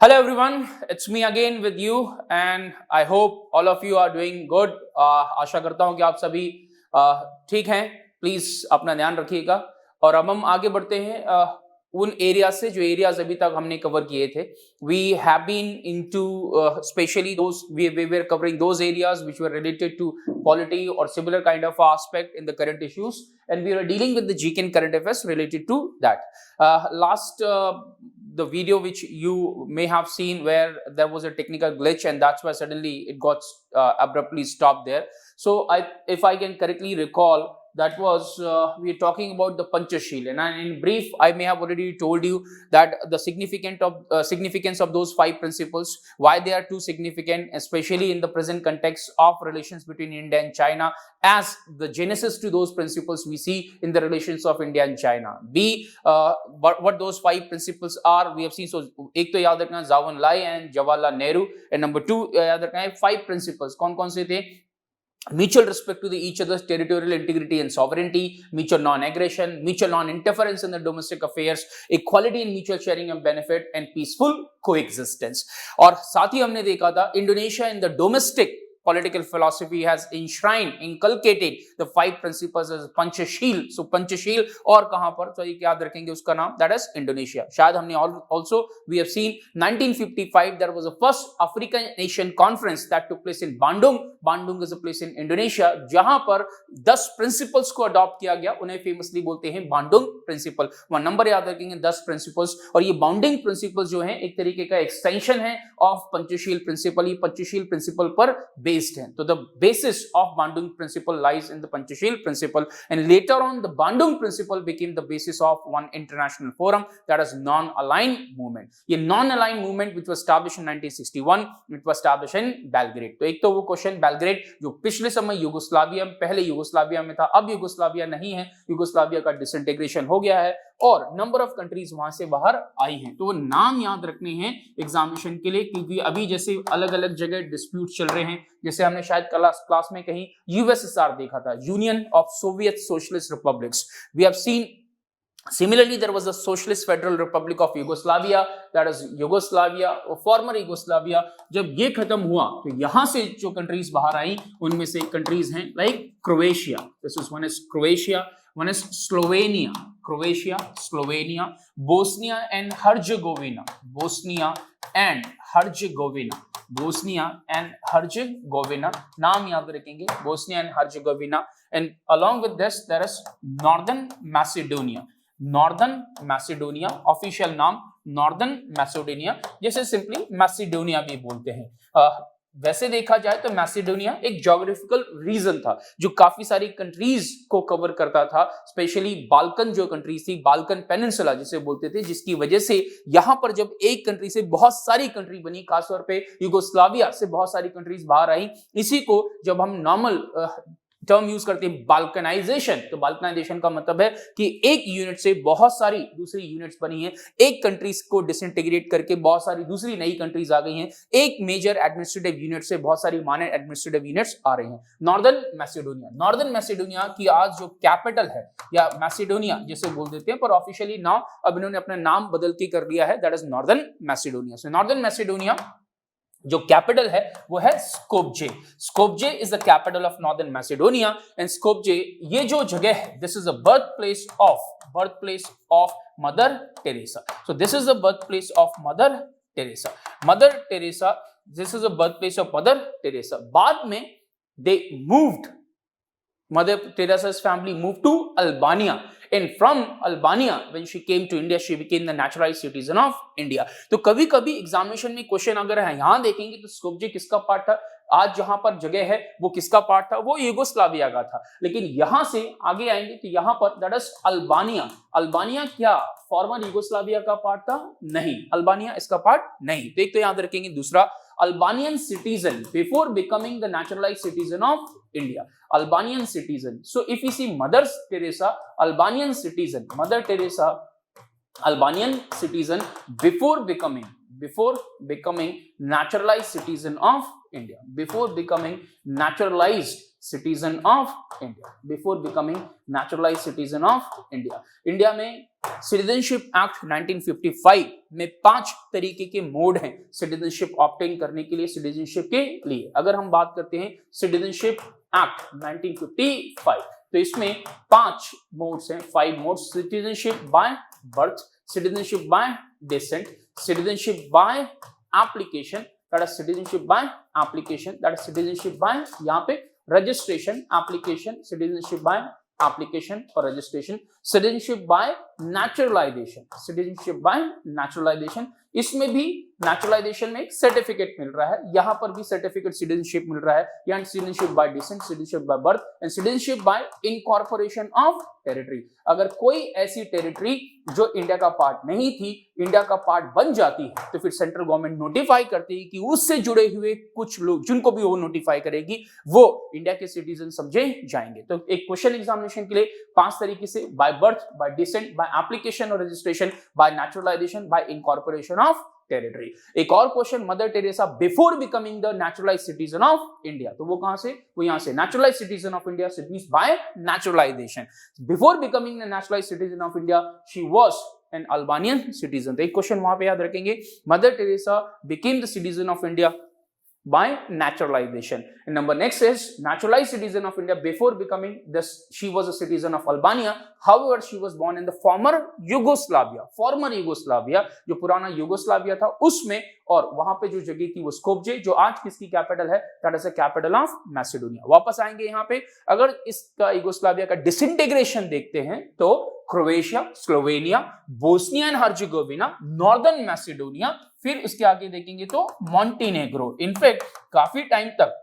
Hello everyone, it's me again with you and I hope all of you are doing good. आशा करता हूं कि आप सभी ठीक हैं. प्लीज अपना ध्यान रखिएगा. और अब हम आगे बढ़ते हैं उन एरिया से जो एरियाज अभी तक हमने कवर किए थे. We have been into especially those we were covering those areas which were related to polity or similar kind of aspect in the current issues, and we were dealing with the GK current affairs related to that. Last the video which you may have seen where there was a technical glitch and that's why suddenly it got abruptly stopped there. So if I can correctly recall, that was we are talking about the Panchashil, and in brief I may have already told you that the significance of those 5 principles, why they are too significant, especially in the present context of relations between India and China, as the genesis to those principles we see in the relations of India and China. What those 5 principles are, we have seen. So एक तो याद रखना Zhou Enlai and Jawaharlal Nehru, and number 2 याद रखना है 5 principles. कौन से थे? Mutual respect to each other's territorial integrity and sovereignty, mutual non-aggression, mutual non-interference in the domestic affairs, equality in mutual sharing of benefit, and peaceful coexistence. और साथ ही हमने देखा था Indonesia in the domestic political philosophy has inculcated the 5 principles as Panchashil. So Panchashil और कहां पर, तो ये याद रखेंगे उसका नाम, that is Indonesia. शायद हमने also we have seen 1955 there was a first African Nation conference that took place in Bandung. Bandung is a place in Indonesia जहां पर 10 principles को adopt किया गया. उन्हें famously बोलते हैं Bandung principle. वहां नंबर याद रखेंगे 10 principles, और ये Bandung principles जो हैं एक तरीके का extension है of Panchashil principle. ये Panchashil principle पर based है. So the basis of Bandung principle lies in the Panchashil principle, and later on the Bandung principle became the basis of one international forum, that is non-aligned movement. ये non-aligned movement which was established in 1961, it was established in Belgrade. तो एक तो वो question Belgrade जो पिछले समय Yugoslavia में, पहले यूगोस्लाविया में था, अब यूगोस्लाविया नहीं है, यूगोस्लाविया का डिसइंटीग्रेशन हो गया है और नंबर ऑफ कंट्रीज वहां से बाहर आई हैं. तो वो नाम याद रखने हैं एग्जामिनेशन के लिए, क्योंकि अभी जैसे अलग अलग जगह डिस्प्यूट चल रहे हैं. जैसे हमने शायद क्लास में कहीं यूएसएसआर देखा था, union of Soviet socialist republics. We have seen similarly there was a socialist federal republic of Yugoslavia, that is Yugoslavia, former Yugoslavia. जब ये खत्म हुआ तो यहां से जो कंट्रीज बाहर आई उनमें से कंट्रीज हैं like Croatia. This is one is Croatia, one is Slovenia, Croatia, Slovenia, Bosnia and Herzegovina, Bosnia and Herzegovina, Bosnia and Herzegovina. नाम याद रखेंगे Bosnia and Herzegovina. And along with this there is Northern Macedonia. Northern Macedonia, official नाम Northern Macedonia, जैसे simply Macedonia भी बोलते हैं. वैसे देखा जाए तो मैसिडोनिया एक ज्योग्राफिकल रीजन था जो काफी सारी कंट्रीज को कवर करता था, स्पेशली बाल्कन जो कंट्रीज थी, बाल्कन पेनिनसुला जिसे बोलते थे, जिसकी वजह से यहां पर जब एक कंट्री से बहुत सारी कंट्री बनी, खासतौर पे युगोस्लाविया से बहुत सारी कंट्रीज बाहर आई. इसी को जब हम नॉर्मल टर्म यूज करते हैं बाल्कनाइजेशन, तो बाल्कनाइजेशन का मतलब है कि एक यूनिट से बहुत सारी दूसरी यूनिट्स बनी हैं, एक कंट्रीज को डिसइंटीग्रेट करके बहुत सारी दूसरी नई कंट्रीज आ गई हैं, एक मेजर एडमिनिस्ट्रेटिव यूनिट से बहुत सारी माइनर एडमिनिस्ट्रेटिव यूनिट्स आ रही हैं. नॉर्दर्न मैसेडोनिया, नॉर्दर्न मैसेडोनिया की आज जो कैपिटल है या मैसेडोनिया जिसे बोल देते हैं, पर ऑफिशियली नाउ अब इन्होंने अपना नाम बदल के कर दिया है, that is northern Macedonia. So northern Macedonia जो कैपिटल है वो है Skopje. Skopje is the capital of northern Macedonia. And Skopje ये जो जगह है, this is the birth place of mother Teresa. So this is the birth place of mother Teresa. Mother Teresa, this is the birth place of mother Teresa. बाद में they moved, Mother Teresa's family moved to Albania, and from Albania when she came to India she became the naturalized citizen of India. तो कभी कभी examination में question अगर है यहां देखेंगे तो स्कोपजे किसका पार्ट था, आज जहां पर जगह है वो किसका पार्ट था, वो यूगोस्लाविया का था. लेकिन यहां से आगे आएंगे तो यहां पर दैट इज अल्बानिया. अल्बानिया क्या फॉर्मर यूगोस्लाविया का पार्ट था? नहीं, अल्बानिया इसका पार्ट नहीं. तो एक तो याद रखेंगे. दूसरा, Albanian citizen before becoming the naturalized citizen of India. Albanian citizen. So if we see Mother Teresa, Albanian citizen, Mother Teresa, Albanian citizen before becoming naturalized citizen of India. Before becoming naturalized citizen of India. Before becoming naturalized citizen of India. India में citizenship act 1955 में 5 तरीके के mode हैं citizenship obtain करने के लिए, citizenship के लिए। अगर हम बात करते हैं सिटीजनशिप एक्ट 1955 तो इसमें 5 मोड्स हैं, 5 modes. Citizenship by birth, citizenship by decent, citizenship by application, that is citizenship by application, that is citizenship by यहाँ पे registration, application, citizenship by application और registration, citizenship by naturalization, citizenship by naturalization। इसमें भी naturalisation में एक certificate मिल रहा है, यहाँ पर भी सर्टिफिकेट सिटीजनशिप मिल रहा है, यानी citizenship by decent, citizenship by birth and citizenship by incorporation of territory. अगर कोई ऐसी टेरिटरी जो इंडिया का पार्ट नहीं थी, इंडिया का पार्ट बन जाती है तो फिर सेंट्रल गवर्नमेंट नोटिफाई करती है कि उससे जुड़े हुए कुछ लोग, जिनको भी वो नोटिफाई करेगी, वो इंडिया के सिटीजन समझे जाएंगे। तो एक क्वेश्चन एग्जामिनेशन के लिए 5 तरीके से, by birth, by descent, by application और registration, by naturalisation, by incorporation of territory. एक और question, Mother Teresa before becoming the naturalised citizen of India, तो वो कहां से, वो यहां से naturalised citizen of India, it means by naturalisation. Before becoming the naturalised citizen of India she was an Albanian citizen. तो एक क्वेश्चन वहां पे याद रखेंगे, Mother Teresa became the citizen of India by naturalization. And number next is naturalized citizen of India before becoming this, she was a citizen of Albania. However, she was born in the former Yugoslavia, जो पुराना Yugoslavia था उसमें, और वहां पे जो जगह थी वो स्कोप्जे, जो आज किसकी कैपिटल है, that is the capital of Macedonia. वापस आएंगे यहाँ पे, अगर इसका यूगोस्लाविया का डिसइंटीग्रेशन देखते हैं तो Croatia, Slovenia, Bosnia and Herzegovina, northern Macedonia, फिर इसके आगे देखेंगे तो मॉन्टेनेग्रो। इनफैक्ट काफी टाइम तक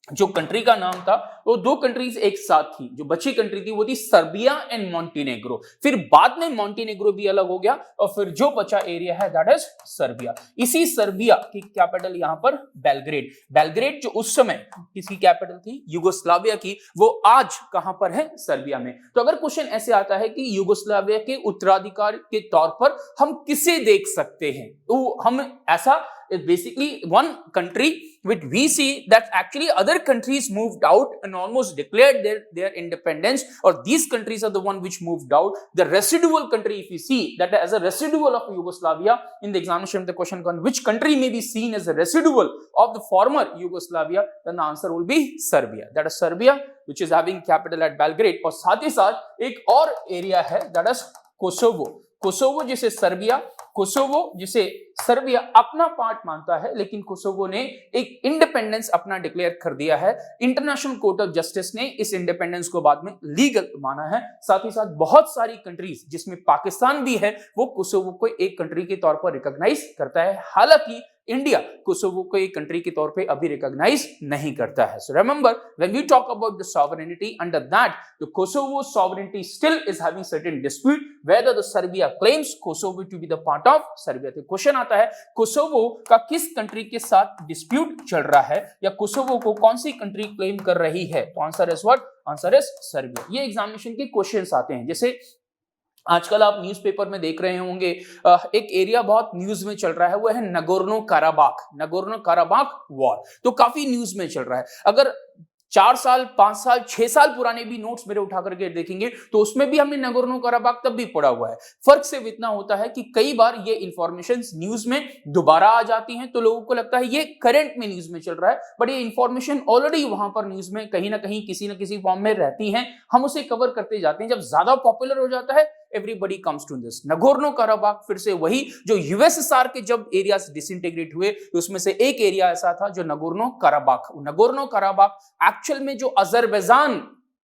जो कंट्री का नाम था वो 2 कंट्रीज एक साथ थी, जो बची कंट्री थी वो थी सर्बिया एंड मॉन्टेनेग्रो। फिर बाद में मॉन्टेनेग्रो भी अलग हो गया और फिर जो बचा एरिया है दैट इज सर्बिया। इसी सर्बिया की कैपिटल यहां पर बेलग्रेड, बेलग्रेड जो उस समय किसकी कैपिटल थी, यूगोस्लाविया की, वो आज कहां पर है, सर्बिया में। तो अगर क्वेश्चन ऐसे आता है कि यूगोस्लाविया के उत्तराधिकारी के तौर पर हम किसे देख सकते हैं, तो हम ऐसा is basically one country which we see that actually other countries moved out and almost declared their independence, or these countries are the one which moved out. The residual country, if you see that as a residual of Yugoslavia, in the examination the question comes, which country may be seen as a residual of the former Yugoslavia, then the answer will be Serbia. That is Serbia which is having capital at Belgrade। और साथ ही साथ एक और area है that is Kosovo. Kosovo जिसे Serbia, Kosovo जिसे Serbia अपना पार्ट मानता है, लेकिन कोसोवो ने एक इंडिपेंडेंस अपना डिक्लेयर कर दिया है। इंटरनेशनल कोर्ट ऑफ जस्टिस ने इस इंडिपेंडेंस को बाद में लीगल माना है। साथ ही साथ बहुत सारी कंट्रीज जिसमें पाकिस्तान भी है वो कोसोवो को एक कंट्री के तौर पर रिकॉग्नाइज करता है, हालांकि इंडिया कोसोवो को एक कंट्री के तौर पे अभी रिकॉग्नाइज नहीं करता है। So remember when we talk about the sovereignty, under that the Kosovo sovereignty still is having certain dispute whether the Serbia claims Kosovo to be the part of Serbia. तो question आता है Kosovo का किस country के साथ dispute चल रहा है, या कोसोवो को कौन सी कंट्री क्लेम कर रही है, तो answer is what, answer is Serbia. ये एग्जामिनेशन के क्वेश्चंस आते हैं, जैसे आजकल आप न्यूज़पेपर में देख रहे होंगे एक एरिया बहुत न्यूज में चल रहा है, वो है Nagorno Karabakh, Nagorno Karabakh war. तो काफी न्यूज में चल रहा है। अगर 4 साल, 5 साल, 6 साल पुराने भी नोट्स मेरे उठा करके देखेंगे तो उसमें भी हमने नगोर्नो काराबाख तब भी पढ़ा हुआ है। फर्क सिर्फ इतना होता है कि कई बार ये इंफॉर्मेशन न्यूज में दोबारा आ जाती हैं तो लोगों को लगता है ये करंट में न्यूज में चल रहा है, बट ये इंफॉर्मेशन ऑलरेडी वहां पर न्यूज में कहीं ना कहीं किसी न किसी फॉर्म में रहती हैं, हम उसे कवर करते जाते हैं। जब ज्यादा पॉपुलर हो जाता है everybody comes to this. Nagorno Karabakh फिर से वही जो यूएसएसआर के जब एरियाज डिसइंटीग्रेट हुए तो उसमें से एक एरिया ऐसा था जो Nagorno Karabakh. Nagorno Karabakh actual में जो अजरबैजान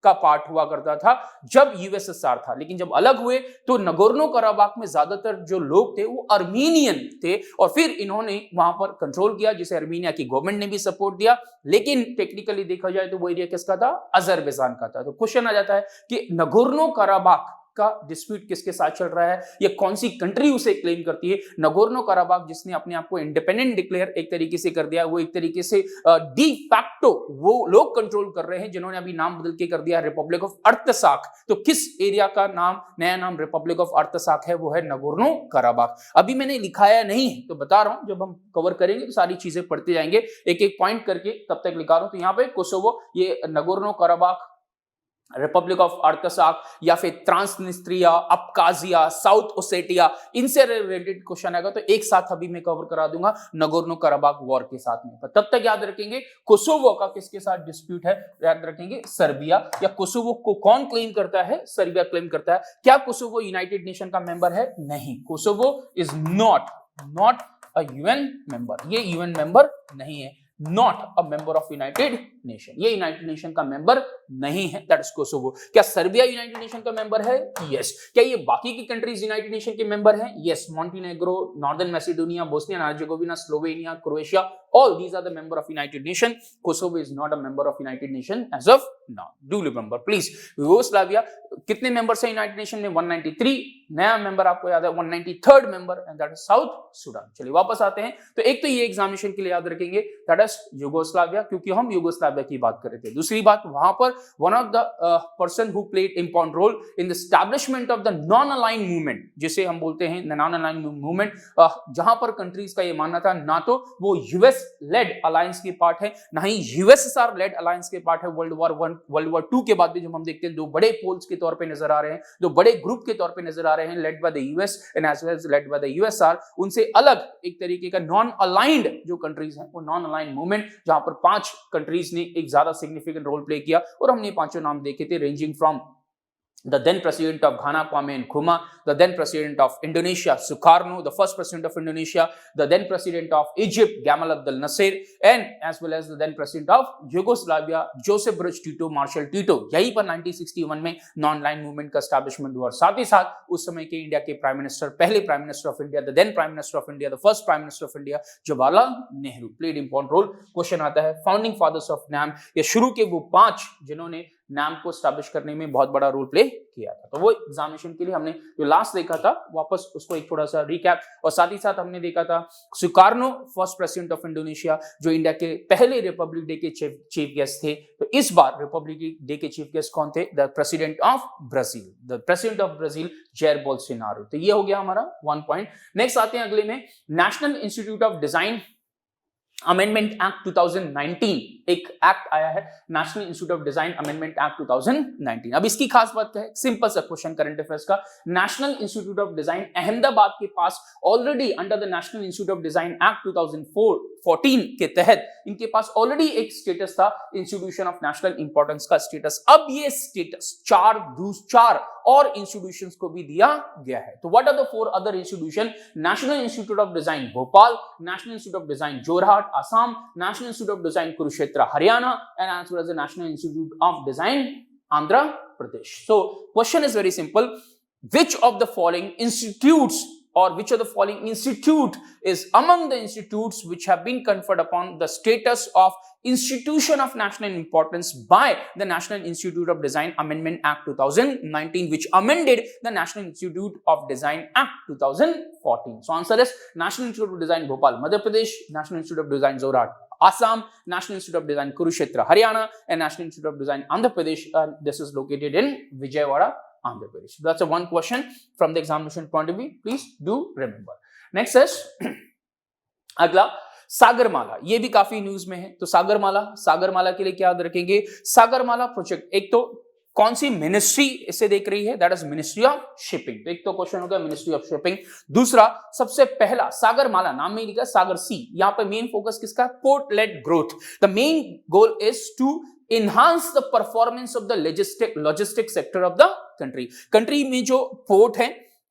का पार्ट हुआ करता था जब यूएसएसआर था, लेकिन जब अलग हुए तो नगोर्नो काराबाख में ज्यादातर जो लोग थे वो अर्मीनियन थे, और फिर इन्होंने वहां पर कंट्रोल किया, जिसे अर्मीनिया की गवर्नमेंट ने भी सपोर्ट दिया, लेकिन टेक्निकली देखा जाए तो वो एरिया किसका था, अजरबैजान का था। तो क्वेश्चन आ जाता है कि नगोर्नो काराबाख का डिस्प्यूट किसके साथ चल रहा है, ये कौन सी कंट्री उसे क्लेम करती है। नगोर्नो कराबाख जिसने अपने आप को इंडिपेंडेंट डिक्लेयर एक तरीके से कर दिया, वो एक तरीके से डी फैक्टो वो लोग कंट्रोल कर रहे हैं जिन्होंने अभी नाम बदल के कर दिया रिपब्लिक ऑफ अर्तसाख। तो किस एरिया का नाम, नया नाम रिपब्लिक ऑफ अर्तसाख है, वो है नगोर्नो कराबाख। अभी मैंने लिखाया नहीं है तो बता रहा हूं, जब हम कवर करेंगे तो सारी चीजें पढ़ते जाएंगे एक एक पॉइंट करके, तब तक लिखा रहा हूं। तो यहाँ पे कोसोवो, ये नगोर्नो कराबाख, रिपब्लिक ऑफ अर्तसाख या फिर ट्रांसनिस्ट्रिया, अबकाजिया, साउथ ओसेटिया, इनसे रिलेटेड क्वेश्चन आएगा तो एक साथ अभी मैं कवर करा दूंगा नगोर्नो कराबाख वॉर के साथ में। तब तक याद रखेंगे कोसोवो का किसके साथ डिस्प्यूट है, याद रखेंगे सर्बिया। या कोसोवो को कौन क्लेम करता है, सर्बिया क्लेम करता है। क्या कोसोवो यूनाइटेड नेशन का मेंबर है, नहीं, Kosovo is not a UN member, ये यूएन मेंबर नहीं है, not a member of United nation, ये यूनाइटेड नेशन का मेंबर नहीं है, दैट इज कोसोवो। क्या सर्बिया यूनाइटेड नेशन का मेंबर है, यस। क्या ये बाकी की कंट्रीज यूनाइटेड नेशन के मेंबर हैं, yes. Montenegro, northern Macedonia, Bosnia and Herzegovina, Slovenia, Croatia, all these are the member of United Nation. Kosovo is not a member of United Nation as of now. Do remember please. Yugoslavia कितने members हैं United nation में, 193। नया member आपको याद है 193rd member, and that is south Sudan. चलिए वापस आते हैं। तो एक तो ये एग्जामिनेशन के लिए याद रखेंगे दैट इज यूगोस्लाविया, क्योंकि हम यूगोस्लाविया की बात कर रहे थे। दूसरी बात, वहां पर one of the person who played important role in the establishment of the non align movement, जिसे हम बोलते हैं नॉन अलाइन मूवमेंट, जहां पर कंट्रीज का ये मानना था ना तो वो यूएस लेड अलायंस के पार्ट है, ना ही यूएसएसआर लेड अलायंस के पार्ट है। वर्ल्ड वॉर 1, वर्ल्ड वॉर 2 के बाद भी जब हम देखते हैं, दो बड़े पोल्स के तौर पे नजर आ रहे हैं, दो बड़े ग्रुप के तौर पे नजर आ रहे हैं, led by the US and as well as led by the USSR. उनसे अलग एक तरीके का नॉन अलाइंड जो कंट्रीज हैं, वो नॉन अलाइंड मूवमेंट, जहां पर 5 कंट्रीज ने एक ज्यादा सिग्निफिकेंट रोल प्ले किया, और हमने 5 नाम देखे थे, ranging from the then president of Ghana, Kwame Nkrumah, the then president of Indonesia, Sukarno, the first president of Indonesia, the then president of Egypt, Gamal Abdel Nasser, and as well as the then president of Yugoslavia, Joseph Broz Tito, Marshal Tito। यहीं पर 1961 में non align movement का establishment हुआ। साथ ही साथ उस समय के इंडिया के प्राइम मिनिस्टर, पहले prime minister of India, the then prime minister of India, the first prime minister of India, Jawaharlal Nehru played important role. Question आता है फाउंडिंग फादर्स ऑफ नैम, या शुरू के वो 5 जिन्होंने नाम को स्टैब्लिश करने में बहुत बड़ा रोल प्ले किया था। तो वो एग्जामिनेशन के लिए हमने जो लास्ट देखा था, वापस उसको एक थोड़ा सा रिकैप, और साथ ही साथ हमने देखा था Sukarno, first president of Indonesia, जो इंडिया के पहले रिपब्लिक डे के चीफ गेस्ट थे। तो इस बार रिपब्लिक डे के चीफ गेस्ट कौन थे, the president of Brazil, the president of Brazil Jair Bolsonaro. तो ये हो गया हमारा 1 पॉइंट। नेक्स्ट आते हैं अगले में, National institute of Design Amendment Act 2019, एक एक्ट आया है, National institute of Design Amendment Act 2019। अब इसकी खास बात क्या है, सिंपल सा क्वेश्चन करंट अफेयर्स का, National institute of Design Ahmedabad के पास already under the national institute of Design Act 2014 के तहत इनके पास ऑलरेडी एक स्टेटस था, इंस्टीट्यूशन ऑफ नेशनल इंपॉर्टेंस का स्टेटस। अब ये स्टेटस 4 और इंस्टीट्यूशंस को भी दिया गया है। तो what are the 4 other institution, national institute of design Bhopal, national institute of design Jorhat Assam, national institute of design Kurukshetra Haryana, and as well as the national institute of design Andhra Pradesh. So question is very simple, which of the following institutes or which of the following institute is among the institutes which have been conferred upon the status of institution of national importance by the National Institute of Design Amendment Act 2019, which amended the National Institute of Design Act 2014. So answer is National Institute of Design Bhopal, Madhya Pradesh, National Institute of Design Zorat, Assam, National Institute of Design Kurukshetra, Haryana, and National Institute of Design Andhra Pradesh. This is located in Vijayawada, Andhra Pradesh. That's a one question from the examination point of view. Please do remember. Next is अगला सागरमाला, ये भी काफी news में है। तो सागरमाला के लिए क्या याद रखेंगे, सागरमाला प्रोजेक्ट एक तो कौन सी मिनिस्ट्री इसे देख रही है, that is ministry of shipping. तो एक तो क्वेश्चन हो गया मिनिस्ट्री ऑफ शिपिंग। दूसरा, सबसे पहला सागरमाला नाम में ही लिखा सागर सी, यहां पर मेन फोकस किसका, port led growth. The main goal is to enhance the performance of the logistic sector of the country। Country में जो पोर्ट है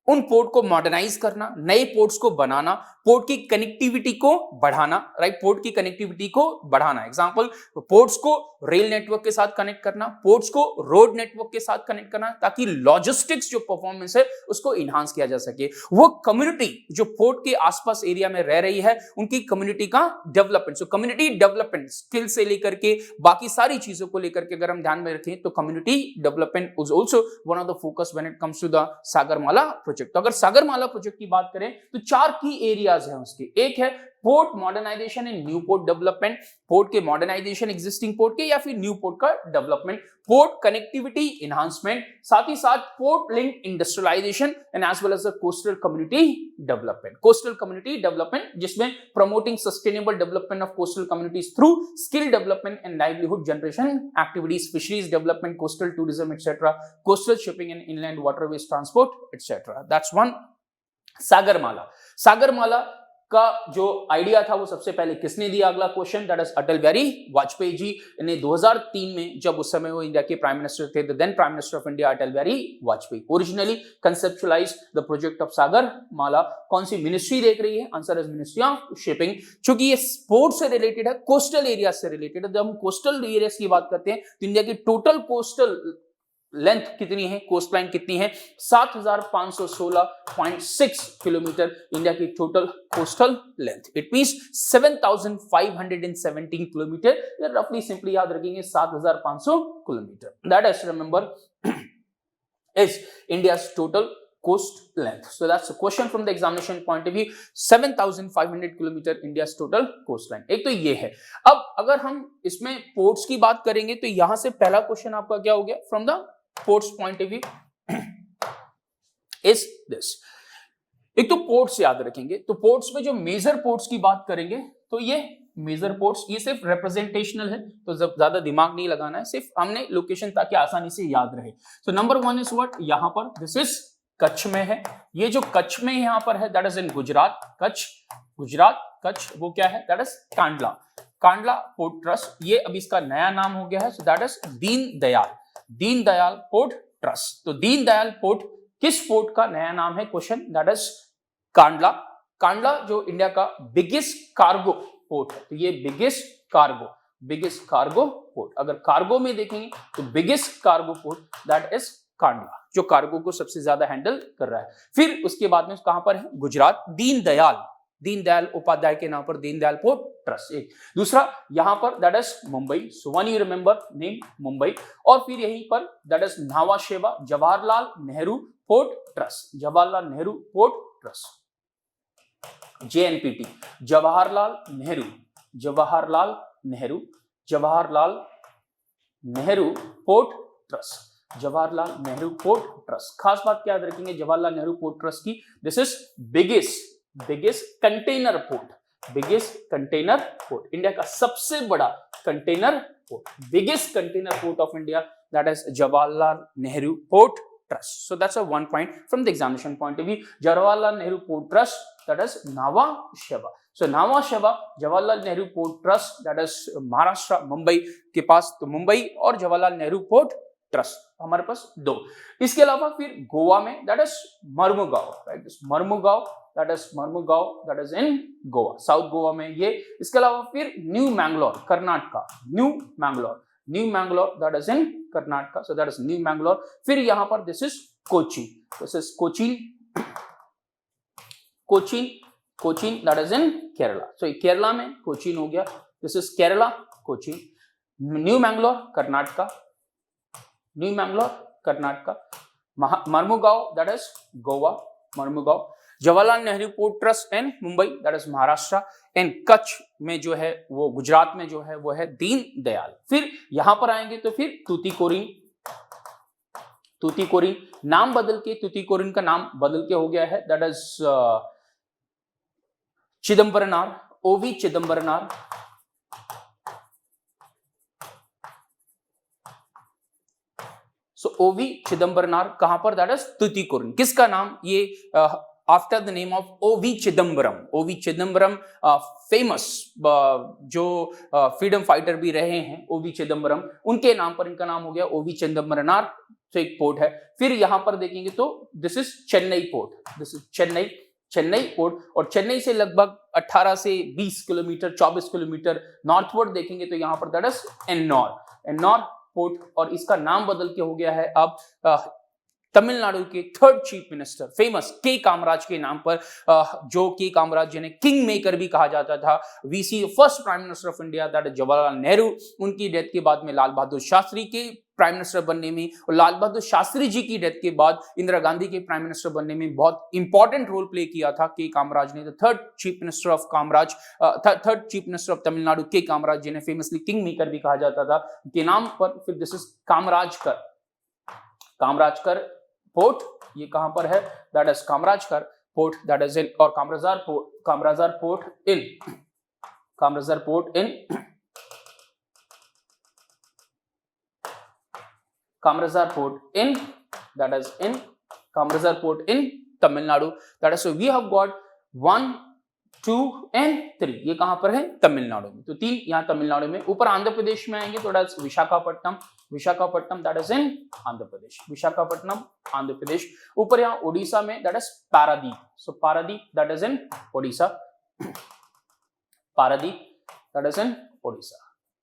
उन पोर्ट को मॉडर्नाइज करना, नए पोर्ट्स को बनाना, पोर्ट की कनेक्टिविटी को बढ़ाना, राइट, पोर्ट की कनेक्टिविटी को बढ़ाना। एग्जांपल, पोर्ट्स को रेल नेटवर्क के साथ कनेक्ट करना, पोर्ट्स को रोड नेटवर्क के साथ कनेक्ट करना, ताकि लॉजिस्टिक्स जो परफॉर्मेंस है उसको इनहांस किया जा सके। वो कम्युनिटी जो पोर्ट के आसपास एरिया में रह रही है, उनकी कम्युनिटी का डेवलपमेंट, सो कम्युनिटी डेवलपमेंट स्किल से लेकर के बाकी सारी चीजों को लेकर के अगर हम ध्यान में रखें तो community development is also one of the focus when it comes to the Sagarmala project. तो अगर सागरमाला प्रोजेक्ट की बात करें तो 4 की एरियाज हैं उसके। एक है port modernisation and new port development, port के मॉडर्नाइजेशन एक्जिस्टिंग पोर्ट के या फिर न्यू पोर्ट का डेवलपमेंट, पोर्ट कनेक्टिविटी एनहांसमेंट, साथ ही साथ port link industrialisation and as well as the coastal community development. Coastal community development जिसमें promoting sustainable development of coastal communities through skill development and livelihood generation activities, fisheries development, coastal tourism etcetera, coastal shipping and inland waterways transport etcetera. That's one. Sagarmala, Sagarmala का जो idea था वो सबसे पहले किसने दिया? अगला question, that is Atal Bihari Vajpayee ji ने 2003 में, जब उस समय वो इंडिया के प्राइम मिनिस्टर थे, the then prime minister of India Atal Bihari Vajpayee originally conceptualise the project of Sagarmala. कौन सी मिनिस्ट्री देख रही है? Answer is ministry of shipping. चूंकि ये पोर्ट से रिलेटेड है, कोस्टल एरिया से रिलेटेड है, जब हम कोस्टल एरियाज की बात करते हैं तो इंडिया की टोटल कोस्टल लेंथ कितनी है, कोस्ट लाइन कितनी है? 7516.6 किलोमीटर इंडिया की total coastal length. It means 7517 kilometre, या रफली सिंपली याद रखेंगे 7500 kilometre. That is remember is India's total coast length. So that's a question from the examination point of view. 7500 kilometre India's total cost line. एक तो ये है। अब अगर हम इसमें पोर्ट्स की बात करेंगे तो यहां से पहला क्वेश्चन आपका क्या हो गया from the ports point of view is this. एक तो पोर्ट्स याद रखेंगे, तो पोर्ट्स में जो मेजर पोर्ट्स की बात करेंगे तो ये मेजर पोर्ट्स, ये सिर्फ रिप्रेजेंटेशनल है तो ज्यादा दिमाग नहीं लगाना है, सिर्फ हमने लोकेशन ताकि आसानी से याद रहे। तो नंबर 1 इज व्हाट, यहां पर दिस इज कच्छ में है। ये जो कच्छ में यहां पर है दैट इज इन गुजरात, कच्छ, गुजरात, कच्छ, वो क्या है? That is Kandla, Kandla port trust. ये अभी इसका नया नाम हो गया है, so that is Deen Dayal, Deen Dayal port trust. तो दीन दयाल पोर्ट किस पोर्ट का नया नाम है? Question, that is Kandla. Kandla जो इंडिया का बिगेस्ट कार्गो पोर्ट है, तो ये बिगेस्ट कार्गो पोर्ट। अगर कार्गो में देखेंगे तो biggest cargo port that is Kandla, जो कार्गो को सबसे ज्यादा हैंडल कर रहा है। फिर उसके बाद में कहां पर है? गुजरात, दीन दयाल उपाध्याय के नाम पर दीनदयाल पोर्ट ट्रस्ट। एक दूसरा यहां पर that is Mumbai, so one you remember name Mumbai. और फिर यहीं पर दैट इज नावा शेवा Jawaharlal Nehru Port trust, Jawaharlal Nehru Port trust, JNPT, Jawaharlal Nehru Port trust, Jawaharlal Nehru Port trust. खास बात क्या याद रखेंगे जवाहरलाल नेहरू पोर्ट ट्रस्ट की? This is biggest container port, India का सबसे बड़ा container port, biggest container port of India, that is Jawaharlal Nehru Port trust. So that's a 1 point from the examination point of view. Jawaharlal Nehru Port Trust, that is Nhava Sheva. So Nhava Sheva, Jawaharlal Nehru Port Trust, that is Maharashtra Mumbai के पास। तो मुंबई और Jawaharlal Nehru Port trust हमारे पास 2। इसके अलावा फिर गोवा में that is Mormugao, right, Mormugao, that is in Goa, south Goa में ये। इसके अलावा फिर new Mangalore, Karnataka, new Mangalore, that is in Karnataka, so that is New Mangalore. फिर यहां पर this is Kochi, that is in Kerala, so Kerala में कोचीन हो गया, this is Kerala, Cochin. New Mangalore Karnataka, Mormugao that is Goa, Mormugao. Jawaharlal Nehru Port Trust and Mumbai that is Maharashtra, and Kutch में जो है वो गुजरात में जो है वो है दीन दयाल। फिर यहां पर आएंगे तो फिर तूतीकोरिन नाम बदल के, तूतीकोरिन का नाम बदल के हो गया है दैट इज चिदम्बरनार, ओवी चिदम्बरनार। सो ओवी चिदम्बरनार कहां पर? That is Tuticorin. किसका नाम? ये आफ्टर द नेम ऑफ ओवी चिदम्बरम, फेमस जो फ्रीडम फाइटर भी रहे हैं ओवी चिदम्बरम, उनके नाम पर इनका नाम हो गया ओवी चिदम्बरनार। तो एक पोर्ट है। फिर यहां पर देखेंगे तो this is Chennai port, this is Chennai port, और चेन्नई से लगभग 18 से 20 किलोमीटर 24 किलोमीटर नॉर्थवर्ड देखेंगे तो यहां पर दैट इज एन्नोर पोर्ट, और इसका नाम बदल के हो गया है अब तमिलनाडु के थर्ड चीफ मिनिस्टर फेमस के कामराज के नाम पर, जो के कामराज जिन्हें किंग मेकर भी कहा जाता था। We see first prime minister of India that is Jawaharlal Nehru. उनकी डेथ के बाद में लाल बहादुर शास्त्री के प्राइम मिनिस्टर बनने में, और लाल बहादुर शास्त्री जी की डेथ के बाद इंदिरा गांधी के प्राइम मिनिस्टर बनने में बहुत इंपॉर्टेंट रोल प्ले किया था के कामराज ने। Third chief minister of Tamil Nadu के कामराज, जिन्हें फेमसली किंग मेकर भी कहा जाता था, के नाम पर फिर दिस इज कामराजकर पोर्ट। ये कहां पर है? That is Kamarajar port, that is in, और Kamarajar port in Tamil Nadu. That is, so we have got 1, 2 and 3. ये कहां पर है? तमिलनाडु में। तो 3 यहाँ तमिलनाडु में। ऊपर आंध्र प्रदेश में आएंगे तो that is Visakhapatnam that is in Andhra Pradesh, Visakhapatnam Andhra Pradesh. ऊपर यहाँ ओडिशा में that is Paradip, so Paradip that is in Odisha,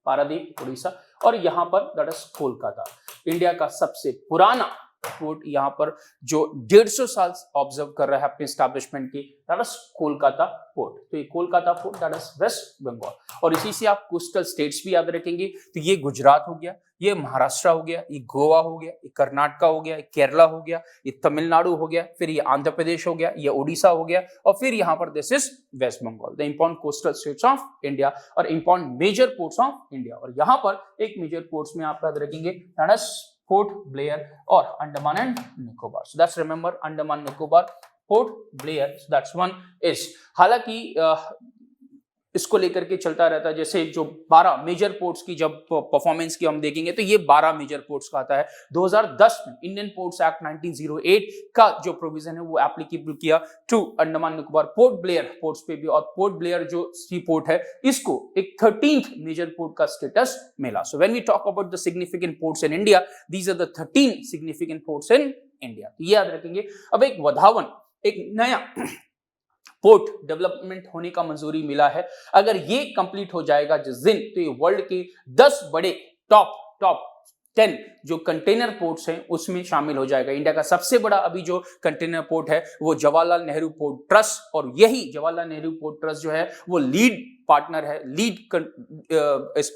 Paradip Orissa. और यहाँ पर दैट इज कोलकाता, इंडिया का सबसे पुराना पोर्ट, यहाँ पर जो 150 साल ऑब्जर्व कर रहा है अपने एस्टैब्लिशमेंट की, दैट इज कोलकाता पोर्ट। तो ये Kolkata port that is waste Bengal. और इसी से आप कोस्टल स्टेट्स भी याद रखेंगे, तो ये गुजरात हो गया, ये महाराष्ट्र हो गया, ये गोवा हो गया, ये कर्नाटका हो गया, ये केरला हो गया, ये तमिलनाडु हो गया, फिर ये आंध्र प्रदेश हो गया, ये उड़ीसा हो गया, और फिर यहाँ पर this is waste Bengal, the important coastal states of India और important major ports of India. और यहाँ पर एक मेजर पोर्ट्स में आप याद रखेंगे दैट इज पोर्ट ब्लेयर और Andaman and Nicobar. So that's remember Andaman Nicobar, Port Blair, so that's one is. हालांकि इसको लेकर के चलता रहता है, जैसे जो 12 मेजर पोर्ट्स की जब परफॉर्मेंस की हम देखेंगे तो ये 12 मेजर पोर्ट्स का आता है। 2010 में इंडियन पोर्ट्स एक्ट 1908 का जो प्रोविजन है वो एप्लीकेबल किया टू अंडमान निकोबार पोर्ट ब्लेयर पोर्ट्स पे भी, और पोर्ट ब्लेयर जो सी पोर्ट है इसको एक 13th मेजर पोर्ट का स्टेटस मिला। So when we talk about the significant ports in India, these are the 13 significant ports in India, ये याद रखेंगे। अब एक वधावन, एक नया पोर्ट डेवलपमेंट होने का मंजूरी मिला है। अगर ये कंप्लीट हो जाएगा जिस दिन, तो ये वर्ल्ड के 10 बड़े टॉप 10 जो कंटेनर पोर्ट्स हैं उसमें शामिल हो जाएगा। इंडिया का सबसे बड़ा अभी जो कंटेनर पोर्ट है वो जवाहरलाल नेहरू पोर्ट ट्रस्ट, और यही जवाहरलाल नेहरू पोर्ट ट्रस्ट जो है वो लीड पार्टनर है,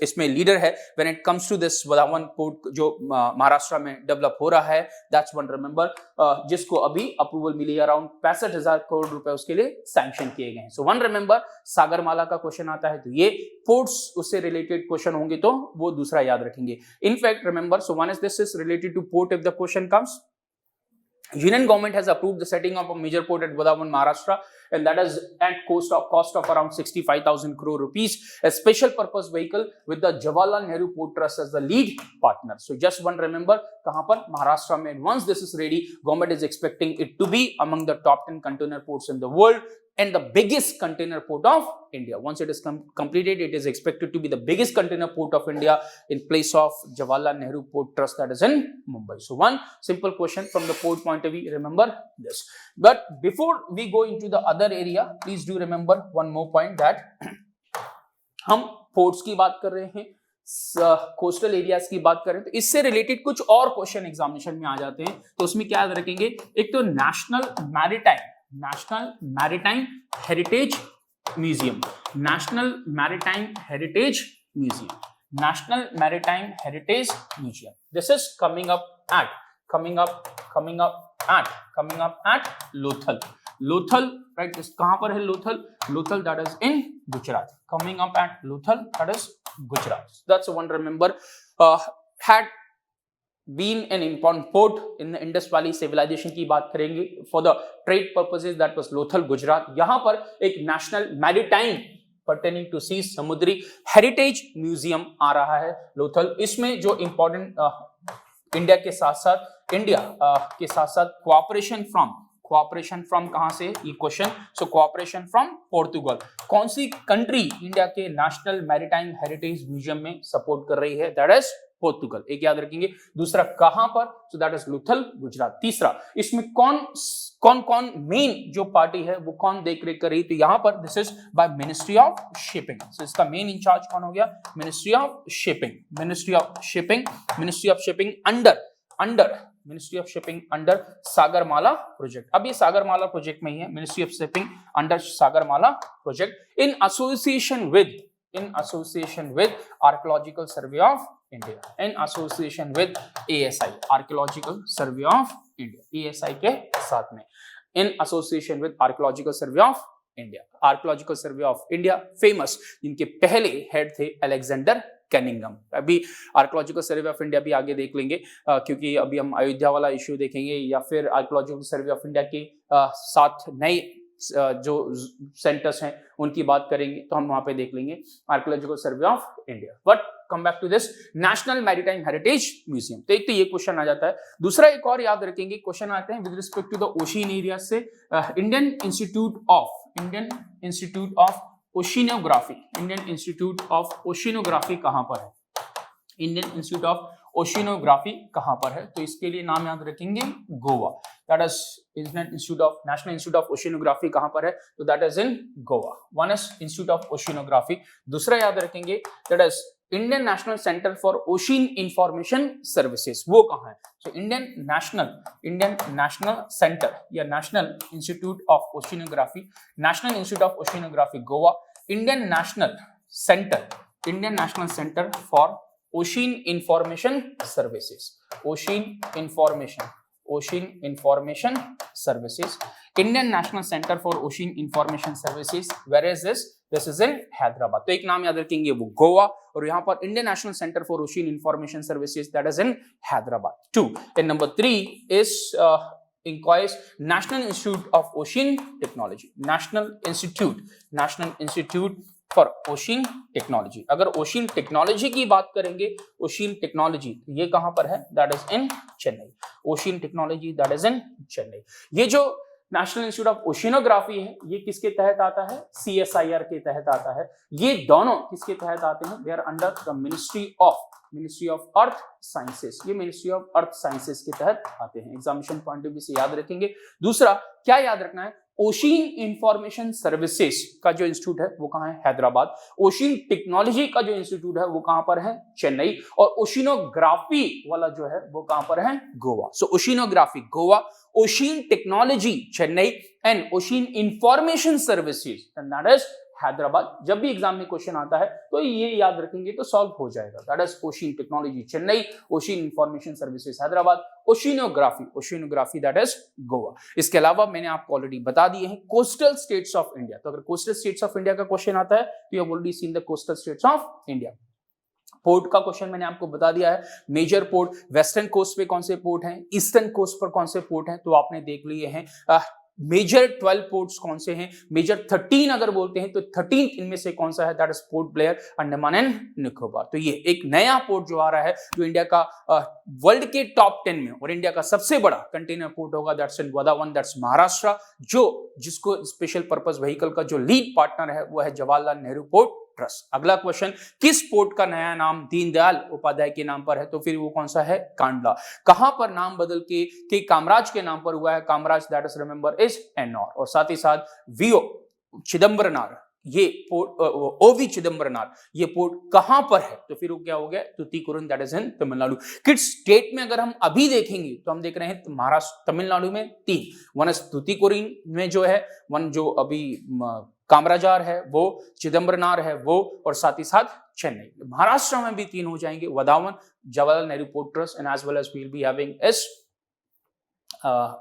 इसमें लीडर है when it comes to this Vadhavan port जो महाराष्ट्र में डेवलप हो रहा है। दैट्स वन रिमेंबर, जिसको अभी अप्रूवल मिली, अराउंड 65,000 करोड़ रुपए उसके लिए सैंक्शन किए गए हैं। सो वन रिमेंबर, सागरमाला का क्वेश्चन आता है तो ये पोर्ट्स उससे रिलेटेड क्वेश्चन होंगे तो वो दूसरा याद रखेंगे। In fact remember, so one is this is related two port if the question comes. Union government has approved the setting up of a major port at Vadhavan, Maharashtra, and that is at cost of around 65,000 crore rupees. A special purpose vehicle with the Jawaharlal Nehru Port Trust as the lead partner. So just one remember, kahan par? Maharashtra mein. Once this is ready, government is expecting it to be among the top 10 container ports in the world and the biggest container port of India. Once it is completed, it is expected to be the biggest container port of India in place of Jawaharlal Nehru Port Trust that is in Mumbai. So one simple question from the port point of view, remember this. But before we go into the other area, please do remember one more point that हम ports की बात कर रहे हैं, coastal areas की बात करें तो इससे रिलेटेड कुछ और क्वेश्चन एग्जामिनेशन में आ जाते हैं। तो उसमें क्या याद रखेंगे? एक तो national maritime heritage museum, national maritime heritage museum, this is coming up at Lothal, right? कहां पर है Lothal that is in Gujarat, coming up at Lothal that is Gujarat. That's one remember, had been an important port in the Indus Valley civilization की बात करेंगे for the trade purposes, that was Lothal, Gujarat. यहां पर एक national maritime pertaining to sea, समुद्री heritage museum आ रहा है लोथल। इसमें जो इंपॉर्टेंट इंडिया के साथ कोऑपरेशन फ्रॉम कहां से, ये question. So cooperation from Portugal, कौन सी कंट्री इंडिया के नेशनल मैरीटाइम हेरिटेज म्यूजियम में सपोर्ट कर रही है? दैट इज पोर्तुगल, एक याद रखेंगे। दूसरा कहां पर, so that is Lothal, Gujarat. तीसरा इसमें कौन मेन जो पार्टी है वो कौन देख रेख कर रही, तो यहां पर this is by Ministry of Shipping. So इसका मेन इंचार्ज कौन हो गया, Ministry of Shipping, Ministry of Shipping, Ministry of Shipping under Ministry of Shipping under Sagarmala project. अब ये सागरमाला प्रोजेक्ट में ही है, Ministry of Shipping under Sagarmala project in association with Archaeological survey of India, in association with ASI, Archaeological survey of India, ASI के साथ में, in association with Archaeological survey of India. Archaeological survey of India famous, जिनके पहले head थे Alexander कैनिंगम। अभी archaeological survey of India भी आगे देख लेंगे, क्योंकि अभी हम अयोध्या वाला इश्यू देखेंगे, या फिर आर्कियोलॉजिकल सर्वे ऑफ इंडिया के साथ नए जो सेंटर्स हैं उनकी बात करेंगे, तो हम वहां पे देख लेंगे archaeological survey of India. But come back to this national maritime heritage museum. तो एक तो ये क्वेश्चन आ जाता है। दूसरा एक और याद रखेंगे, क्वेश्चन आते हैं with respect to the ocean area से, Indian Institute of Oceanography, Indian Institute of Oceanography कहां पर है, इंडियन इंस्टीट्यूट ऑफ ओशिनोग्राफी कहां पर है, तो इसके लिए नाम याद रखेंगे Goa, that is Indian Institute of, national institute of Oceanography कहां पर है, तो that is in Goa. One is institute of oceanography, दूसरा याद रखेंगे that is Indian national centre for ocean information services, वो कहां है, सो इंडियन नेशनल सेंटर या national institute of oceanography, national institute of oceanography Goa, Indian national centre for ocean information services, ocean information services, Indian national centre for ocean information services, where is this is in Hyderabad. तो एक नाम याद रखेंगे वो गोवा, और यहां पर Indian national centre for ocean information services, that is in Hyderabad. 2 and number 3 is inquires National Institute of Ocean Technology, National Institute for Ocean Technology। अगर ओशियन टेक्नोलॉजी की बात करेंगे, ओशियन टेक्नोलॉजी ये कहां पर है, that is in Chennai, ocean technology that is इन चेन्नई। ये जो नेशनल इंस्टीट्यूट ऑफ ओशिनोग्राफी है, ये किसके तहत आता है, CSIR के तहत आता है। ये दोनों किसके तहत आते हैं, they are under the ministry of earth sciences, ये मिनिस्ट्री ऑफ अर्थ साइंसेस के तहत आते हैं। एग्जामिनेशन पॉइंट ऑफ व्यू से याद रखेंगे। दूसरा क्या याद रखना है, ओशिन इंफॉर्मेशन सर्विसेज का जो इंस्टीट्यूट है वो कहां है, हैदराबाद। ओशिन टेक्नोलॉजी का जो इंस्टीट्यूट है वो कहां पर है, चेन्नई। और ओशिनोग्राफी वाला जो है वो कहां पर है, Goa. So oceanography Goa, ocean technology Chennai and ocean information services that is Hyderabad. जब भी एग्जाम में क्वेश्चन आता है तो ये याद रखेंगे तो सॉल्व हो जाएगा, that is ocean technology Chennai, ocean information services Hyderabad, oceanography that is Goa. इसके अलावा मैंने आपको ऑलरेडी बता दिए हैं कोस्टल स्टेट्स ऑफ इंडिया। तो अगर कोस्टल स्टेट्स ऑफ इंडिया का क्वेश्चन आता है तो you have already seen the coastal states of India. Port का क्वेश्चन मैंने आपको बता दिया है, मेजर पोर्ट वेस्टर्न कोस्ट पे कौन से पोर्ट हैं, ईस्टर्न कोस्ट पर कौन से पोर्ट हैं, तो आपने देख लिए हैं। मेजर 12 पोर्ट्स कौन से हैं, मेजर 13 अगर बोलते हैं तो 13 इनमें से कौन सा है, that is port Blair, Andaman and Nicobar. तो ये एक नया पोर्ट जो आ रहा है, जो इंडिया का वर्ल्ड के टॉप 10 में और इंडिया का सबसे बड़ा कंटेनर पोर्ट होगा, दैट्स इन वदावन, दैट्स महाराष्ट्र, जिसको स्पेशल पर्पस व्हीकल का जो लीड पार्टनर है वो है जवाहरलाल नेहरू पोर्ट ट्रस्ट। अगला क्वेश्चन, किस पोर्ट का नया नाम दीनदयाल उपाध्याय के नाम पर है, तो फिर वो कौन सा है, कांडला। कहां पर नाम बदल के कामराज के नाम पर हुआ है, Kamaraj that is remember is Ennore. और साथ ही साथ वीओ चिदम्बरनार, ये पोर्ट ओवी चिदम्बरनार, ये पोर्ट कहां पर है, तो फिर वो क्या हो गया, तुतीकोरिन दैट इज इन तमिलनाडु। किस स्टेट में अगर हम अभी देखेंगे तो हम देख रहे हैं महाराष्ट्र, तमिलनाडु में 3, वन इज तुतीकोरिन में जो है, वन जो अभी कामराजार है वो, चिदम्बरनार है वो, और साथ ही साथ चेन्नई। महाराष्ट्र में भी 3 हो जाएंगे, Vadhavan, Jawaharlal Nehru Port Trust and as well as we will be having is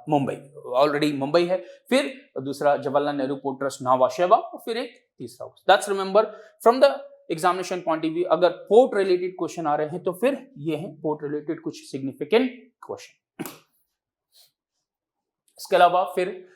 Mumbai, already Mumbai है, फिर दूसरा जवाहरलाल नेहरू पोर्ट ट्रस्ट नावा शेवा, और फिर एक तीसरा। That's remember from the examination point of view. अगर पोर्ट रिलेटेड क्वेश्चन आ रहे हैं तो फिर ये हैं पोर्ट रिलेटेड कुछ सिग्निफिकेंट क्वेश्चन। इसके अलावा फिर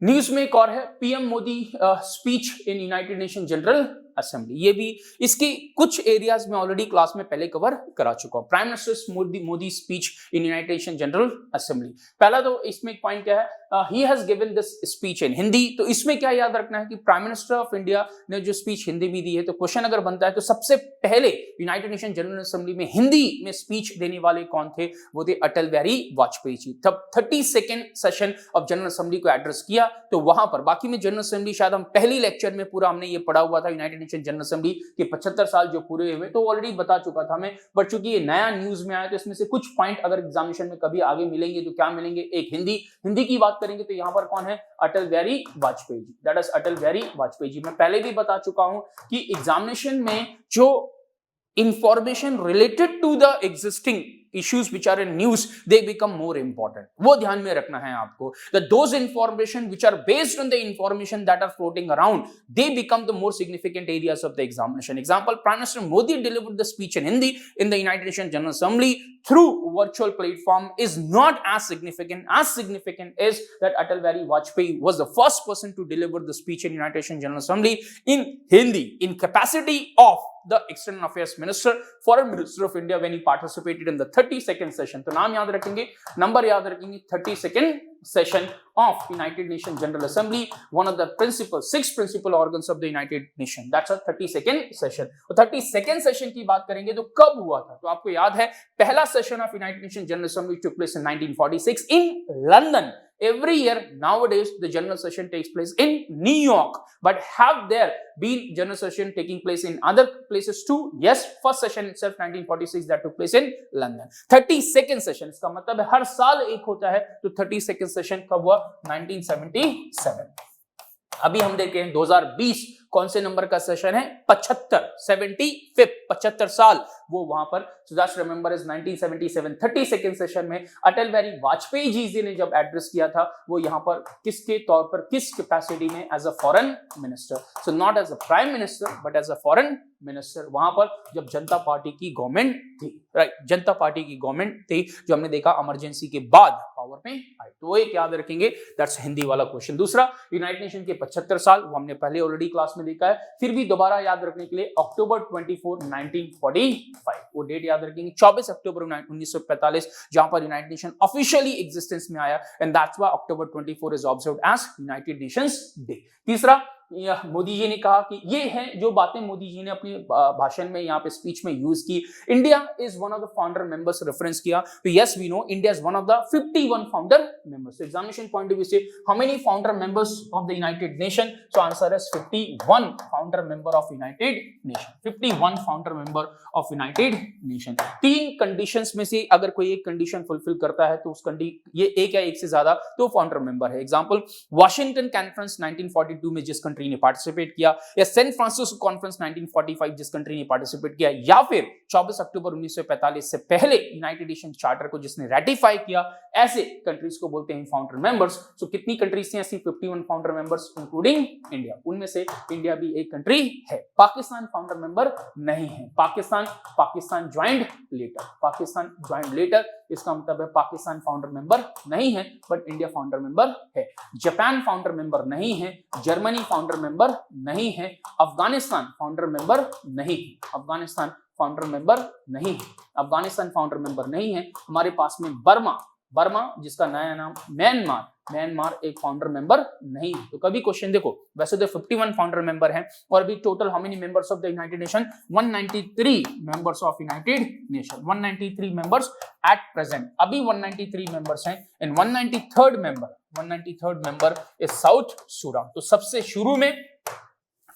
न्यूज में एक और है, PM Modi speech in United nation general assembly. ये भी इसकी कुछ एरियाज में ऑलरेडी क्लास में पहले कवर करा चुका हूं। Prime minister Modi speech in United nation general assembly. पहला तो इसमें एक पॉइंट क्या है, he has given this speech in Hindi. तो इसमें क्या याद रखना है कि प्राइम मिनिस्टर ऑफ इंडिया ने जो स्पीच हिंदी में दी है, तो क्वेश्चन अगर बनता है तो सबसे पहले यूनाइटेड नेशन जनरल असेंबली में हिंदी में स्पीच देने वाले कौन थे, वो थे अटल बिहारी वाजपेयी जी। तब 32nd session of general assembly को एड्रेस किया, तो वहां पर बाकी में जनरल असेंबली शायद हम पहली लेक्चर में पूरा हमने ये पढ़ा हुआ था, यूनाइटेड नेशन जनरल असेंबली के 75 साल जो पूरे हुए, तो ऑलरेडी बता चुका था मैं, बट चूंकि ये नया न्यूज में आया तो इसमें से कुछ पॉइंट अगर एग्जामिनेशन में कभी आगे मिलेंगे तो क्या मिलेंगे, एक हिंदी की बात करेंगे तो यहां पर कौन है, अटल बिहारी वाजपेयी जी, दैट इज अटल बिहारी वाजपेयी जी। मैं पहले भी बता चुका हूं कि एग्जामिनेशन में जो information related to the existing issues which are in news, they become more important. वो ध्यान में रखना है आपको, that those information which are based on the information that are floating around, they become the more significant areas of the examination. Example, Prime Minister Modi delivered the speech in Hindi in the United Nations General Assembly through virtual platform is not as significant. As significant is that Atal Bihari Vajpayee was the first person to deliver the speech in United Nations General Assembly in Hindi in capacity of the External Affairs Minister, Foreign Minister of India, when he participated in the 32nd session. तो नाम याद रखेंगे, number याद रखेंगे, 32nd session of United Nations General Assembly, one of the six principal organs of the United Nations. That's a 32nd session. और 32nd session की बात करेंगे तो कब हुआ था, तो आपको याद है पहला session of United Nations General Assembly took place in 1946 in London. Every year nowadays the general session takes place in New York, but have there been general session taking place in other places too? Yes, first session itself 1946 that took place in London. 32nd session, इसका मतलब है हर साल एक होता है, तो 32nd session कब हुआ, 1977। अभी हम देखें 2020 कौन से नंबर का सेशन है, 75, 75 साल वो वहां पर, so just remember is 1977 32nd session में अटल बिहारी वाजपेयी जी ने जब एड्रेस किया था, वो यहां पर किसके तौर पर, किस कैपेसिटी में, as a foreign minister, so not as a prime minister but as a foreign minister, वहां पर जब जनता पार्टी की गवर्नमेंट थी, राइट, जनता पार्टी की गवर्नमेंट थी, जो हमने देखा इमरजेंसी के बाद पावर में आई, तो वो एक याद रखेंगे, दैट्स हिंदी वाला क्वेश्चन। दूसरा, यूनाइटेड नेशन के 75 साल, वो हमने पहले ऑलरेडी क्लास में देखा है, फिर भी दोबारा याद रखने के लिए अक्टूबर 24 1945, वो डेट याद रखेंगे, 24 अक्टूबर 1945 जहां पर यूनाइटेड नेशन ऑफिशियली एग्जिस्टेंस में आया, and that's why October 24 is observed as United Nations day. तीसरा, मोदी जी ने कहा कि ये है जो बातें मोदी जी ने अपने भाषण में, यहाँ पे स्पीच में यूज की, India is one of the founder members reference किया, तो yes we know India is one of the 51 founder members. Examination point of view से how many founder members of the United Nation, so answer is 51 founder member of United Nation, 51 founder member of United Nation. तीन conditions में से अगर कोई एक condition fulfil करता है तो उस ये एक या एक से ज्यादा तो फाउंडर मेंबर है। एग्जांपल, वाशिंगटन कॉन्फ्रेंस 1942 में जिस कंट्री ने पार्टिसिपेट किया, या सैन फ्रांसिस्को कॉन्फ्रेंस 1945 जिस कंट्री ने पार्टिसिपेट किया, या फिर 24 अक्टूबर 1945 से पहले यूनाइटेड नेशन चार्टर को जिसने रेटिफाई किया, ऐसे कंट्रीज को बोलते हैं फाउंडर मेंबर्स। सो कितनी कंट्रीज थी ऐसी, 51 फाउंडर मेंबर्स इंक्लूडिंग इंडिया, उनमें से इंडिया भी एक कंट्री है। पाकिस्तान फाउंडर मेंबर नहीं है, Pakistan joint letter, Pakistan joint letter, इसका मतलब है पाकिस्तान फाउंडर मेंबर नहीं है, बट इंडिया फाउंडर मेंबर है। जापान फाउंडर मेंबर नहीं है, जर्मनी फाउंडर मेंबर नहीं है, अफगानिस्तान फाउंडर मेंबर नहीं है, अफगानिस्तान फाउंडर मेंबर नहीं है, अफगानिस्तान फाउंडर मेंबर नहीं है। हमारे पास में बर्मा जिसका नया नाम म्यांमार एक फाउंडर मेंबर नहीं है। तो कभी क्वेश्चन देखो, वैसे तो 51 फाउंडर मेंबर हैं, और अभी total how many members of the United nation, 193 members of United nation, 193 members at present, अभी 193 मेंबर्स हैं, and 193rd member is south Sudan. तो सबसे शुरू में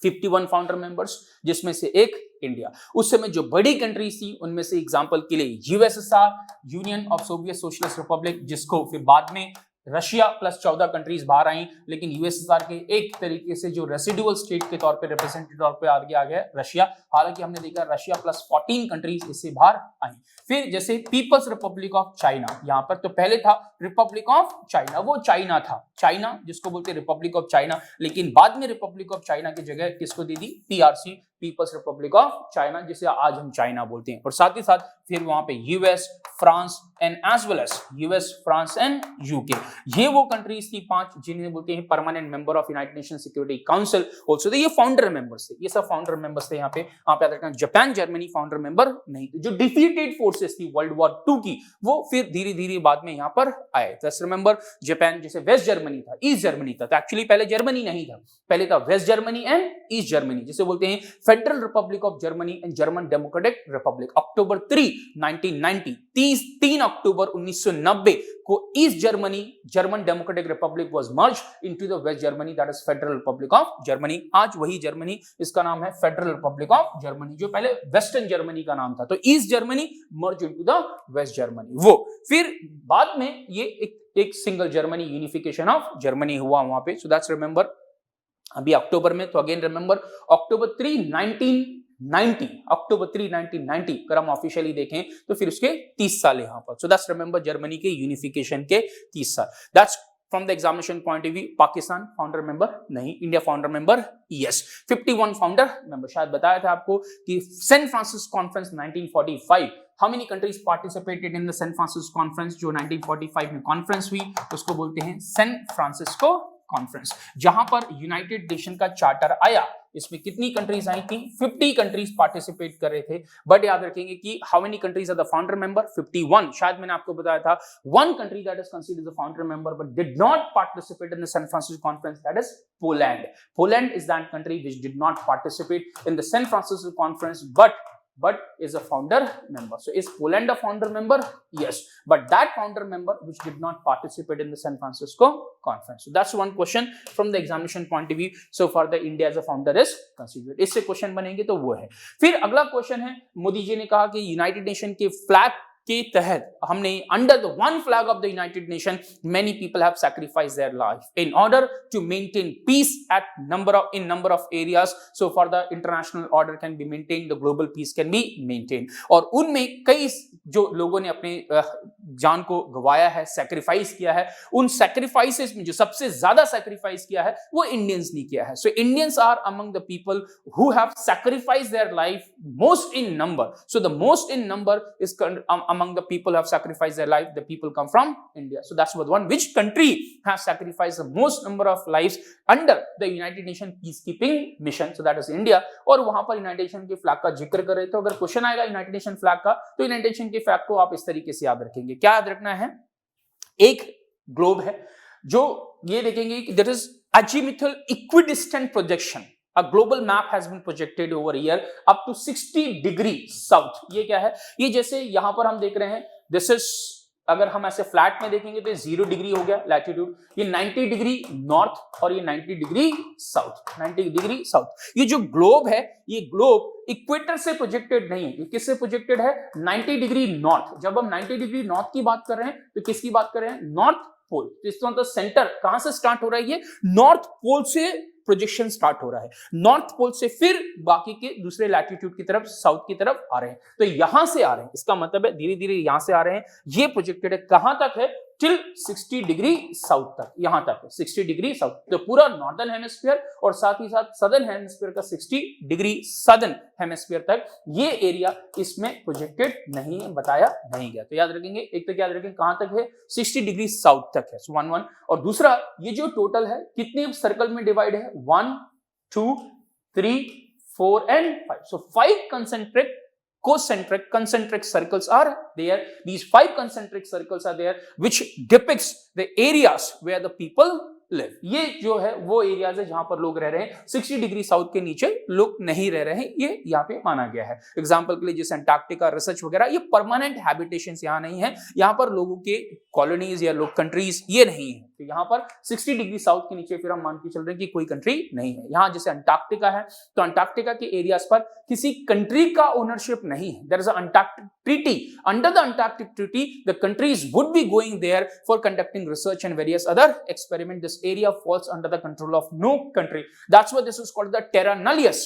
51 फाउंडर मेंबर्स, जिसमें से एक इंडिया। उस समय जो बड़ी कंट्रीज थी उनमें से एग्जांपल के लिए USSR, union of Soviet socialist Republic, जिसको फिर बाद में रशिया प्लस 14 कंट्रीज बाहर आई, लेकिन यूएसएसआर के एक तरीके से जो रेसिडुअल स्टेट के तौर पे, रिप्रेजेंटेटिव तौर पे आगे आ गया रशिया। हालांकि हमने देखा रशिया प्लस 14 कंट्रीज इससे बाहर आई। फिर जैसे पीपल्स रिपब्लिक ऑफ चाइना, यहाँ पर तो पहले था रिपब्लिक ऑफ चाइना, वो चाइना था, चाइना जिसको बोलते हैं रिपब्लिक ऑफ चाइना, लेकिन बाद में रिपब्लिक ऑफ चाइना की जगह किसको दे दी, PRC, People's Republic of China, जिसे आज हम चाइना बोलते हैं। और साथ ही साथ फिर वहां पे US, France and as well as US, France and UK, ये वो कंट्रीज थी 5 जिन्हें बोलते हैं permanent member of United Nation security council also. ये फाउंडर मेंबर्स थे, ये सब फाउंडर मेंबर्स थे। यहाँ पे आप याद रखना, जापान जर्मनी फाउंडर मेंबर नहीं थे। जो डिफीटेड फोर्सेस थी वर्ल्ड वॉर 2 की, वो फिर धीरे धीरे बाद में यहाँ पर आए। जस्ट रिमेंबर, जापान जैसे वेस्ट जर्मनी था, ईस्ट जर्मनी था, तो एक्चुअली पहले जर्मनी नहीं था, पहले था West Germany and East Germany, जिसे बोलते हैं Federal Republic of Germany and German Democratic Republic. October 3 1990, 3 अक्टूबर 1990 को East Germany German Democratic Republic was merge into the waste Germany, that is Federal Republic of Germany. आज वही Germany, इसका नाम है फेडरल रिपब्लिक ऑफ जर्मनी, जो पहले western Germany का नाम था। तो east Germany merge into the waste Germany. वो फिर बाद में ये एक single Germany, unification of Germany हुआ वहां पे। सो दैट्स रिमेंबर अभी अक्टूबर में। तो अगेन रिमेंबर अक्टूबर 3 1990, अक्टूबर 3 1990 अगर हम ऑफिशियली देखें तो फिर उसके 30 साल यहां पर। सो दैट्स रिमेंबर जर्मनी के यूनिफिकेशन के 30 साल। That's from the examination point of view. Pakistan founder member नहीं, India founder member yes, 51 founder member. शायद बताया था आपको कि San Francisco conference 1945, how many countries participated in the San Francisco conference, जो 1945 में कॉन्फ्रेंस हुई, उसको बोलते हैं सैन फ्रांसिस्को कॉन्फ्रेंस, जहां पर यूनाइटेड नेशन का चार्टर आया। इसमें कितनी कंट्रीज आई थी? 50 कंट्रीज पार्टिसिपेट कर रहे थे। बट याद रखेंगे कि how many countries are the founder member? 51। शायद मैंने आपको बताया था one country that is considered the founder member but did not participate in the San Francisco conference, that is Poland. Poland is that country which did not participate in the San Francisco conference but is a founder member. So is Poland a founder member? Yes, but that founder member which did not participate in the San Francisco conference. So that's one question from the examination point of view. So far the India as a founder is considered. इससे question बनेंगे तो वो है। फिर अगला question है, मोदी जी ने कहा कि यूनाइटेड नेशन के फ्लैग के तहत हमने under the one flag of the United Nation many people have sacrifice their life in order to maintain peace at number of areas. So for the international order can be maintain, the global peace can be maintain. और उनमें कई जो लोगों ने अपने जान को गवाया है, सैक्रिफाइस किया है, उन सैक्रिफाइसेस में जो सबसे ज्यादा सैक्रिफाइस किया है वो इंडियंस ने किया है। So Indians are among the people who have sacrifice their life most in number. So the most in number is among the people who have sacrificed their life, the people come from India. So that's what one. Which country has sacrificed the most number of lives under the United Nations peacekeeping mission? So that is India. और वहां पर United nation के flag का जिक्र कर रहे थे। अगर क्वेश्चन आएगा यूनाइटेड नेशन फ्लैग का, तो यूनाइटेड नेशन के फ्लैग को आप इस तरीके से याद रखेंगे। क्या याद रखना है? एक ग्लोब है, जो ये देखेंगे कि there is azimuthal equidistant projection. A global map has been projected over here up to 60 degree south. ये क्या है? ये जैसे यहां पर हम देख रहे हैं, this is, अगर हम ऐसे फ्लैट में देखेंगे तो 0 डिग्री हो गया लैटिट्यूड, ये 90 डिग्री नॉर्थ और ये 90 डिग्री साउथ, 90 डिग्री साउथ। ये जो ग्लोब है, ये ग्लोब इक्वेटर से प्रोजेक्टेड नहीं है। ये किससे प्रोजेक्टेड है? 90 डिग्री नॉर्थ। जब हम 90 डिग्री नॉर्थ की बात कर रहे हैं तो किसकी बात कर रहे हैं? North pole. तो इसका मतलब सेंटर कहां से स्टार्ट हो रहा है? ये नॉर्थ पोल से प्रोजेक्शन स्टार्ट हो रहा है। नॉर्थ पोल से फिर बाकी के दूसरे लैटिट्यूड की तरफ, साउथ की तरफ आ रहे हैं। तो यहां से आ रहे हैं, इसका मतलब है धीरे धीरे यहां से आ रहे हैं। ये प्रोजेक्टेड है कहां तक है? टिल 60 डिग्री साउथ तक, यहां तक है 60 डिग्री साउथ। तो पूरा नॉर्दर्न हेमिस्फीयर और साथ ही साथ सदर्न हेमिस्फीयर का 60 डिग्री सदर्न हेमिस्फीयर तक ये एरिया इसमें प्रोजेक्टेड नहीं है, बताया नहीं गया। तो याद रखेंगे, एक तो याद रखेंगे कहां तक है? 60 डिग्री साउथ तक है, 1 और दूसरा ये जो टोटल है कितने सर्कल में डिवाइड है? 1 2 3 4 and 5. So 5 concentric circles are there. These 5 concentric circles are there which depicts the areas where the people live. ये जो है वो एरियाज है जहां पर लोग रह रहे हैं। 60 डिग्री साउथ के नीचे लोग नहीं रह रहे हैं, ये यहाँ पे माना गया है। एग्जाम्पल के लिए जैसे अंटार्कटिका रिसर्च वगैरह, ये परमानेंट हैबिटेशन यहाँ नहीं है, यहाँ पर लोगों के कॉलोनीज या लोग कंट्रीज ये नहीं है। तो यहाँ पर 60 डिग्री साउथ के नीचे फिर हम मान के चल रहे हैं कि कोई कंट्री नहीं है। यहाँ जैसे अंटार्कटिका है तो अंटार्कटिका के एरियाज पर किसी कंट्री का ओनरशिप नहीं है। There is a Antarctic treaty. Under the Antarctic treaty the countries would be going there for conducting research and various other experiment. This area falls under the control of no country. That's why this is called the terra nullius.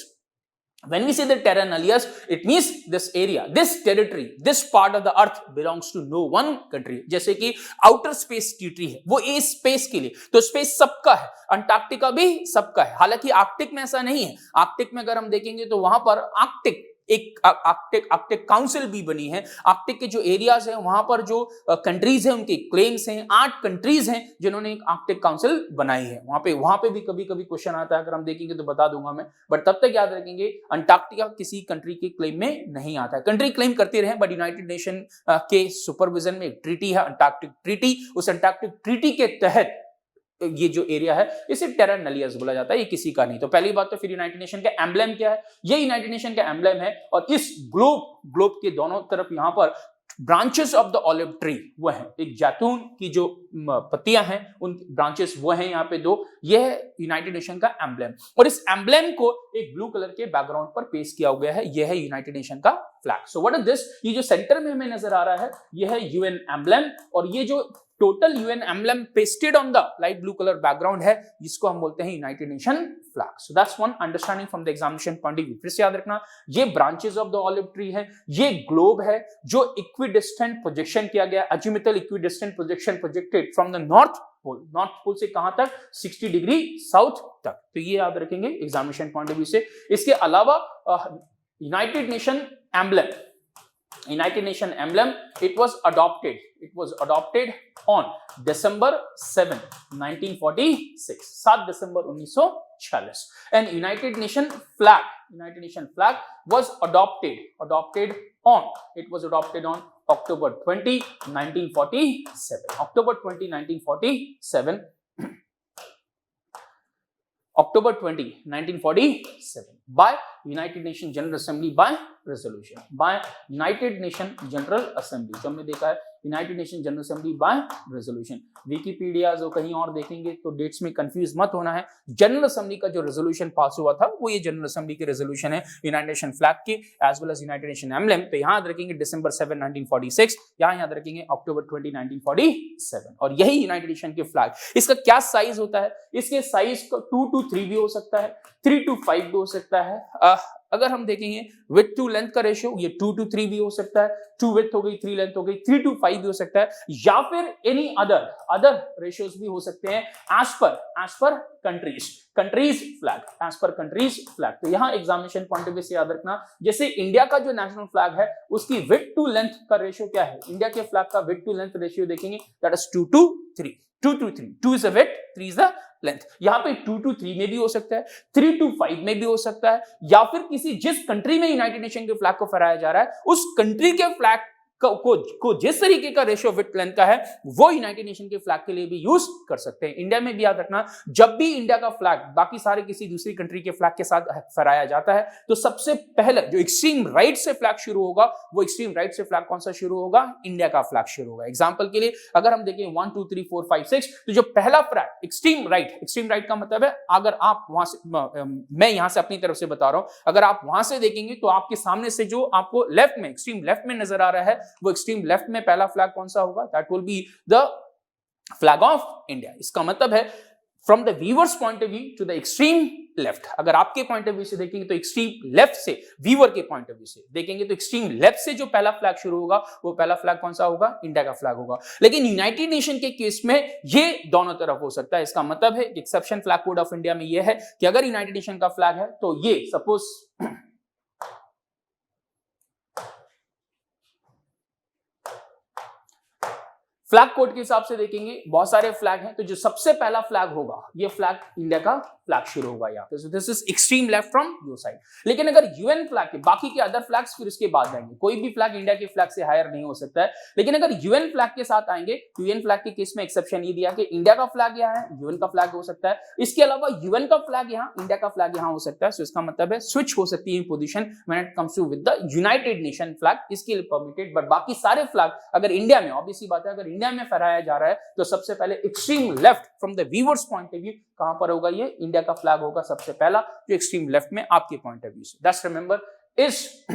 When we say the terra nullius, it means this area, this territory, this part of the earth belongs to no one country. जैसे कि outer space territory है, वो ए space के लिए, तो space सबका है, Antarctica भी सबका है। हालांकि आर्कटिक में ऐसा नहीं है। आर्कटिक में अगर हम देखेंगे तो वहां पर आर्कटिक एक आर्कटिक काउंसिल भी बनी है। आर्कटिक के जो एरियाज हैं वहां पर जो कंट्रीज हैं उनके क्लेम्स हैं, 8 कंट्रीज हैं जिन्होंने एक आर्कटिक काउंसिल बनाई है। वहां पे भी कभी कभी क्वेश्चन आता है, अगर हम देखेंगे तो बता दूंगा मैं, बट तब तक याद रखेंगे अंटार्कटिका किसी कंट्री के क्लेम में नहीं आता है। कंट्री क्लेम करते रहे, बट यूनाइटेड नेशन के सुपरविजन में एक ट्रीटी है, अंटार्कटिक ट्रीटी। उस अंटार्कटिक ट्रीटी के तहत ये जो एरिया है इसे टेरा नलियस बोला जाता है, ये किसी का नहीं। तो पहली बात तो फिर यूनाइटेड नेशन का एम्ब्लेम क्या है, ये यूनाइटेड नेशन का एम्ब्लेम है, और इस ग्लोब के दोनों तरफ यहां पर branches of the olive tree वो है, एक जैतून की जो पत्तियां हैं उन ब्रांचेस वो हैं यहाँ पे 2, ये है यूनाइटेड नेशन का एम्ब्लेम। और इस एम्ब्लेम को एक ब्लू कलर के बैकग्राउंड पर पेश किया गया है, यह है यूनाइटेड नेशन का flag. So what is this, ये जो सेंटर में हमें नजर आ रहा है यह है यूएन एम्ब्लेम, और ये जो total UN emblem pasted on the light blue colour background है, जिसको हम बोलते हैं United Nation flag. So that's one understanding from the examination point of view. फिर से याद रखना, ये branches of the olive tree है, ये ग्लोब है जो इक्विडिस्टेंट प्रोजेक्शन किया गया, azimuthal equidistant projection projected from the north pole से कहां तक, 60 डिग्री साउथ तक। तो ये याद रखेंगे एग्जामिनेशन पॉइंट ऑफ व्यू से। इसके अलावा United Nation emblem, United Nation emblem, it was adopted on December 7, 1946, 7 December 1946, and United Nation flag was adopted on October 20, 1947, October 20, 1947, October 20, 1947 by United Nations General Assembly by resolution, by United Nations General Assembly, जो हमने देखा है United nation general assembly bye resolution. Wikipedia जो कहीं और देखेंगे तो dates में कंफ्यूज मत होना है, जनरल असेंबली का जो रेजोल्यूशन पास हुआ था वो ये जनरल असेंबली के रेजोल्यूशन है यूनाइटेड नेशन फ्लैग के as well as United Nation emblem. तो यहाँ याद रखेंगे December 7, 1946, यहाँ याद रखेंगे October 20, 1947, और यही यूनाइटेड नेशन के फ्लैग। इसका क्या साइज होता है, इसके साइज का 2 to 3 भी हो सकता है, 3 to 5 भी हो सकता है। अगर हम देखेंगे विथ टू लेंथ का रेशियो, ये 2 to 3 भी हो सकता है, 2 विथ हो गई 3 लेंथ हो गई, 3 to 5 भी हो सकता है, या फिर एनी अदर रेशियोज भी हो सकते हैं as per countries flag, as per countries flag. तो यहाँ एग्जामिनेशन पॉइंट ऑफ व्यू से याद रखना, जैसे इंडिया का जो नेशनल फ्लैग है उसकी विथ टू लेंथ का रेशियो क्या है, इंडिया के फ्लैग का विथ टू लेंथ रेशियो देखेंगे that is 2 to 3, 2 to 3, 2 is the width, 3 is the length. यहां पे 2 to 3 में भी हो सकता है, 3 to 5 में भी हो सकता है, या फिर किसी जिस कंट्री में यूनाइटेड नेशन के फ्लैग को फहराया जा रहा है उस कंट्री के फ्लैग को जिस तरीके का रेशियो विथ लेंथ का है वो यूनाइटेड नेशन के फ्लैग के लिए भी यूज कर सकते हैं। इंडिया में भी याद रखना, जब भी इंडिया का फ्लैग बाकी सारे किसी दूसरी कंट्री के फ्लैग के साथ फहराया जाता है तो सबसे पहले जो एक्सट्रीम राइट से फ्लैग शुरू होगा, वो एक्सट्रीम राइट से फ्लैग कौन सा शुरू होगा, इंडिया का फ्लैग शुरू होगा। एग्जांपल के लिए अगर हम देखें 1 2 3 4 5 6, तो जो पहला फ्लैग एक्सट्रीम राइट का मतलब है, अगर आप वहां से, मैं यहां से अपनी तरफ से बता रहा हूं, अगर आप वहां से देखेंगे तो आपके सामने से जो आपको लेफ्ट में एक्सट्रीम लेफ्ट में नजर आ रहा है वो एक्सट्रीम लेफ्ट में पहला फ्लैग कौन सा होगा, that will be the flag of India. इसका मतलब है from the viewers point of view to the extreme left, अगर आपके पॉइंट ऑफ व्यू से देखेंगे तो एक्सट्रीम लेफ्ट से, व्यूअर के पॉइंट ऑफ व्यू से देखेंगे तो एक्सट्रीम लेफ्ट से जो पहला फ्लैग शुरू होगा वो पहला फ्लैग कौन सा होगा, इंडिया का फ्लैग होगा। लेकिन यूनाइटेड नेशन के केस में ये दोनों तरफ हो सकता है। इसका मतलब है exception flag code of India में ये है कि अगर यूनाइटेड नेशन का फ्लैग है तो ये सपोज फ्लैग कोड के हिसाब से देखेंगे बहुत सारे फ्लैग हैं, तो जो सबसे पहला फ्लैग होगा ये फ्लैग इंडिया का फ्लैग शुरू होगा यहाँ पे। This is extreme left from your side. लेकिन अगर यूएन फ्लैग के बाकी के अदर फ्लैग्स फिर इसके बाद आएंगे, कोई भी फ्लैग इंडिया के फ्लैग से हायर नहीं हो सकता है। लेकिन अगर यूएन फ्लैग के साथ आएंगे, यूएन फ्लैग के केस में एक्सेप्शन ये दिया कि इंडिया का फ्लैग यहाँ है, यूएन का फ्लैग हो सकता है, इसके अलावा यूएन का फ्लैग यहाँ, इंडिया का फ्लैग यहाँ हो सकता है। सो इसका मतलब है स्विच हो सकती है position when it comes to with the United Nation flag, इसके लिए परमिटेड। बट बाकी सारे फ्लैग अगर इंडिया में, ऑब्वियसली बात है, अगर इंडिया में फहराया जा रहा है तो सबसे पहले extreme left from the viewers point of view कहां पर होगा, ये इंडिया का फ्लैग होगा सबसे पहला, जो एक्सट्रीम लेफ्ट में आपके पॉइंट ऑफ व्यू से। जस्ट रिमेंबर इस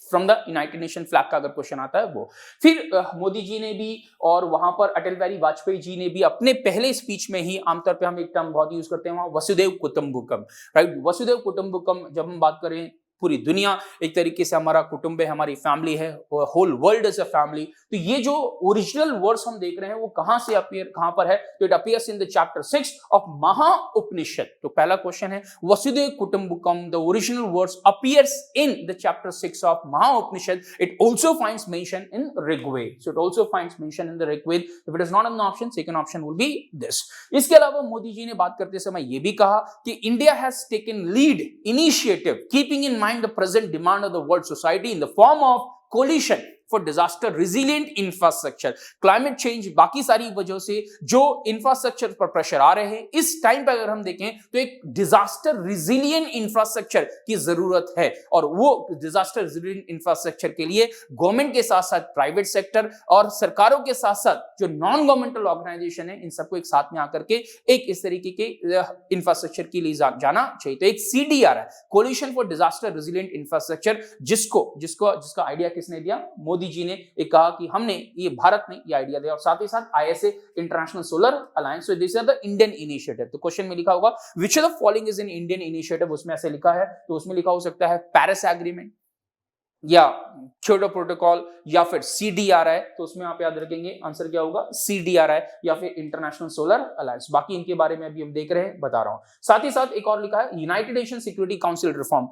from the United Nation flag का अगर क्वेश्चन आता है वो। फिर मोदी जी ने भी और वहां पर अटल बिहारी वाजपेयी जी ने भी अपने पहले स्पीच में ही, आमतौर पे हम एक टर्म बहुत यूज करते हैं वहां, वसुदेव कुटुंबकम, राइट। वसुदेव कुटुंबकम जब हम बात करें, पूरी दुनिया एक तरीके से हमारा कुटुंब है, हमारी फैमिली है, whole world is a family. तो ये जो ओरिजिनल वर्ड्स हम देख रहे हैं वो कहां से अपीयर, कहां पर है, तो it appears in the chapter 6 of Maha Upanishad. तो पहला क्वेश्चन है Vasudhaiva Kutumbakam, the original words appears in the chapter 6 of Maha Upanishad. It also finds mention in Rigveda, so it also finds mention in the Rigveda. If it is not an option, second option will be this. इसके अलावा मोदी जी ने बात करते समय ये भी कहा कि India has taken lead initiative keeping in the present demand of the world society in the form of coalition for disaster resilient infrastructure। Climate change, बाकी सारी वजह से जो इंफ्रास्ट्रक्चर पर प्रेशर आ रहे हैं, इस टाइम पर अगर हम देखें तो एक डिजास्टर रिजिलियंट इंफ्रास्ट्रक्चर की जरूरत है। और वो डिजास्टर रिजिलियंट इंफ्रास्ट्रक्चर के लिए गवर्नमेंट के साथ साथ प्राइवेट सेक्टर और सरकारों के साथ साथ जो नॉन गवर्नमेंटल ऑर्गेनाइजेशन है, इन सबको एक साथ में आकर के एक इस तरीके के इंफ्रास्ट्रक्चर के लिए जाना चाहिए। तो एक CDR है, coalition for disaster resilient infrastructure, जिसका आइडिया किसने दिया? मोदी जी ने एक कहा कि हमने, ये भारत ने ये आइडिया दिया। और साथ ही साथ ISA international solar alliance, so this is the Indian initiative. तो क्वेश्चन में लिखा होगा which of the following is an Indian initiative, उसमें ऐसे लिखा है, तो उसमें लिखा हो सकता है पेरिस एग्रीमेंट या क्योटो प्रोटोकॉल या फिर CDRI। तो उसमें आप याद रखेंगे आंसर क्या होगा, CDRI या फिर इंटरनेशनल सोलर अलायंस। बाकी इनके बारे में अभी हम देख रहे हैं, बता रहा हूं। साथ ही साथ एक और लिखा है United Nation security Council reform.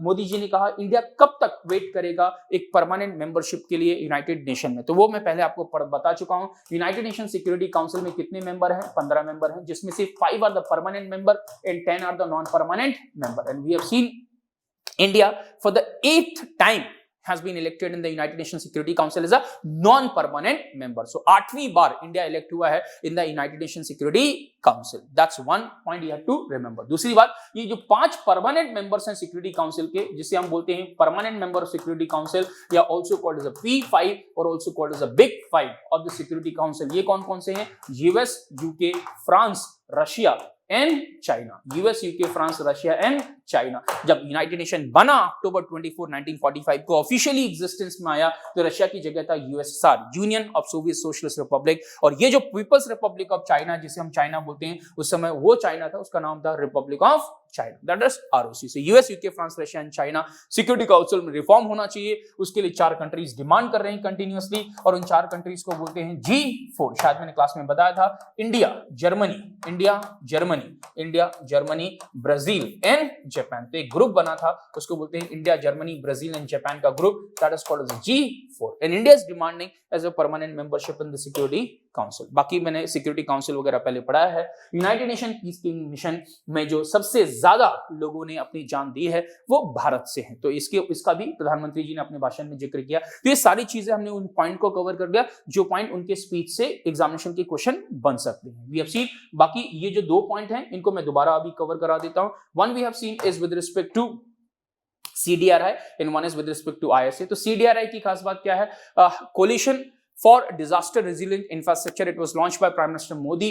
Modi ji ने कहा इंडिया कब तक वेट करेगा एक परमानेंट मेंबरशिप के लिए यूनाइटेड नेशन में, तो वो मैं पहले आपको बता चुका हूं। यूनाइटेड नेशन सिक्योरिटी काउंसिल में कितने मेंबर हैं? 15 मेंबर हैं, जिसमें से 5 are the permanent member and 10 are the non permanent member. And we have seen India for the 8th time has been elected in the United Nations Security Council as a non-permanent member. So 8वीं बार India elect हुआ है in the United Nations Security Council. That's one point you have to remember. दूसरी बात, ये जो 5 permanent members हैं Security Council के, जिसे हम बोलते हैं permanent member of Security Council या also called as a P5 और also called as a big 5 of the Security Council. ये कौन कौन से हैं? US, UK, France, Russia and China. US, UK, France, Russia and China. जब United Nation बना October 24, 1945 को ऑफिशियली एग्जिस्टेंस में आया, तो रशिया की जगह था USSR, union of Soviet socialist Republic. और ये जो पीपल्स रिपब्लिक ऑफ चाइना, जिसे हम चाइना बोलते हैं, उस समय वो चाइना था, उसका नाम था Republic of China, that is ROC। So US, UK, France, Russia and China security council में रिफॉर्म होना चाहिए, उसके लिए 4 कंट्रीज डिमांड कर रहे हैं कंटिन्यूअसली, और उन 4 कंट्रीज को बोलते हैं G4। शायद मैंने क्लास में बताया था, India, Germany, Brazil and Japan. तो एक ग्रुप बना था, उसको बोलते हैं India, Germany, Brazil and Japan का group, that is called as G4। And India is demanding as a permanent membership in the Security Council. बाकी मैंने सिक्योरिटी काउंसिल वगैरह पहले पढ़ाया है। United Nation peace keeping mission में जो सबसे ज्यादा लोगों ने अपनी जान दी है वो भारत से है, तो इसका भी प्रधानमंत्री जी ने अपने भाषण में जिक्र किया। तो ये सारी चीजें हमने उन पॉइंट को कवर कर दिया जो पॉइंट उनके स्पीच से एग्जामिनेशन के क्वेश्चन बन सकते हैं। वी हैव सीन, बाकी ये जो 2 पॉइंट हैं इनको मैं दोबारा अभी कवर करा देता हूं। One we have seen is with respect to CDRI and one is with respect to ISA। तो CDRI की खास बात क्या है? Coalition for disaster resilient infrastructure. It was launched by Prime Minister Modi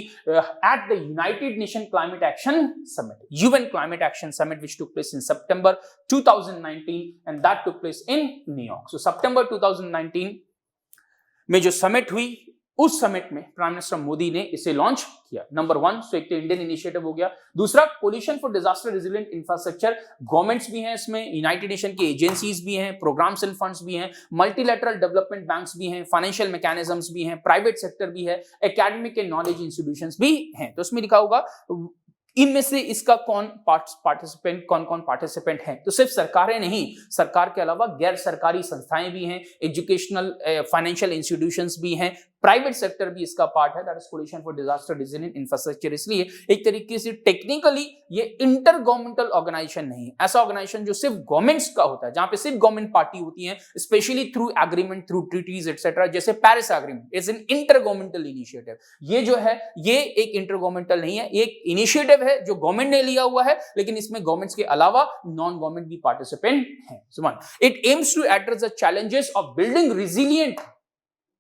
at the United Nations Climate Action Summit, UN Climate Action Summit, which took place in September 2019, and that took place in New York. So September 2019 में जो summit हुई, उस summit में prime minister Modi ने इसे launch किया। Number 1, सो एक तो इंडियन इनिशिएटिव हो गया। दूसरा, coalition for disaster resilient infrastructure, governments भी हैं इसमें, यूनाइटेड नेशन की एजेंसीज भी हैं, प्रोग्राम्स एंड फंड्स भी हैं, मल्टीलैटरल डेवलपमेंट बैंक्स भी हैं, फाइनेंशियल मैकेनिज्म्स भी हैं, प्राइवेट सेक्टर भी है, एकेडमिक एंड नॉलेज इंस्टीट्यूशंस भी हैं। तो उसमें लिखा होगा इनमें से इसका कौन पार्टिसिपेंट हैं? तो सिर्फ सरकारें नहीं, सरकार के अलावा गैर सरकारी संस्थाएं भी हैं, एजुकेशनल फाइनेंशियल इंस्टीट्यूशंस भी हैं, प्राइवेट सेक्टर भी इसका पार्ट है, that is coalition for disaster resilient infrastructure. इसलिए एक तरीके से टेक्निकली ये इंटर गवर्नमेंटल ऑर्गेनाइजेशन नहीं है, ऐसा ऑर्गेनाइजेशन जो सिर्फ गवर्नमेंट्स का होता है, जहां पे सिर्फ गवर्नमेंट पार्टी होती है, specially through agreement, through treaties etcetera, जैसे Paris agreement is an intergovernmental initiative. ये जो है ये एक इंटर गवर्नमेंटल नहीं है, एक इनिशिएटिव है जो गवर्नमेंट ने लिया हुआ है, लेकिन इसमें गवर्नमेंट्स के अलावा नॉन गवर्नमेंट भी पार्टिसिपेंट हैं। It aims to address the challenges of building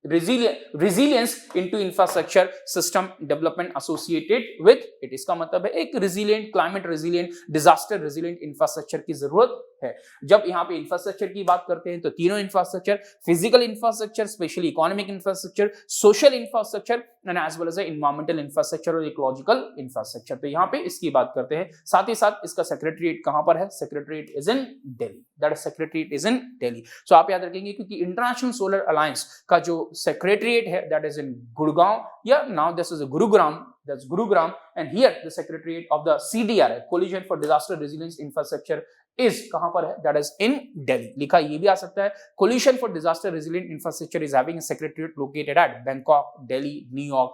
resilience into infrastructure system development associated with it। इसका मतलब है एक resilient, climate resilient, disaster resilient infrastructure की जरूरत है। जब यहाँ पे इंफ्रास्ट्रक्चर की बात करते हैं तो तीनों infrastructure, physical infrastructure, specially economic infrastructure, social infrastructure and as well as environmental infrastructure और इकोलॉजिकल इंफ्रास्ट्रक्चर, तो यहाँ पे इसकी बात करते हैं। साथ ही साथ इसका सेक्रेटरीट कहां पर है? Secretariat is in Delhi, that is secretariat is in Delhi. So आप याद रखेंगे क्योंकि इंटरनेशनल सोलर अलायंस का जो सेक्रेटरीट है दैट इज इन गुड़गांव, या now this is Gurugram, that's Gurugram, and here the secretariat of the CDR, Coalition for Disaster Resilience Infrastructure, is कहां पर है? That is in Delhi। लिखा ये भी आ सकता है, Coalition for Disaster Resilient Infrastructure is having a secretariat located at Bangkok, Delhi, New York,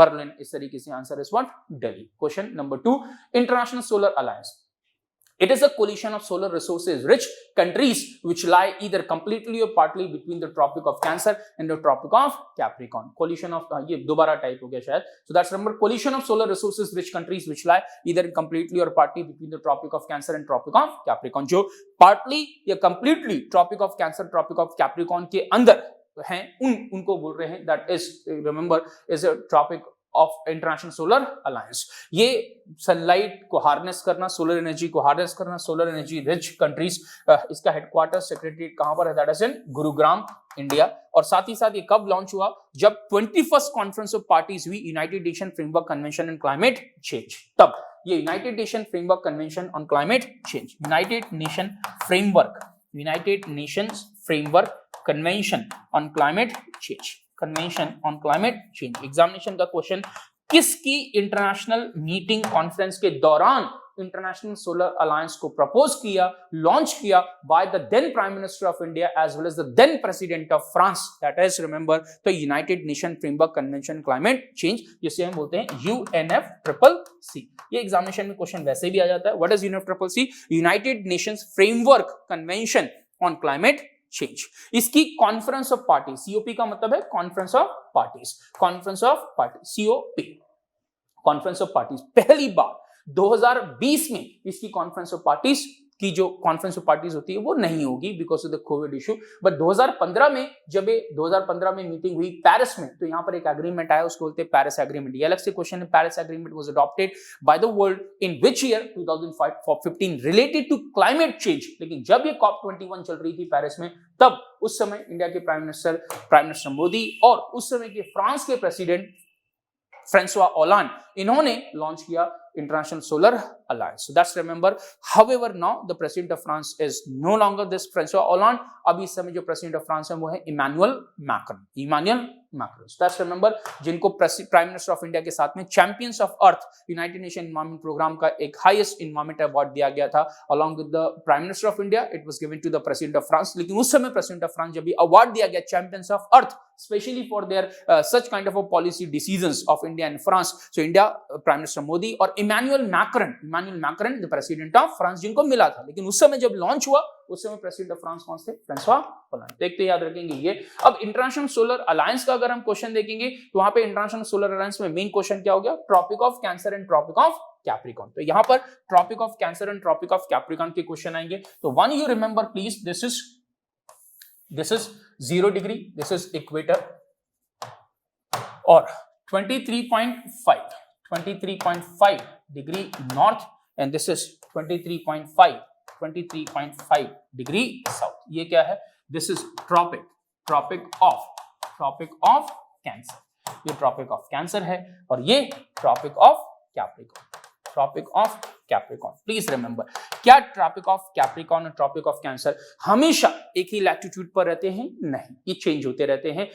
Berlin। इस तरीके से answer is what? Delhi। Question number 2, International Solar Alliance, it is a coalition of solar resources rich countries which lie either completely or partly between the Tropic of Cancer and the Tropic of Capricorn। Coalition of ये दोबारा type हो गया शायद, so that's number, coalition of solar resources rich countries which lie either completely or partly between the Tropic of Cancer and Tropic of Capricorn। जो partly या completely Tropic of Cancer, Tropic of Capricorn के अंदर हैं उनको बोल रहे हैं that is, remember, is a Tropic of international solar alliance. ये सनलाइट को हार्नेस करना, सोलर एनर्जी को हार्नेस करना, सोलर एनर्जी रिच कंट्रीज, इसका हेडक्वार्टर सेक्रेटरीट कहां पर है? That is in Gurugram, India. और साथ ही साथ ये कब लॉन्च हुआ? जब 21st कॉन्फ्रेंस ऑफ पार्टीज हुई united nation framework convention on climate change, तब ये united nation framework convention on climate change, united nation framework convention on climate change, convention on climate change. Examination का question, किसकी international meeting conference के दौरान international solar alliance को propose किया, launch किया by the then prime minister of India as well as the then president of France, that is remember the United nation framework convention climate change, जिसे हम बोलते हैं UNFCCC। ये examination में question वैसे भी आ जाता है। What is UNFCCC? United Nations framework convention on climate change. इसकी कॉन्फ्रेंस ऑफ पार्टी, COP का मतलब है conference of parties, conference of party, COP, conference of parties. पहली बार 2020 में इसकी कॉन्फ्रेंस ऑफ पार्टीज की जो कॉन्फ्रेंस ऑफ पार्टीज होती है वो नहीं होगी because of the Covid issue, but 2015 में जब 2015 में मीटिंग हुई पेरिस में, तो यहां पर एक एग्रीमेंट आया, उसको बोलते हैं पेरिस एग्रीमेंट। ये अलग से क्वेश्चन है, Paris agreement was adopted by the world in which year? 2015, related to climate change. लेकिन जब ये COP21 चल रही थी पेरिस में, तब उस समय इंडिया के प्राइम मिनिस्टर मोदी और उस समय के फ्रांस के प्रेसिडेंट फ्रांसवा ओलांद, इन्होंने लॉन्च किया International Solar Alliance. So that's remember. However, now the President of France is no longer this François Hollande. अभी इस समय जो President of France है वो है Emmanuel Macron. So that's remember. जिनको Prime Minister of India के साथ में Champions of Earth United Nations Environment Program का एक highest environment award दिया गया था, along with the Prime Minister of India, it was given to the President of France. लेकिन उस समय President of France जब भी award दिया गया Champions of Earth, especially for their such kind of a policy decisions of India and France. So India Prime Minister Modi और Emmanuel Macron the president of France, जिनको मिला था। लेकिन उस समय जब लॉन्च हुआ उस समय प्रेसिडेंट ऑफ फ्रांस कौन थे? François Hollande. देखते याद रखेंगे ये। अब इंटरनेशनल सोलर अलायंस का अगर हम क्वेश्चन देखेंगे तो वहां पे इंटरनेशनल सोलर अलायंस में मेन क्वेश्चन क्या हो गया? Tropic of Cancer and Tropic of Capricorn. तो यहां पर Tropic of Cancer and Tropic of Capricorn के क्वेश्चन आएंगे। तो one you remember please, this is 0 degree, this is equator, और 23.5 degree north, and this is 23.5 degree south. ये क्या है? This is tropic of cancer। ये tropic of cancer है और ये tropic of Capricorn। Please remember, क्या ट्रॉपिक ऑफ कैप्रिकॉर्न और ट्रॉपिक ऑफ कैंसर हमेशा एक ही लैटिट्यूड पर रहते हैं? नहीं, ये चेंज होते रहते हैं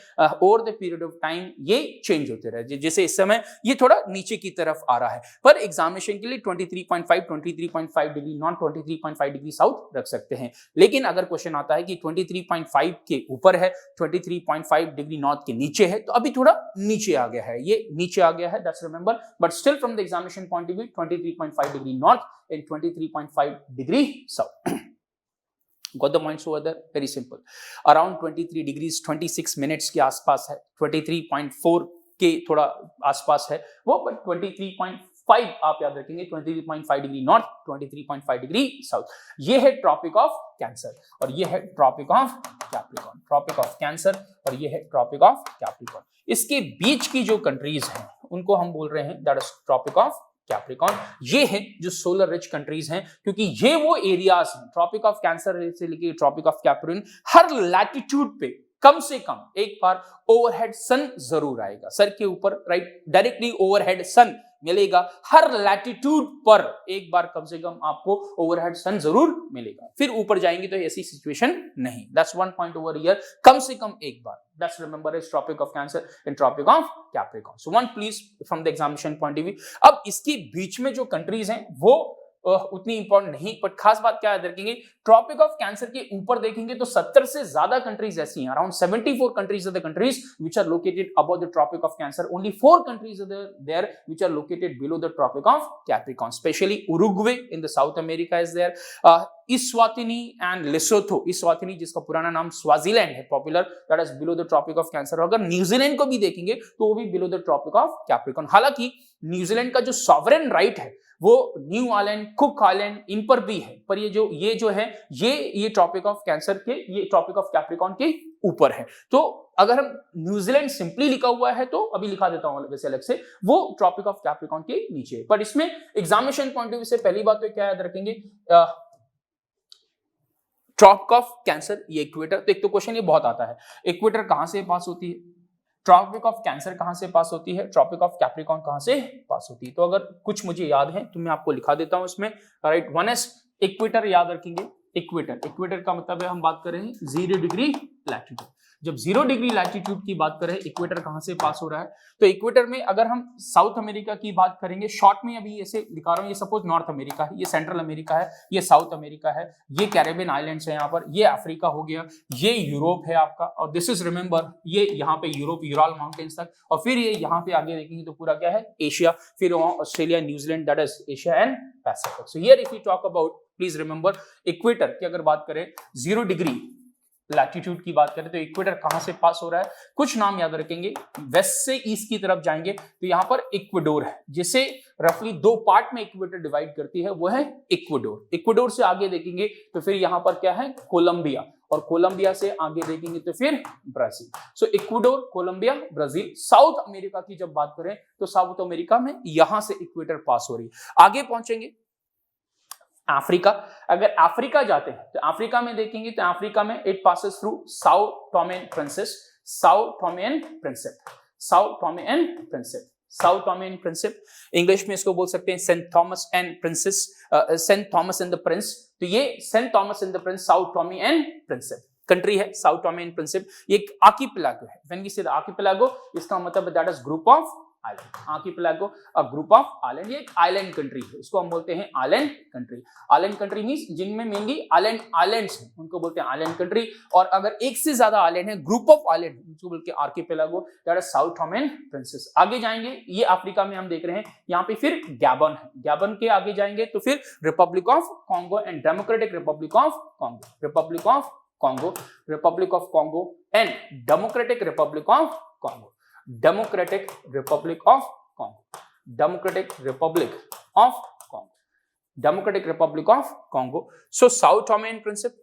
over the period of time, ये चेंज होते रहते हैं। जैसे इस समय ये थोड़ा नीचे की तरफ आ रहा है, पर एग्जामिनेशन के लिए 23.5 डिग्री नॉर्थ, 23.5 डिग्री साउथ रख सकते हैं। लेकिन अगर क्वेश्चन आता है कि 23.5 के ऊपर है, 23.5 डिग्री नॉर्थ के नीचे है, तो अभी थोड़ा नीचे आ गया है, ये नीचे आ गया है, that's remember. But still from the examination point of view 23.5 degree north and 23.5 degree south. Got the points over there? Very simple. Around 23 degrees 26 minutes के आसपास है, 23.4 के थोड़ा आसपास है वो, but 23.5 आप याद रखेंगे, 23.5 डिग्री नॉर्थ, 23.5 डिग्री साउथ। ये है ट्रॉपिक ऑफ कैंसर और ये है Tropic of Capricorn, Tropic of Cancer और ये है ट्रॉपिक ऑफ कैप्रिकॉर्न। इसके बीच की जो कंट्रीज हैं उनको हम बोल रहे हैं that is Tropic of Capricorn. ये है जो सोलर रिच कंट्रीज हैं, क्योंकि ये वो एरियाज हैं ट्रॉपिक ऑफ कैंसर से लेके ट्रॉपिक ऑफ कैप्रिकॉर्न, हर लैटिट्यूड पे कम से कम एक बार ओवरहेड सन जरूर आएगा, सर के ऊपर, राइट, डायरेक्टली ओवरहेड सन मिलेगा। हर लैटिट्यूड पर एक बार कम से कम आपको ओवरहेड सन जरूर मिलेगा। फिर ऊपर जाएंगे तो ऐसी सिचुएशन नहीं। That's one point over year, कम से कम एक बार। That's remember is Tropic of Cancer and Tropic of Capricorn. So one please from the examination point of view. अब इसके बीच में जो कंट्रीज हैं वो उतनी इंपॉर्टेंट नहीं, बट खास बात क्या याद रखेंगे, ट्रॉपिक ऑफ कैंसर के ऊपर देखेंगे तो 70 से ज्यादा कंट्रीज ऐसी हैं, around 74 countries are the countries which are located above the Tropic of Cancer, only 4 countries are there which are located below the Tropic of Capricorn, specially Uruguay in the South America is there, Eswatini and Lesotho, Eswatini जिसका पुराना नाम Swaziland है popular, that is below the Tropic of Cancer. अगर New Zealand को भी देखेंगे तो वो भी below the Tropic of Capricorn. हालांकि न्यूजीलैंड का जो सॉवरेन राइट है वो न्यू आइलैंड, कुक आइलैंड, इन पर भी है, पर ये जो है ये ट्रॉपिक ऑफ कैंसर के, ये ट्रॉपिक ऑफ कैप्रिकॉर्न के ऊपर है। तो अगर हम न्यूजीलैंड सिंपली लिखा हुआ है तो अभी लिखा देता हूं वैसे अलग से, वो ट्रॉपिक ऑफ कैप्रिकॉर्न के नीचे है। पर इसमें एग्जामिनेशन पॉइंट ऑफ व्यू से पहली बात तो क्या याद रखेंगे, ट्रॉपिक ऑफ कैंसर ये इक्वेटर, तो एक तो क्वेश्चन ये बहुत आता है, इक्वेटर कहां से पास होती है, ट्रॉपिक ऑफ कैंसर कहां से पास होती है, ट्रॉपिक ऑफ कैप्रिकॉर्न कहां से पास होती है। तो अगर कुछ मुझे याद है तो मैं आपको लिखा देता हूं इसमें, राइट। 1s इक्वेटर याद रखेंगे, इक्वेटर का मतलब है हम बात कर रहे हैं 0 डिग्री लैटिट्यूड। जब 0 डिग्री लैटिट्यूड की बात करें, इक्वेटर कहां से पास हो रहा है, तो इक्वेटर में अगर हम साउथ अमेरिका की बात करेंगे, शॉर्ट में अभी ऐसे दिखा रहा हूं, ये सपोज नॉर्थ अमेरिका है, ये सेंट्रल अमेरिका है, ये साउथ अमेरिका है, ये कैरेबियन आइलैंड्स है यहाँ पर, ये अफ्रीका हो गया, ये यूरोप है आपका, और दिस इज रिमेंबर ये यहाँ पे यूरोप, यूराल माउंटेन्स तक, और फिर ये यहाँ पे आगे देखेंगे तो पूरा क्या है, एशिया, फिर वहां Australia, New Zealand, that is Asia and Pacific. So here if you talk about, please remember, equator की अगर बात करें, 0 डिग्री लैटिट्यूड की बात करें तो इक्वेटर कहां से पास हो रहा है, कुछ नाम याद रखेंगे, वेस्ट से ईस्ट की तरफ जाएंगे तो यहां पर इक्वाडोर है, जिसे रफली 2 पार्ट में इक्वेटर डिवाइड करती है, वो है इक्वाडोर। इक्वाडोर से आगे देखेंगे तो फिर यहां पर क्या है, कोलंबिया, और कोलंबिया से आगे देखेंगे तो फिर Brazil. So Ecuador, Colombia, Brazil. South America की जब बात करें तो साउथ अमेरिका में यहां से इक्वेटर पास हो रही है। आगे पहुंचेंगे अफ्रीका, अगर अफ्रीका जाते हैं तो अफ्रीका में देखेंगे तो अफ्रीका में इट पासेस थ्रू साउ टॉमे एंड प्रिंसेप, साउ टॉमे एंड प्रिंसेप, साउ टॉमे एंड प्रिंसेप, साउ टॉमे एंड प्रिंसेप, इंग्लिश में इसको बोल सकते हैं Saint Thomas and princes, Saint Thomas and the prince. तो ये Saint Thomas and the prince, Sao Tome and Prinsep country है, साउ टॉमे एंड प्रिंसेप। ये एक आर्किपेलागो है, व्हेन वी से आर्किपेलागो, इसका मतलब that is group of island, archipelago a group of island, ये एक आइलैंड कंट्री है, इसको हम बोलते हैं island country. Island country means जिनमें मेनली आइलैंड्स हैं, उनको बोलते हैं आइलैंड कंट्री, और अगर एक से ज्यादा आइलैंड है, ग्रुप ऑफ आइलैंड, उनको बोलते हैं आर्किपेलागो, दैट इज साउ टॉमे एंड प्रिंसेस। आगे जाएंगे, ये अफ्रीका में हम देख रहे हैं, यहाँ पे फिर गैबन है, गैबन के आगे जाएंगे तो फिर Republic of Congo and democratic Republic of Congo, Republic of Congo, Republic of Congo and democratic Republic of Congo, Democratic Republic of Congo, Democratic Republic of Congo, Democratic Republic of Congo. So Sao Tome and Principe,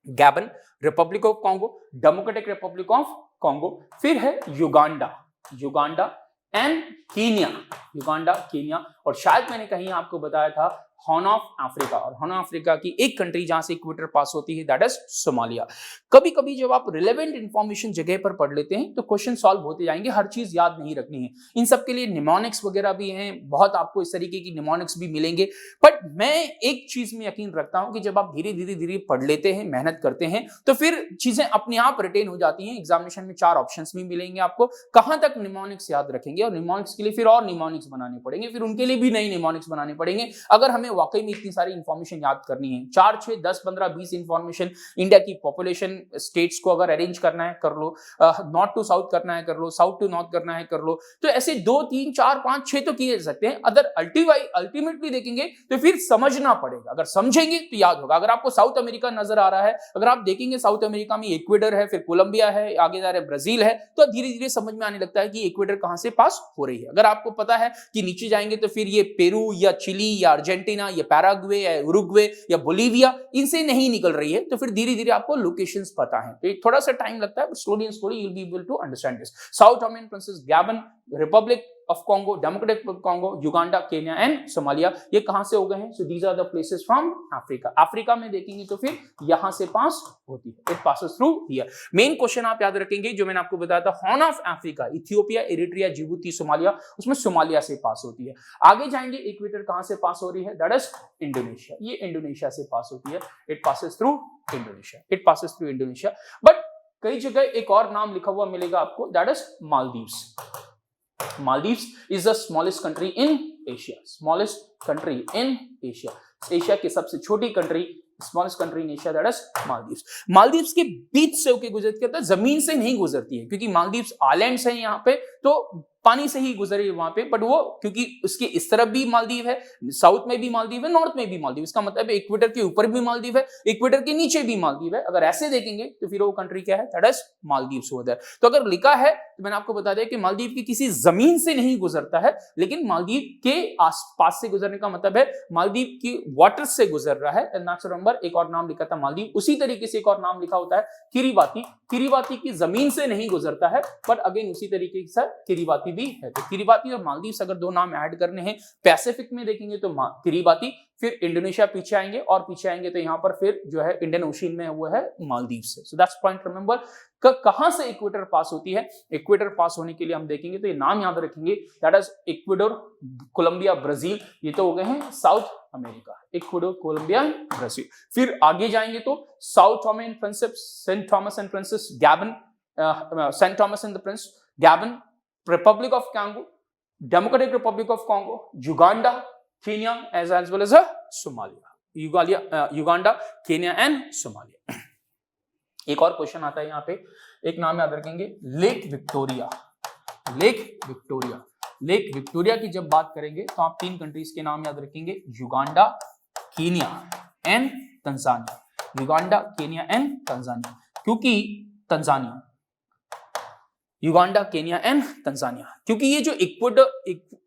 Gabon, Republic of Congo, Democratic Republic of Congo. फिर है Uganda, Uganda and Kenya, Uganda, Kenya, और शायद मैंने कहीं आपको बताया था Horn of Africa, और हॉर्न ऑफ अफ्रीका की एक कंट्री जहां से इक्वेटर पास होती है, दैट इज सोमालिया। कभी कभी जब आप रिलेवेंट इंफॉर्मेशन जगह पर पढ़ लेते हैं तो क्वेश्चन सॉल्व होते जाएंगे, हर चीज याद नहीं रखनी है। इन सब के लिए निमोनिक्स वगैरह भी हैं, बहुत आपको इस तरीके की निमोनिक्स भी मिलेंगे, बट मैं एक चीज में यकीन रखता हूं कि जब आप धीरे धीरे धीरे पढ़ लेते हैं, मेहनत करते हैं, तो फिर चीजें अपने आप रिटेन हो जाती हैं। एग्जामिनेशन में 4 ऑप्शंस भी मिलेंगे आपको, कहां तक निमोनिक्स याद रखेंगे, और निमोनिक्स के लिए फिर और निमोनिक्स बनाने पड़ेंगे, फिर उनके लिए भी नई निमोनिक्स बनाने पड़ेंगे, अगर हमें वाकई में इतनी सारी इंफॉर्मेशन याद करनी है। 4, 6, 10, 15, 20 इंफॉर्मेशन, इंडिया की पॉपुलेशन, स्टेट्स को अगर अरेंज करना है कर लो, नॉर्थ टू साउथ करना है कर लो, साउथ टू नॉर्थ करना है कर लो, तो ऐसे 2, 3, 4, 5, 6 तो किए जा सकते हैं। अगर अल्टीमेटली देखेंगे तो फिर समझना पड़ेगा, अगर समझेंगे तो याद होगा। अगर आपको साउथ अमेरिका नजर आ रहा है, अगर आप देखेंगे साउथ अमेरिका में इक्वेटर है, फिर कोलंबिया है, आगे जा रहे ब्राजील है, तो धीरे धीरे समझ में आने लगता है कि इक्वेटर कहां से पास हो रही है। अगर आपको पता है कि नीचे जाएंगे तो फिर ये पेरू या चिली या अर्जेंटीना या पैराग्वे या उरुग्वे या बोलिविया, इनसे नहीं निकल रही है, तो फिर धीरे धीरे आपको लोकेशंस पता है। तो थोड़ा सा टाइम लगता है, but slowly and slowly you will be able to understand this. Sao Tome and princess, Gabon, Republic of Congo, Democratic Republic Congo, Uganda, Kenya and Somalia. ये कहां से हो गए हैं? So these are the places from Africa. Africa में देखेंगे तो फिर यहां से पास होती है, it passes through here. Main question आप याद रखेंगे जो मैंने आपको बताया था, Horn of Africa, Ethiopia, Eritrea, Djibouti, Somalia, उसमें सोमालिया से पास होती है। आगे जाएंगे, इक्वेटर कहां से पास हो रही है? That is Indonesia. ये इंडोनेशिया से पास होती है, it passes through Indonesia, it passes through Indonesia. But कई जगह एक और नाम लिखा हुआ मिलेगा आपको, that is Maldives. Maldives is the smallest country in Asia. Smallest country in Asia. Asia की सबसे छोटी country, smallest country in Asia, that is Maldives. Maldives के बीच से होकर गुजरती है, जमीन से नहीं गुजरती है, क्योंकि मालदीव्स आइलैंड्स हैं यहाँ पे, तो पानी से ही गुजरे वहां पे। बट वो क्योंकि उसके इस तरफ भी मालदीव है, साउथ में भी मालदीव है, नॉर्थ में भी मालदीव, इसका मतलब इक्वेटर के ऊपर भी मालदीव है, इक्वेटर के नीचे भी मालदीव है। अगर ऐसे देखेंगे तो फिर वो कंट्री क्या है? That is Maldives over there. तो अगर लिखा है तो मैंने आपको बता दिया कि मालदीव की किसी जमीन से नहीं गुजरता है, लेकिन मालदीव के आसपास से गुजरने का मतलब है मालदीव की वाटर से गुजर रहा है। नंबर एक और नाम लिखा था मालदीव, उसी तरीके से एक और नाम लिखा होता है किरीबाती। किरीबाती की जमीन से नहीं गुजरता है, पर अगेन उसी तरीके से किरीबाती भी है। तो किरीबाती और मालदीव्स अगर दो नाम ऐड करने हैं, पैसिफिक में देखेंगे तो किरीबाती, फिर इंडोनेशिया पीछे आएंगे, और पीछे आएंगे तो यहां पर फिर जो है इंडियन ओशियन में हुआ है मालदीव्स से। So that's point remember. कहां से इक्वेटर पास होती है? इक्वेटर पास होने के लिए हम देखेंगे तो ये नाम याद रखेंगे, that is Ecuador, Colombia, Brazil, ये तो हो गए हैं South America, Ecuador, Colombia, Brazil. फिर आगे जाएंगे तो Sao Tome and Principe, Saint Thomas and princess, Gabon, Saint Thomas and the Prince, Gabon, Republic of Congo, Democratic Republic of Congo, Uganda, Kenya as well as Somalia, Uganda, Kenya and Somalia. एक और question आता है यहाँ पे, एक नाम याद रखेंगे, lake Victoria. Lake Victoria, lake Victoria की जब बात करेंगे तो आप तीन कंट्रीज के नाम याद रखेंगे, Uganda, Kenya and Tanzania. Uganda, Kenya and Tanzania, क्योंकि Tanzania, Uganda, Kenya and Tanzania, क्योंकि ये जो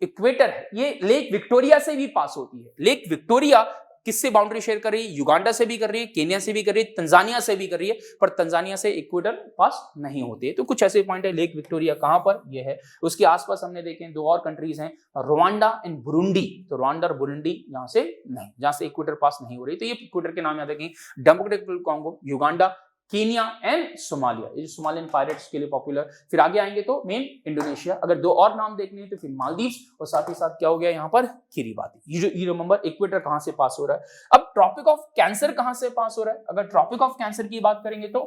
इक्वेटर है ये लेक विक्टोरिया से भी पास होती है। लेक विक्टोरिया किससे बाउंड्री शेयर कर रही है? युगांडा से भी कर रही है, केन्या से भी कर रही है, तंजानिया से भी कर रही है, पर तंजानिया से इक्वेटर पास नहीं होते है। तो कुछ ऐसे पॉइंट है। लेक विक्टोरिया कहां पर? ये है। उसके आसपास हमने देखें दो और कंट्रीज हैं, रवांडा एंड बुरुंडी। तो रवांडा और बुरुंडी यहां से नहीं, जहां से इक्वेटर पास नहीं हो रही। तो ये इक्वेटर के नाम याद रखें, democratic Republic Congo, Uganda, Kenya and Somalia, ये सोमालियन पायरेट्स के लिए पॉपुलर। फिर आगे आएंगे तो मेन इंडोनेशिया। अगर दो और नाम देखने हैं तो फिर मालदीव्स, और साथ ही साथ क्या हो गया यहाँ पर? किरीबाती। ये रिमेंबर इक्वेटर कहां से पास हो रहा है। अब ट्रॉपिक ऑफ कैंसर कहां से पास हो रहा है? अगर ट्रॉपिक ऑफ कैंसर की बात करेंगे तो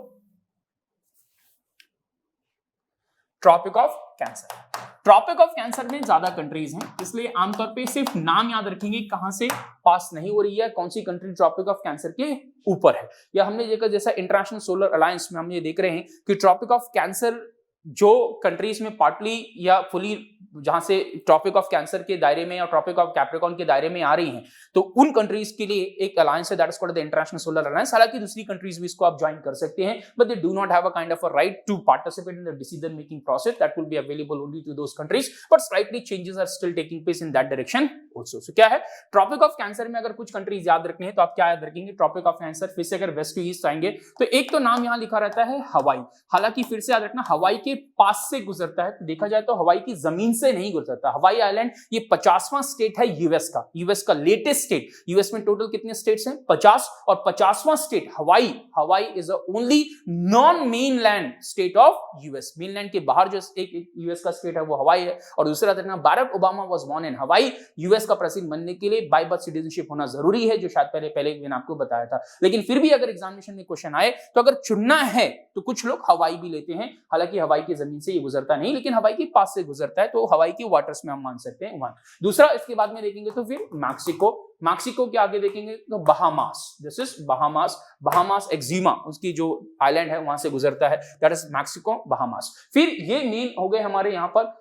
Tropic of Cancer, Tropic of Cancer में ज्यादा कंट्रीज हैं, इसलिए आमतौर पे सिर्फ नाम याद रखेंगे कहां से पास नहीं हो रही है, कौन सी कंट्री ट्रॉपिक ऑफ कैंसर के ऊपर है। या हमने देखा जैसा इंटरनेशनल सोलर अलायंस में हम ये देख रहे हैं कि ट्रॉपिक ऑफ कैंसर जो कंट्रीज में पार्टली या फुली जहां से ट्रॉपिक ऑफ कैंसर के दायरे में या ट्रॉपिक ऑफ कैप्रिकॉर्न के दायरे में आ रही हैं, तो उन कंट्रीज के लिए एक अलायंस है, that is called the international solar alliance. हालांकि दूसरी कंट्रीज भी इसको आप ज्वाइन कर सकते हैं, but they do not have a kind of a right to participate in the decision making process, that will be available only to those countries, but slightly changes are still taking place in that direction also. So क्या है Tropic of Cancer में? अगर कुछ countries याद रखने हैं तो आप क्या याद रखेंगे? ट्रॉपिक ऑफ कैंसर, फिर से अगर वेस्ट टू ईस्ट आएंगे तो एक तो नाम यहां लिखा रहता है हवाई। हालांकि फिर से याद रखना हवाई के पास से गुजरता है, तो देखा जाए तो हवाई की जमीन से नहीं गुजरता। हवाई आइलैंड ये 50वां स्टेट है यूएस का, यूएस का लेटेस्ट स्टेट। यूएस में टोटल कितने स्टेट्स हैं? 50, और 50वां स्टेट हवाई। हवाई is the only non mainland state of US. Mainland के बाहर जो एक यूएस का स्टेट है वो हवाई है। और दूसरा देखना, Barack Obama was born in Hawaii. US का प्रेसिडेंट बनने के लिए बाय बर्थ सिटीजनशिप होना जरूरी है, जो शायद पहले मैंने आपको बताया था। लेकिन फिर भी अगर एग्जामिनेशन में क्वेश्चन आए तो अगर चुनना है तो कुछ लोग हवाई भी लेते हैं। हालांकि हवाई की जमीन से ये गुजरता नहीं, लेकिन हवाई के पास से गुजरता है, तो हवाई की वाटर्स में हम मान सकते हैं वन। दूसरा इसके बाद में देखेंगे तो फिर मैक्सिको। मैक्सिको के आगे देखेंगे तो Bahamas, this is Bahamas. Bahamas eczema उसकी जो आइलैंड है वहां से गुजरता है, दैट इज मैक्सिको, बहामास। फिर ये मेन हो गए हमारे यहाँ पर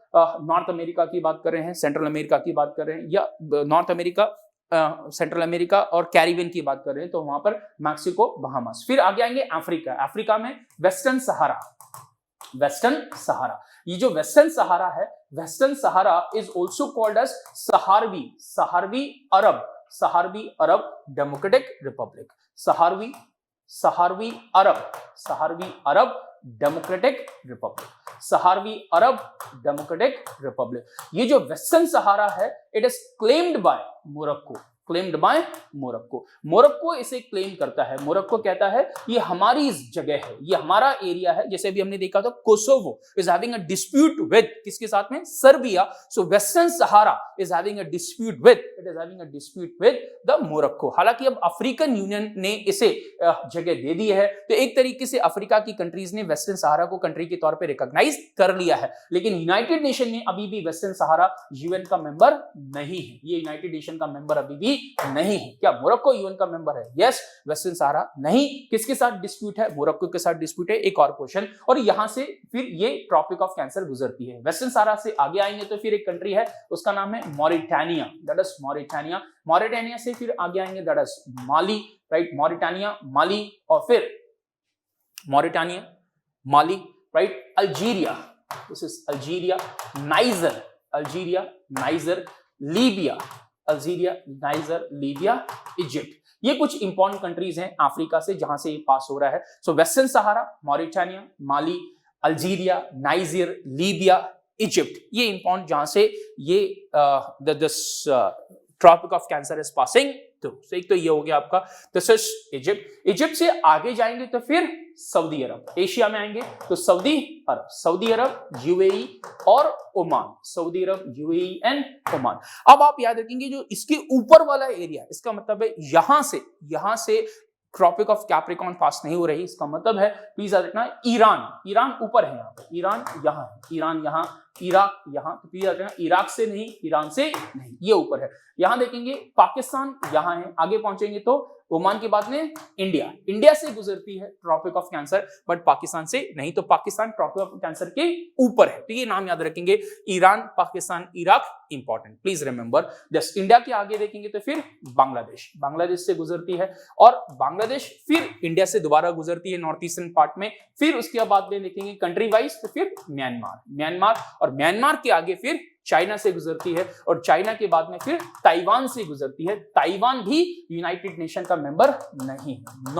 नॉर्थ अमेरिका की बात कर रहे हैं, सेंट्रल अमेरिका की बात कर रहे हैं, या नॉर्थ अमेरिका, सेंट्रल अमेरिका और कैरिबियन की बात कर रहे हैं, तो वहां पर मैक्सिको, बहामास। फिर आगे आएंगे अफ्रीका। अफ्रीका में वेस्टर्न सहारा। वेस्टर्न सहारा, ये जो वेस्टर्न सहारा है, Western Sahara is also called as Sahrawi, Sahrawi Arab, Sahrawi Arab Democratic Republic, Sahrawi Arab Democratic Republic. Sahrawi Arab Democratic Republic. ये जो Western Sahara है, it is claimed by Morocco, claimed by Morocco. Morocco इसे claim करता है, Morocco कहता है ये हमारी जगह है, ये हमारा एरिया है। जैसे अभी हमने देखा था Kosovo is having a dispute with किसके साथ में, Serbia. So Western Sahara is having a dispute with, it is having a dispute with the Morocco. हालांकि अब अफ्रीकन यूनियन ने इसे जगह दे दी है, तो एक तरीके से अफ्रीका की कंट्रीज ने वेस्टर्न सहारा को कंट्री के तौर पे रिकॉग्नाइज कर लिया है। लेकिन यूनाइटेड नेशन ने अभी भी वेस्टर्न सहारा यूएन का मेंबर नहीं है, ये यूनाइटेड नेशन का मेंबर अभी भी नहीं है। क्या मोरक्को यूएन का मेंबर है? यस। वेस्टर्न सहारा नहीं। किसके साथ डिस्प्यूट है? मोरक्को के साथ डिस्प्यूट है। एक और क्वेश्चन, और यहां से फिर ये ट्रॉपिक ऑफ कैंसर गुजरती है। वेस्टर्न सहारा से आगे आएंगे तो फिर एक कंट्री है, उसका नाम है Mauritania, that is Mauritania. Mauritania से फिर आगे आएंगे, that is Mali, right. Mauritania, Mali, और फिर Mauritania, Mali, right. Algeria, this is Algeria. Niger, Algeria, Niger, Libya, Algeria, Niger, Libya, Egypt. ये कुछ इंपॉर्टेंट कंट्रीज हैं अफ्रीका से जहां से ये पास हो रहा है। So Western Sahara, Mauritania, Mali, Algeria, Niger, Libya, Egypt, ये इंपॉर्टेंट जहां से ये Tropic of Cancer is passing through. तो एक तो ये हो गया आपका, दिस इज इजिप्ट। इजिप्ट से आगे जाएंगे तो फिर सऊदी अरब। एशिया में आएंगे तो सऊदी अरब, सऊदी अरब, यूएई और Oman, Saudi Arab, UAE and Oman. अब आप याद रखेंगे जो इसके ऊपर वाला एरिया, इसका मतलब है यहां से ट्रॉपिक ऑफ कैप्रिकॉर्न पास नहीं हो रही। इसका मतलब है, प्लीज याद रखना, ईरान, ईरान ऊपर है, यहाँ पे ईरान यहाँ है, ईरान यहाँ, इराक यहाँ, तो प्लीज याद रखना इराक से नहीं, ईरान से नहीं, ये ऊपर है। यहां देखेंगे पाकिस्तान यहाँ है। आगे पहुंचेंगे तो ओमान के बाद में इंडिया, इंडिया से गुजरती है Tropic of Cancer, but Pakistan से नहीं। तो पाकिस्तान ट्रॉपिक ऑफ कैंसर के ऊपर है, तो ये नाम याद रखेंगे, Iran, Pakistan, Iraq, important, please remember this. India के आगे देखेंगे तो फिर बांग्लादेश, बांग्लादेश से गुजरती है, और बांग्लादेश फिर इंडिया से दोबारा गुजरती है नॉर्थ ईस्टर्न पार्ट में। फिर उसके बाद में देखेंगे कंट्री वाइज, तो फिर म्यांमार, म्यांमार, और म्यांमार के आगे फिर चाइना से गुजरती है, और चाइना के बाद में फिर ताइवान से गुजरती है। ताइवान भी यूनाइटेड नेशन का मेंबर नहीं है,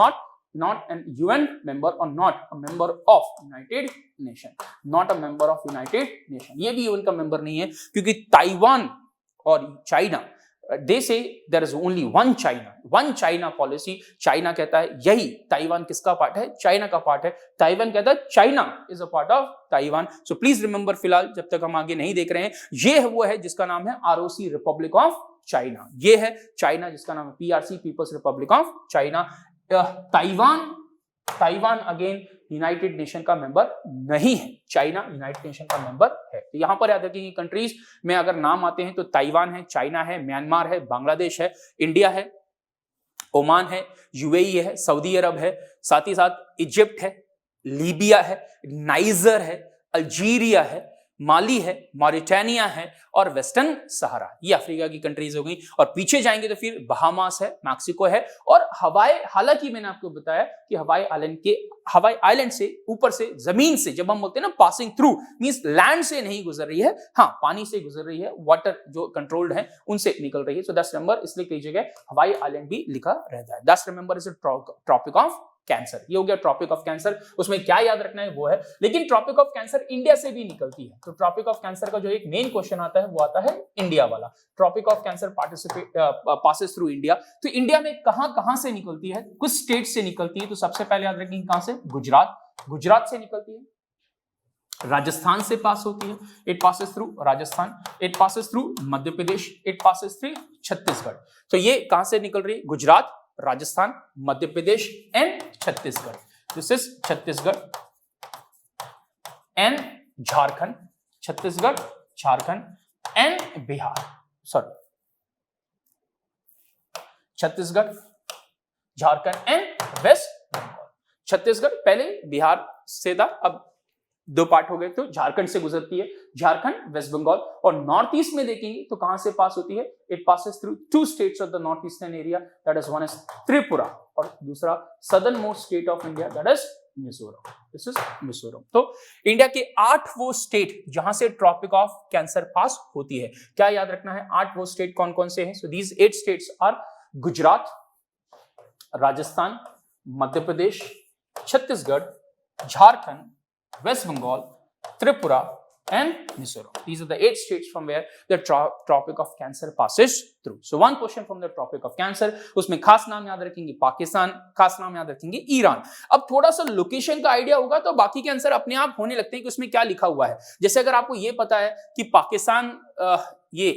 नॉट एन यूएन मेंबर और not a member of United nation, not a member of United nation. ये भी यूएन का मेंबर नहीं है, क्योंकि ताइवान और China, they say there is only one China policy। China कहता है यही ताइवान किसका पार्ट है? चाइना का पार्ट है। ताइवान कहता है China is a part of Taiwan. So please remember, फिलहाल जब तक हम आगे नहीं देख रहे हैं, ये वो है जिसका नाम है आरओसी, रिपब्लिक ऑफ चाइना। ये है चाइना जिसका नाम है PRC, People's Republic of China. Taiwan again United Nation का मेंबर नहीं है, चाइना यूनाइटेड नेशन का मेंबर है। तो यहां पर याद रखिए कंट्रीज में अगर नाम आते हैं तो ताइवान है, चाइना है, म्यांमार है, बांग्लादेश है, इंडिया है, ओमान है, यूएई है, सऊदी अरब है, साथ ही साथ इजिप्ट है, लीबिया है, नाइजर है, अल्जीरिया है, माली है, मॉरिटानिया है, और वेस्टर्न सहारा। ये अफ्रीका की कंट्रीज हो गई। और पीछे जाएंगे तो फिर बहामास है, मैक्सिको है, और हवाई। हालांकि मैंने आपको बताया कि हवाई आइलैंड से, ऊपर से, जमीन से, जब हम बोलते हैं ना पासिंग थ्रू, मींस लैंड से नहीं गुजर रही है, हाँ पानी से गुजर रही है, वाटर जो कंट्रोल्ड है उनसे निकल रही है। सो 10 नंबर, इसलिए कई जगह हवाई आइलैंड भी लिखा रहता है। 10 number is Tropic of Cancer. ये हो गया ट्रॉपिक ऑफ कैंसर। उसमें क्या याद रखना है वो है, लेकिन ट्रॉपिक ऑफ कैंसर इंडिया से भी निकलती है। तो ट्रॉपिक ऑफ कैंसर का जो एक मेन क्वेश्चन आता है वो आता है इंडिया वाला। Tropic of Cancer passes through India. तो इंडिया में कहां से निकलती है? कुछ स्टेट से निकलती है। तो सबसे पहले याद रखेंगे कहां से? गुजरात से निकलती है, राजस्थान से पास होती है, it passes through Rajasthan, it passes through Madhya Pradesh, it passes through Chhattisgarh. तो ये कहां से निकल रही है? Gujarat, Rajasthan, Madhya Pradesh and Chhattisgarh. This is Chhattisgarh and Jharkhand, Chhattisgarh, Jharkhand and Bihar, sorry Chhattisgarh, Jharkhand and west Bengal. Chhattisgarh पहले बिहार से था, अब 2 पार्ट हो गए, तो झारखंड से गुजरती है, झारखंड, वेस्ट बंगाल। और नॉर्थ ईस्ट में देखेंगे तो कहां से पास होती है? It passes through 2 states of the north eastern area, that is one is Tripura, और दूसरा southern most state of India, that is Mizoram. This is Mizoram. तो इंडिया के 8 वो स्टेट जहां से ट्रॉपिक ऑफ कैंसर पास होती है। क्या याद रखना है? 8 वो स्टेट कौन कौन से हैं? So these 8 states are Gujarat, Rajasthan, Madhya Pradesh, Chhattisgarh, Jharkhand, West Bengal, Tripura and Mizoram. These are the 8 states from where the Tropic of Cancer passes through. So one question from the Tropic of Cancer, उसमें खास नाम याद रखेंगे पाकिस्तान, खास नाम याद रखेंगे ईरान. अब थोड़ा सा लोकेशन का आइडिया होगा तो बाकी के आंसर अपने आप होने लगते हैं कि उसमें क्या लिखा हुआ है. जैसे अगर आपको ये पता है कि पाकिस्तान, ये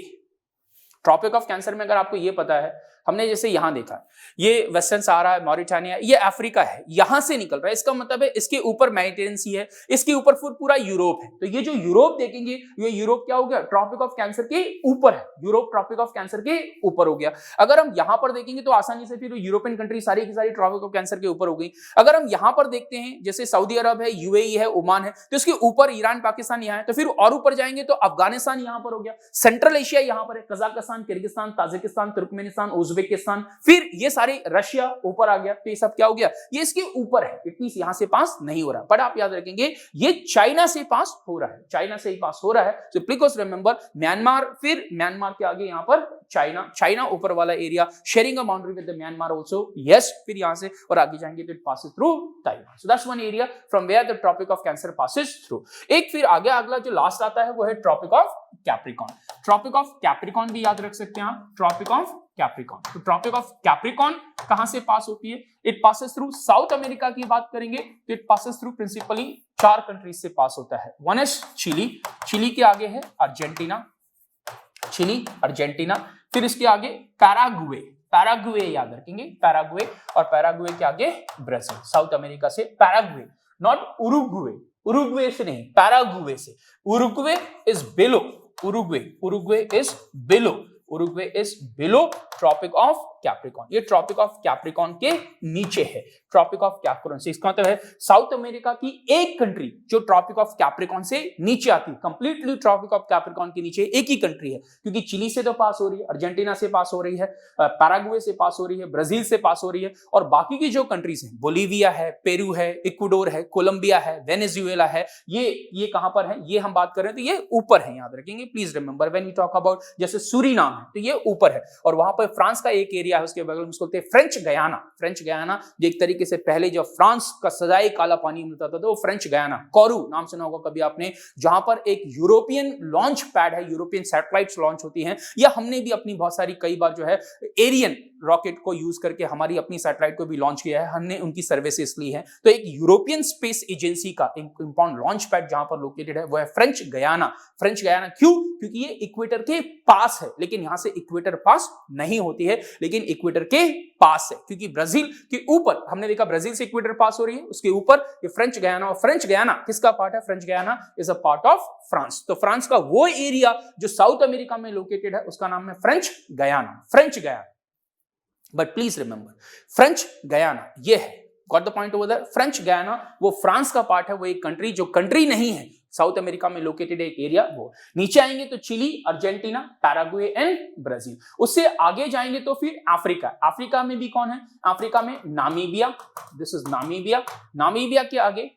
ट्रॉपिक ऑफ कैंसर में अगर आपको ये पता है, हमने जैसे यहां देखा ये वेस्टर्न सहारा है, मॉरिटानिया, ये अफ्रीका है, यहां से निकल रहा है, इसका मतलब है इसके ऊपर मेडिटेरियन सी है, इसके ऊपर पूरा यूरोप है. तो ये जो यूरोप देखेंगे, ये यूरोप क्या हो गया, ट्रॉपिक ऑफ कैंसर के ऊपर है. यूरोप ट्रॉपिक ऑफ कैंसर के ऊपर हो गया. अगर हम यहां पर देखेंगे तो आसानी से फिर यूरोपियन कंट्री सारी की सारी ट्रॉपिक ऑफ कैंसर के ऊपर हो गई. अगर हम यहां पर देखते हैं जैसे सऊदी अरब है, यूएई है, ओमान है, तो इसके ऊपर ईरान, पाकिस्तान यहां है. तो फिर और ऊपर जाएंगे तो अफगानिस्तान यहां पर हो गया, सेंट्रल एशिया यहां पर है, Kazakhstan, Kyrgyzstan, Tajikistan, Turkmenistan, Uzbekistan, फिर ये सारे रशिया ऊपर आ गया. तो ये सब क्या हो गया, ये इसके ऊपर है. इट मींस यहां से पास नहीं हो रहा. बट आप याद रखेंगे ये चाइना से पास हो रहा है, चाइना से ही पास हो रहा है. सो प्लीज रिमेंबर म्यांमार, फिर म्यांमार के आगे यहां पर चाइना, चाइना ऊपर वाला area, sharing a boundary with the Myanmar also. Yes, फिर यहां से और आगे जाएंगे तो it passes through Taiwan. So that's one area from where the Tropic of Cancer passes through. एक फिर आगे अगला जो लास्ट आता है वो है Tropic of Capricorn. Tropic of Capricorn भी याद रख सकते हैं आप, ट्रॉपिक ऑफ कैप्रिकॉर्न. तो ट्रॉपिक ऑफ कैप्रिकॉर्न कहां से पास होती है, it passes through South America की बात करेंगे तो it passes through principally 4 countries से पास होता है. वन इज चिली, चिली के आगे है अर्जेंटीना, चिली, अर्जेंटीना, फिर इसके आगे पैराग्वे, पैराग्वे याद रखेंगे, पैराग्वे, और पैराग्वे के आगे ब्राजील. साउथ अमेरिका से पैराग्वे, नॉट उरुग्वे, उरुग्वे से नहीं, पैराग्वे से. Uruguay is below, Uruguay, Uruguay is below, Uruguay is below Tropic of Capricorn. ये ट्रॉपिक ऑफ कैप्रिकॉर्न के नीचे है, ट्रॉपिक ऑफ कैप्रिकॉर्न से. इसका मतलब है साउथ अमेरिका की एक कंट्री जो ट्रॉपिक ऑफ कैप्रिकॉर्न से नीचे आती है, कंप्लीटली ट्रॉपिक ऑफ कैप्रिकॉर्न के नीचे एक ही कंट्री है, क्योंकि चिली से तो पास हो रही है, अर्जेंटीना से पास हो रही है, पैराग्वे से पास हो रही है, ब्राजील से पास हो रही है, और बाकी की जो कंट्रीज हैं, बोलीविया है, पेरू है, इक्वाडोर है, कोलंबिया है, वेनेजुएला है, ये कहां पर है, ये हम बात कर रहे हैं तो ये ऊपर है. याद रखेंगे, please remember when we talk about जैसे सूरीनाम है तो ये ऊपर है, और वहां पर फ्रांस का एक एरिया है उसके बगल में, उसको बोलते हैं फ्रेंच गयाना. फ्रेंच गयाना जो एक तरीके से पहले जब फ्रांस का सजाए काला पानी मिलता था तो वो फ्रेंच गयाना. कोरू नाम सुना होगा कभी आपने, जहां पर एक यूरोपियन लॉन्च पैड है, यूरोपियन सैटेलाइट्स लॉन्च होती हैं, या हमने भी अपनी बहुत सारी कई बार जो है एरियन रॉकेट को यूज करके हमारी अपनी सैटेलाइट को भी लॉन्च किया है, हमने उनकी सर्विसेज ली है. तो एक यूरोपियन स्पेस एजेंसी का इंपॉर्टेंट लॉन्च पैड जहां पर लोकेटेड है वो है फ्रेंच गयाना. फ्रेंच गयाना क्यों, क्योंकि ये इक्वेटर के पास है, लेकिन यहां से इक्वेटर पास नहीं होती है, लेकिन इक्वेटर के पास है, क्योंकि ब्राजील के ऊपर हमने देखा ब्राजील से इक्वेटर पास हो रही है, उसके ऊपर ये फ्रेंच गयाना. और फ्रेंच गयाना किसका पार्ट है, French Guyana is a part of France. तो फ्रांस का वो एरिया जो साउथ अमेरिका में लोकेटेड है उसका नाम है French Guiana, French Guiana. But please remember French Guiana ये है, got the point over there. French Guiana वो फ्रांस का पार्ट है, वो एक कंट्री जो कंट्री नहीं है, साउथ अमेरिका में लोकेटेड एक एरिया. वो नीचे आएंगे तो Chile, Argentina, Paraguay and Brazil. उससे आगे जाएंगे तो फिर अफ्रीका. अफ्रीका में भी कौन है, अफ्रीका में Namibia, this is Namibia. Namibia के आगे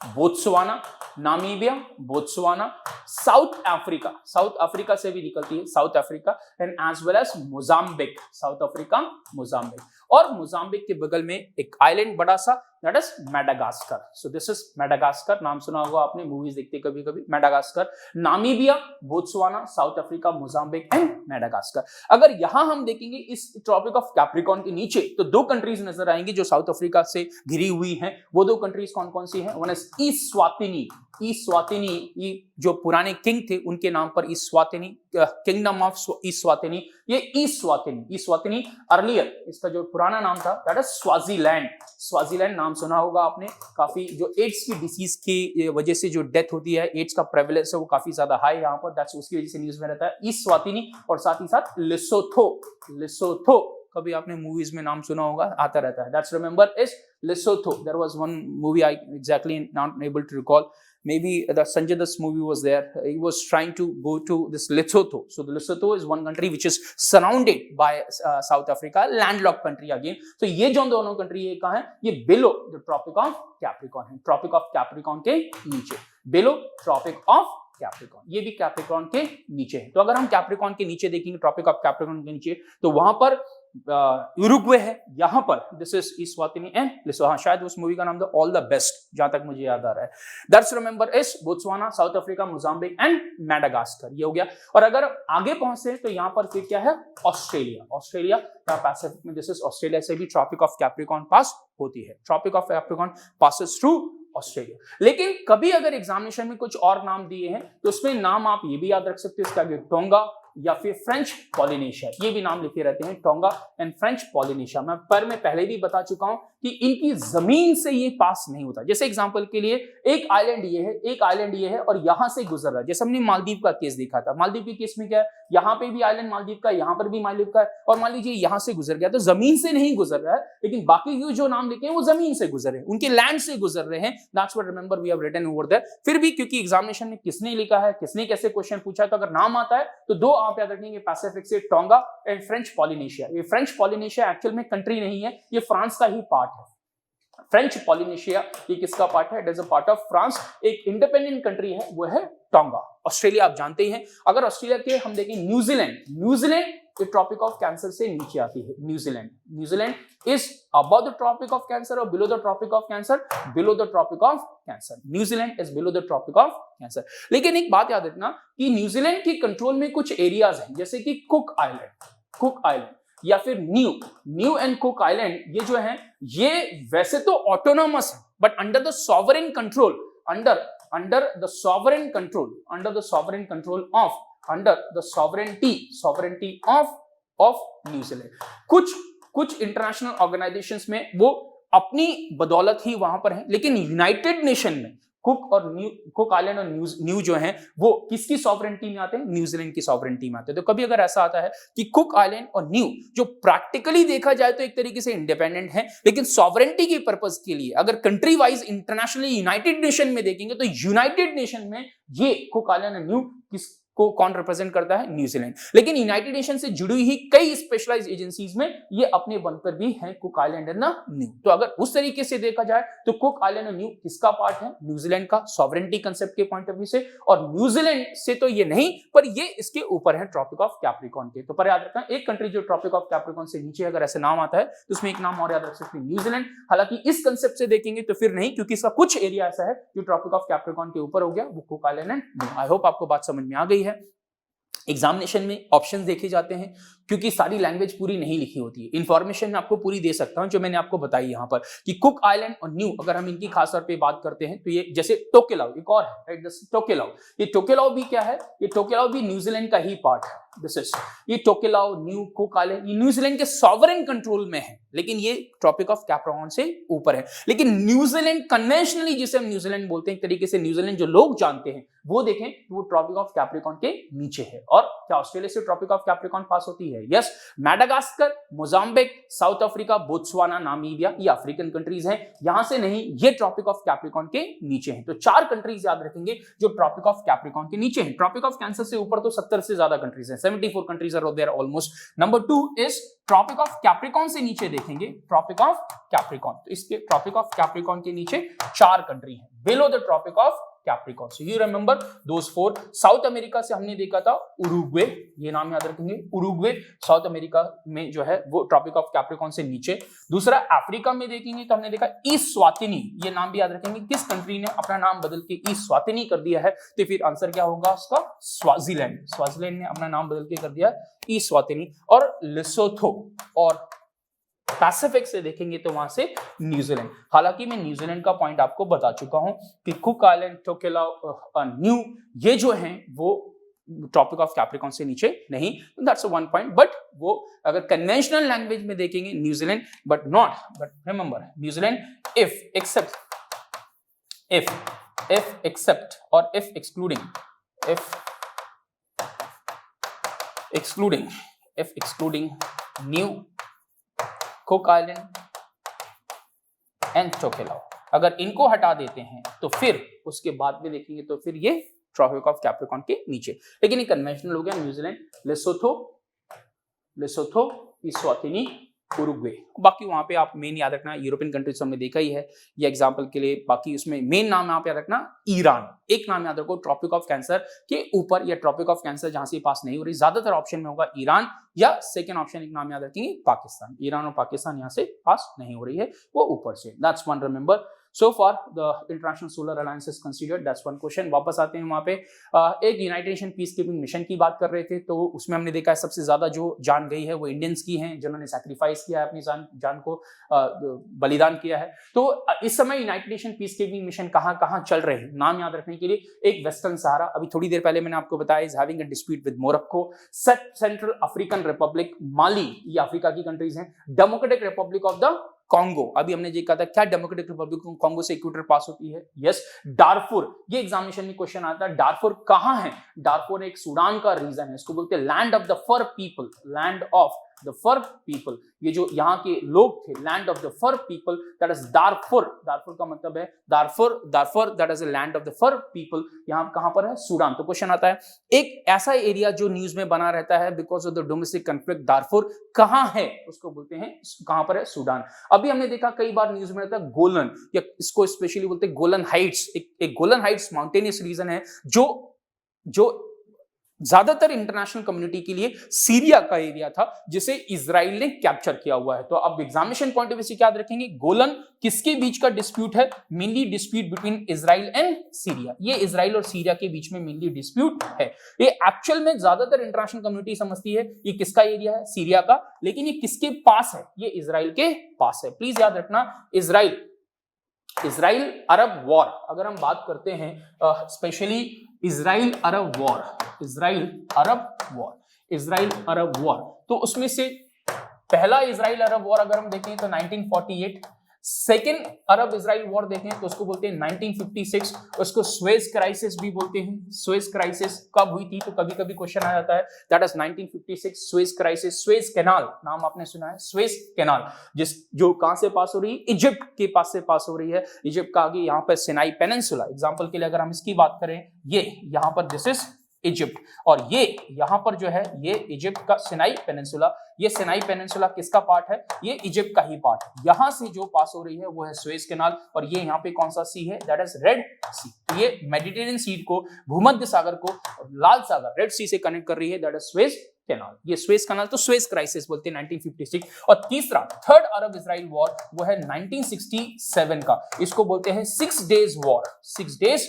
Botswana, Namibia, Botswana, South Africa, South Africa से भी निकलती है South Africa, and as well as Mozambique, South Africa, Mozambique. और मोजाम्बिक के बगल में एक आइलैंड बड़ा सा, that is Madagascar. So this is Madagascar, नाम सुना होगा आपने, मूवीज देखते कभी कभी. Madagascar, Namibia, Botswana, South Africa, Mozambique and Madagascar. अगर यहां हम देखेंगे इस ट्रॉपिक ऑफ कैप्रिकॉर्न के नीचे तो 2 कंट्रीज नजर आएंगी जो साउथ अफ्रीका से घिरी हुई हैं. वो 2 कंट्रीज कौन कौन सी हैं, वन इज इस्वातिनी. इस्वातिनी, ये जो पुराने किंग थे उनके नाम पर इस्वातिनी, किंगडम ऑफ इस्वातिनी. ये इस्वातिनी, इस्वातिनी अर्लियर इसका जो पुराना नाम था दैट इज स्वाजीलैंड. स्वाजीलैंड नाम सुना होगा आपने, काफी जो एड्स की डिसीज की वजह से जो डेथ होती है, एड्स का प्रेवलेंस है वो काफी ज्यादा हाई यहाँ पर, दैट्स उसकी वजह से न्यूज में रहता है इस्वातिनी. और साथ ही साथ लेसोथो, लेसोथो कभी आपने मूवीज में नाम सुना होगा, आता रहता है. That's remember is Lesotho. There was one movie I exactly not able to recall, maybe the Sanjay Dutt movie was there. He was trying to go to this Lesotho. So the Lesotho is one country which is surrounded by South Africa, landlocked country again. So ये जो दोनों country है कहाँ है, ये below the Tropic of Capricorn है, Tropic of Capricorn के नीचे, below Tropic of Capricorn. ये भी Capricorn के नीचे है. तो अगर हम Capricorn के नीचे देखेंगे, Tropic of Capricorn के नीचे, तो वहां पर यूरुग्वे है यहाँ पर, दिस इज इस्वातिनी एंड लिसो, हाँ शायद उस मूवी का नाम था ऑल द बेस्ट, जहां तक मुझे याद आ रहा है। That's remember is Botswana, South Africa, Mozambique and Madagascar, ये हो गया। और अगर आगे पहुंचे तो यहाँ पर फिर क्या है, ऑस्ट्रेलिया, ऑस्ट्रेलिया पैसिफिक में, दिस इज ऑस्ट्रेलिया से भी ट्रॉपिक ऑफ कैप्रिकॉर्न पास होती है, Tropic of Capricorn passes through Australia. लेकिन कभी अगर एग्जामिनेशन में कुछ और नाम दिए हैं तो उसमें नाम आप ये भी याद रख सकते हो, इसके आगे टोंगा या फिर फ्रेंच पॉलिनेशिया, ये भी नाम लिखे रहते हैं, टोंगा एंड फ्रेंच पॉलिनेशिया। मैं पहले भी बता चुका हूं कि इनकी जमीन से ये पास नहीं होता। जैसे एग्जांपल के लिए एक आइलैंड ये है, एक आइलैंड ये है और यहां से गुजर रहा है, जैसे हमने मालदीव का केस देखा था। मालदीव के केस में क्या है, यहाँ पे भी आइलैंड मालदीव का, यहाँ पर भी मालदीव का है, और मान लीजिए यहां से गुजर गया तो जमीन से नहीं गुजर रहा है, लेकिन बाकी जो नाम लिखे हैं वो जमीन से गुजर रहे हैं, उनके लैंड से गुजर रहे हैं। That's what remember we have written over there. फिर भी क्योंकि एग्जामिनेशन में किसने लिखा है, किसने कैसे क्वेश्चन पूछा है, तो अगर नाम आता है तो दो आप याद रखेंगे, पैसिफिक से टोंगा एंड फ्रेंच पॉलिनेशिया। ये फ्रेंच पॉलिनेशिया एक्चुअल में कंट्री नहीं है, ये फ्रांस का ही पार्ट है। फ्रेंच पॉलिनेशिया ये किसका पार्ट है, it is a part of France. एक इंडिपेंडेंट कंट्री है वो है टोंगा। ऑस्ट्रेलिया आप जानते ही हैं। अगर ऑस्ट्रेलिया के हम देखें न्यूजीलैंड, न्यूजीलैंड ये ट्रॉपिक ऑफ कैंसर से नीचे आती है। New Zealand, New Zealand is above the Tropic of Cancer और below the Tropic of Cancer, below the Tropic of Cancer. New Zealand is below the Tropic of Cancer. लेकिन एक बात याद रखना कि न्यूजीलैंड के कंट्रोल में कुछ एरियाज हैं, जैसे कि कुक आइलैंड, कुक आइलैंड या फिर न्यू एंड कुक आइलैंड, ये जो है ये वैसे तो ऑटोनोमस है but under the sovereign control, under the sovereign sovereignty of New Zealand. कुछ इंटरनेशनल ऑर्गेनाइजेशंस में वो अपनी बदौलत ही वहां पर है, लेकिन यूनाइटेड नेशन में कुक आइलैंड और न्यू जो हैं वो किसकी सॉवरेनिटी में आते हैं, न्यूजीलैंड की सॉवरेनिटी में आते हैं। तो कभी अगर ऐसा आता है कि कुक आइलैंड और न्यू जो प्रैक्टिकली देखा जाए तो एक तरीके से इंडिपेंडेंट है, लेकिन सॉवरेनिटी के पर्पस के लिए अगर country wise internationally United nation में देखेंगे तो यूनाइटेड नेशन में ये कुक आइलैंड और न्यू को कौन रिप्रेजेंट करता है, न्यूजीलैंड। लेकिन यूनाइटेड नेशन से जुड़ी हुई कई स्पेशलाइज्ड एजेंसीज में ये अपने वन पर भी हैं, कुक आइलैंड एंड न्यू। तो अगर उस तरीके से देखा जाए तो कुक आइलैंड और न्यू किसका पार्ट है, न्यूजीलैंड का, सॉवरेनिटी कंसेप्ट के पॉइंट ऑफ व्यू से। और न्यूजीलैंड से तो ये नहीं, पर ये इसके ऊपर है ट्रॉपिक ऑफ कैप्रिकॉर्न के। तो पर याद रखना एक कंट्री जो ट्रॉपिक ऑफ कैप्रिकॉर्न से नीचे अगर ऐसे नाम आता है तो उसमें एक नाम और याद रख सकते हैं, न्यूजीलैंड। हालांकि इस कंसेप्ट से देखेंगे तो फिर नहीं, क्योंकि इसका कुछ एरिया ऐसा है जो ट्रॉपिक ऑफ कैप्रिकॉर्न के ऊपर हो गया, वो cook Island and new. I hope आपको बात समझ में आ गई है। एग्जामिनेशन में ऑप्शंस देखे जाते हैं क्योंकि सारी लैंग्वेज पूरी नहीं लिखी होती है। इंफॉर्मेशन मैं आपको पूरी दे सकता हूं जो मैंने आपको बताई यहां पर कि कुक आइलैंड और न्यू अगर हम इनकी खास तौर पे बात करते हैं तो ये जैसे टोकेलाउ एक और है, राइट, टोकेलाउ। ये टोकेलाउ भी क्या है, ये टोकेलाउ भी न्यूजीलैंड का ही पार्ट है। दिस इज ये टोकेलाउ, न्यू, कुक आइलैंड ये न्यूजीलैंड के सॉवरेन कंट्रोल में है, लेकिन ये ट्रॉपिक ऑफ कैप्रिकॉर्न से ऊपर है। लेकिन न्यूजीलैंड कन्वेंशनली जिसे हम न्यूजीलैंड बोलते हैं, एक तरीके से न्यूजीलैंड जो लोग जानते हैं वो देखें तो वो ट्रॉपिक ऑफ कैप्रिकॉर्न के नीचे है। और क्या ऑस्ट्रेलिया से ट्रॉपिक ऑफ कैप्रिकॉर्न पास होती है? Yes. Madagascar, Mozambique, South Africa, Botswana, Namibia ये अफ्रीकन कंट्रीज हैं, यहां से नहीं, ये ट्रॉपिक ऑफ कैप्रिकॉर्न के नीचे हैं। तो 4 कंट्रीज याद रखेंगे जो ट्रॉपिक ऑफ कैप्रिकॉर्न के नीचे हैं। ट्रॉपिक ऑफ कैंसर से ऊपर तो 70 से ज्यादा कंट्रीज हैं, 74 countries are there almost. Number 2 is Tropic of Capricorn से नीचे देखेंगे, ट्रॉपिक ऑफ कैप्रिकॉर्न, तो इसके ट्रॉपिक ऑफ कैप्रिकॉर्न के नीचे 4 कंट्री हैं below the Tropic of Capricorn. So you remember those 4। South America से हमने देखा था उरुग्वे, ये नाम याद रखेंगे, उरुग्वे साउथ अमेरिका में जो है वो ट्रॉपिक ऑफ कैप्रिकॉर्न से नीचे। दूसरा अफ्रीका में देखेंगे तो हमने देखा इस्वातिनी, ये नाम भी याद रखेंगे, किस कंट्री ने अपना नाम बदल के इस्वातिनी कर दिया है, तो फिर आंसर क्या होगा उसका, स्वाजीलैंड। स्वाजीलैंड ने अपना नाम बदल के कर दिया इस्वातिनी। और लिसोथो और पैसिफिक से देखेंगे तो वहां से न्यूजीलैंड। हालांकि मैं न्यूजीलैंड का पॉइंट आपको बता चुका हूं कि कुक आइलैंड, टोकेलाउ, न्यू ये जो हैं वो ट्रॉपिक ऑफ कैप्रिकॉर्न से नीचे नहीं, दैट्स वन पॉइंट। बट वो अगर कन्वेंशनल लैंग्वेज में देखेंगे New Zealand, but not, but remember New Zealand if except और if excluding new, Cook Island and Tokelau, अगर इनको हटा देते हैं तो फिर उसके बाद में देखेंगे तो फिर ये ट्रॉपिक ऑफ कैप्रिकॉर्न के नीचे। लेकिन ये कन्वेंशनल हो गया न्यूजीलैंड, लेसोथो, इस्वातिनी, उरुग्वे। बाकी वहां पे आप मेन याद रखना, यूरोपियन कंट्रीज हमने देखा ही है ये एग्जांपल के लिए। बाकी उसमें मेन नाम आप याद रखना ईरान। एक नाम याद रखो ट्रॉपिक ऑफ कैंसर के ऊपर, या ट्रॉपिक ऑफ कैंसर जहां से पास नहीं हो रही, ज्यादातर ऑप्शन में होगा ईरान, या सेकंड ऑप्शन एक नाम याद रखेंगे पाकिस्तान। ईरान और पाकिस्तान यहां से पास नहीं हो रही है, वो ऊपर से। That's one, remember. So far the International Solar Alliance is considered, that's one question। वापस आते हैं वहां पे, एक United Nation peace keeping mission की बात कर रहे थे, तो उसमें हमने देखा है सबसे ज्यादा जो जान गई है वो इंडियंस की हैं, जिन्होंने सैक्रिफाइस किया है, अपनी जान को बलिदान किया है। तो इस समय United Nation peace keeping mission कहां कहां चल रहे हैं, नाम याद रखने के लिए, एक वेस्टर्न सहारा, अभी थोड़ी देर पहले मैंने आपको बताया, is having a dispute with Morocco. Central African Republic, Mali, ये अफ्रीका की कंट्रीज हैं। Democratic Republic of the Congo, अभी हमने ये कहा था, क्या डेमोक्रेटिक रिपब्लिक कॉन्गो से इक्वेटर पास होती है? यस। डार्फुर, ये एग्जामिनेशन में क्वेश्चन आता है, डार्फुर कहां है? डार्फुर एक सूडान का रीजन है, इसको बोलते हैं land of the Fur people, land of the Fur people. ये जो यहाँ के लोग थे, land of the Fur people, that is Darfur. Darfur का मतलब है Darfur that is land of the Fur people. यहाँ कहां पर है? सूडान। तो क्वेश्चन आता है, एक ऐसा एरिया जो न्यूज में बना रहता है because of the domestic conflict, Darfur कहां है? उसको बोलते हैं, कहां पर है? सूडान। अभी हमने देखा कई बार न्यूज में रहता है गोलन, या इसको स्पेशली बोलते हैं गोलन हाइट्स। एक गोलन हाइट्स माउंटेनियस रीजन है जो ज्यादातर इंटरनेशनल कम्युनिटी के लिए सीरिया का एरिया था, जिसे इजराइल ने कैप्चर किया हुआ है। तो अब एग्जामिनेशन पॉइंट ऑफ व्यू से याद रखेंगे, गोलन किसके बीच का डिस्प्यूट है? Mainly dispute between Israel and Syria. ये इजराइल और सीरिया के बीच में मेनली डिस्प्यूट है। ये एक्चुअल में ज्यादातर इंटरनेशनल कम्युनिटी समझती है ये किसका एरिया है? सीरिया का। लेकिन ये किसके पास है? ये इजराइल के पास है। प्लीज याद रखना, इजराइल अरब वॉर, अगर हम बात करते हैं स्पेशली इजराइल अरब वॉर, तो उसमें से पहला इजराइल अरब वॉर अगर हम देखें तो 1948, सेकेंड अरब इजराइल वॉर देखें तो उसको बोलते हैं 1956, उसको स्वेज क्राइसिस भी बोलते हैं। स्वेज क्राइसिस कब हुई थी? तो कभी कभी क्वेश्चन आ जाता है, that is 1956 Suez crisis. Suez canal नाम आपने सुना है, स्वेज कैनाल, जो कहां से पास हो रही है? इजिप्ट के पास से पास हो रही है। इजिप्ट का आगे यहाँ पर सिनाई पेनिनसुला, एग्जाम्पल के लिए अगर हम इसकी बात करें, ये यहाँ पर दिस इज इजिप्ट, और ये यहां पर जो है ये इजिप्ट का सिनाई पेनिनसुला। ये सिनाई पेनिनसुला किसका पार्ट है? ये इजिप्ट का ही पार्ट है। यहां से जो पास हो रही है वो है स्वेज कैनाल, और ये यहाँ पे कौन सा सी है? दैट इज रेड सी। तो ये मेडिटेरियन सी को, भूमध्य सागर को लाल सागर रेड सी से कनेक्ट कर रही है, दैट इज स्वेज कैनाल। ये स्वेज कैनाल, तो स्वेज क्राइसिस बोलते हैं 1956। और तीसरा थर्ड अरब इजराइल वॉर वो है 1967 का, इसको बोलते हैं 6 डेज वॉर। 6 days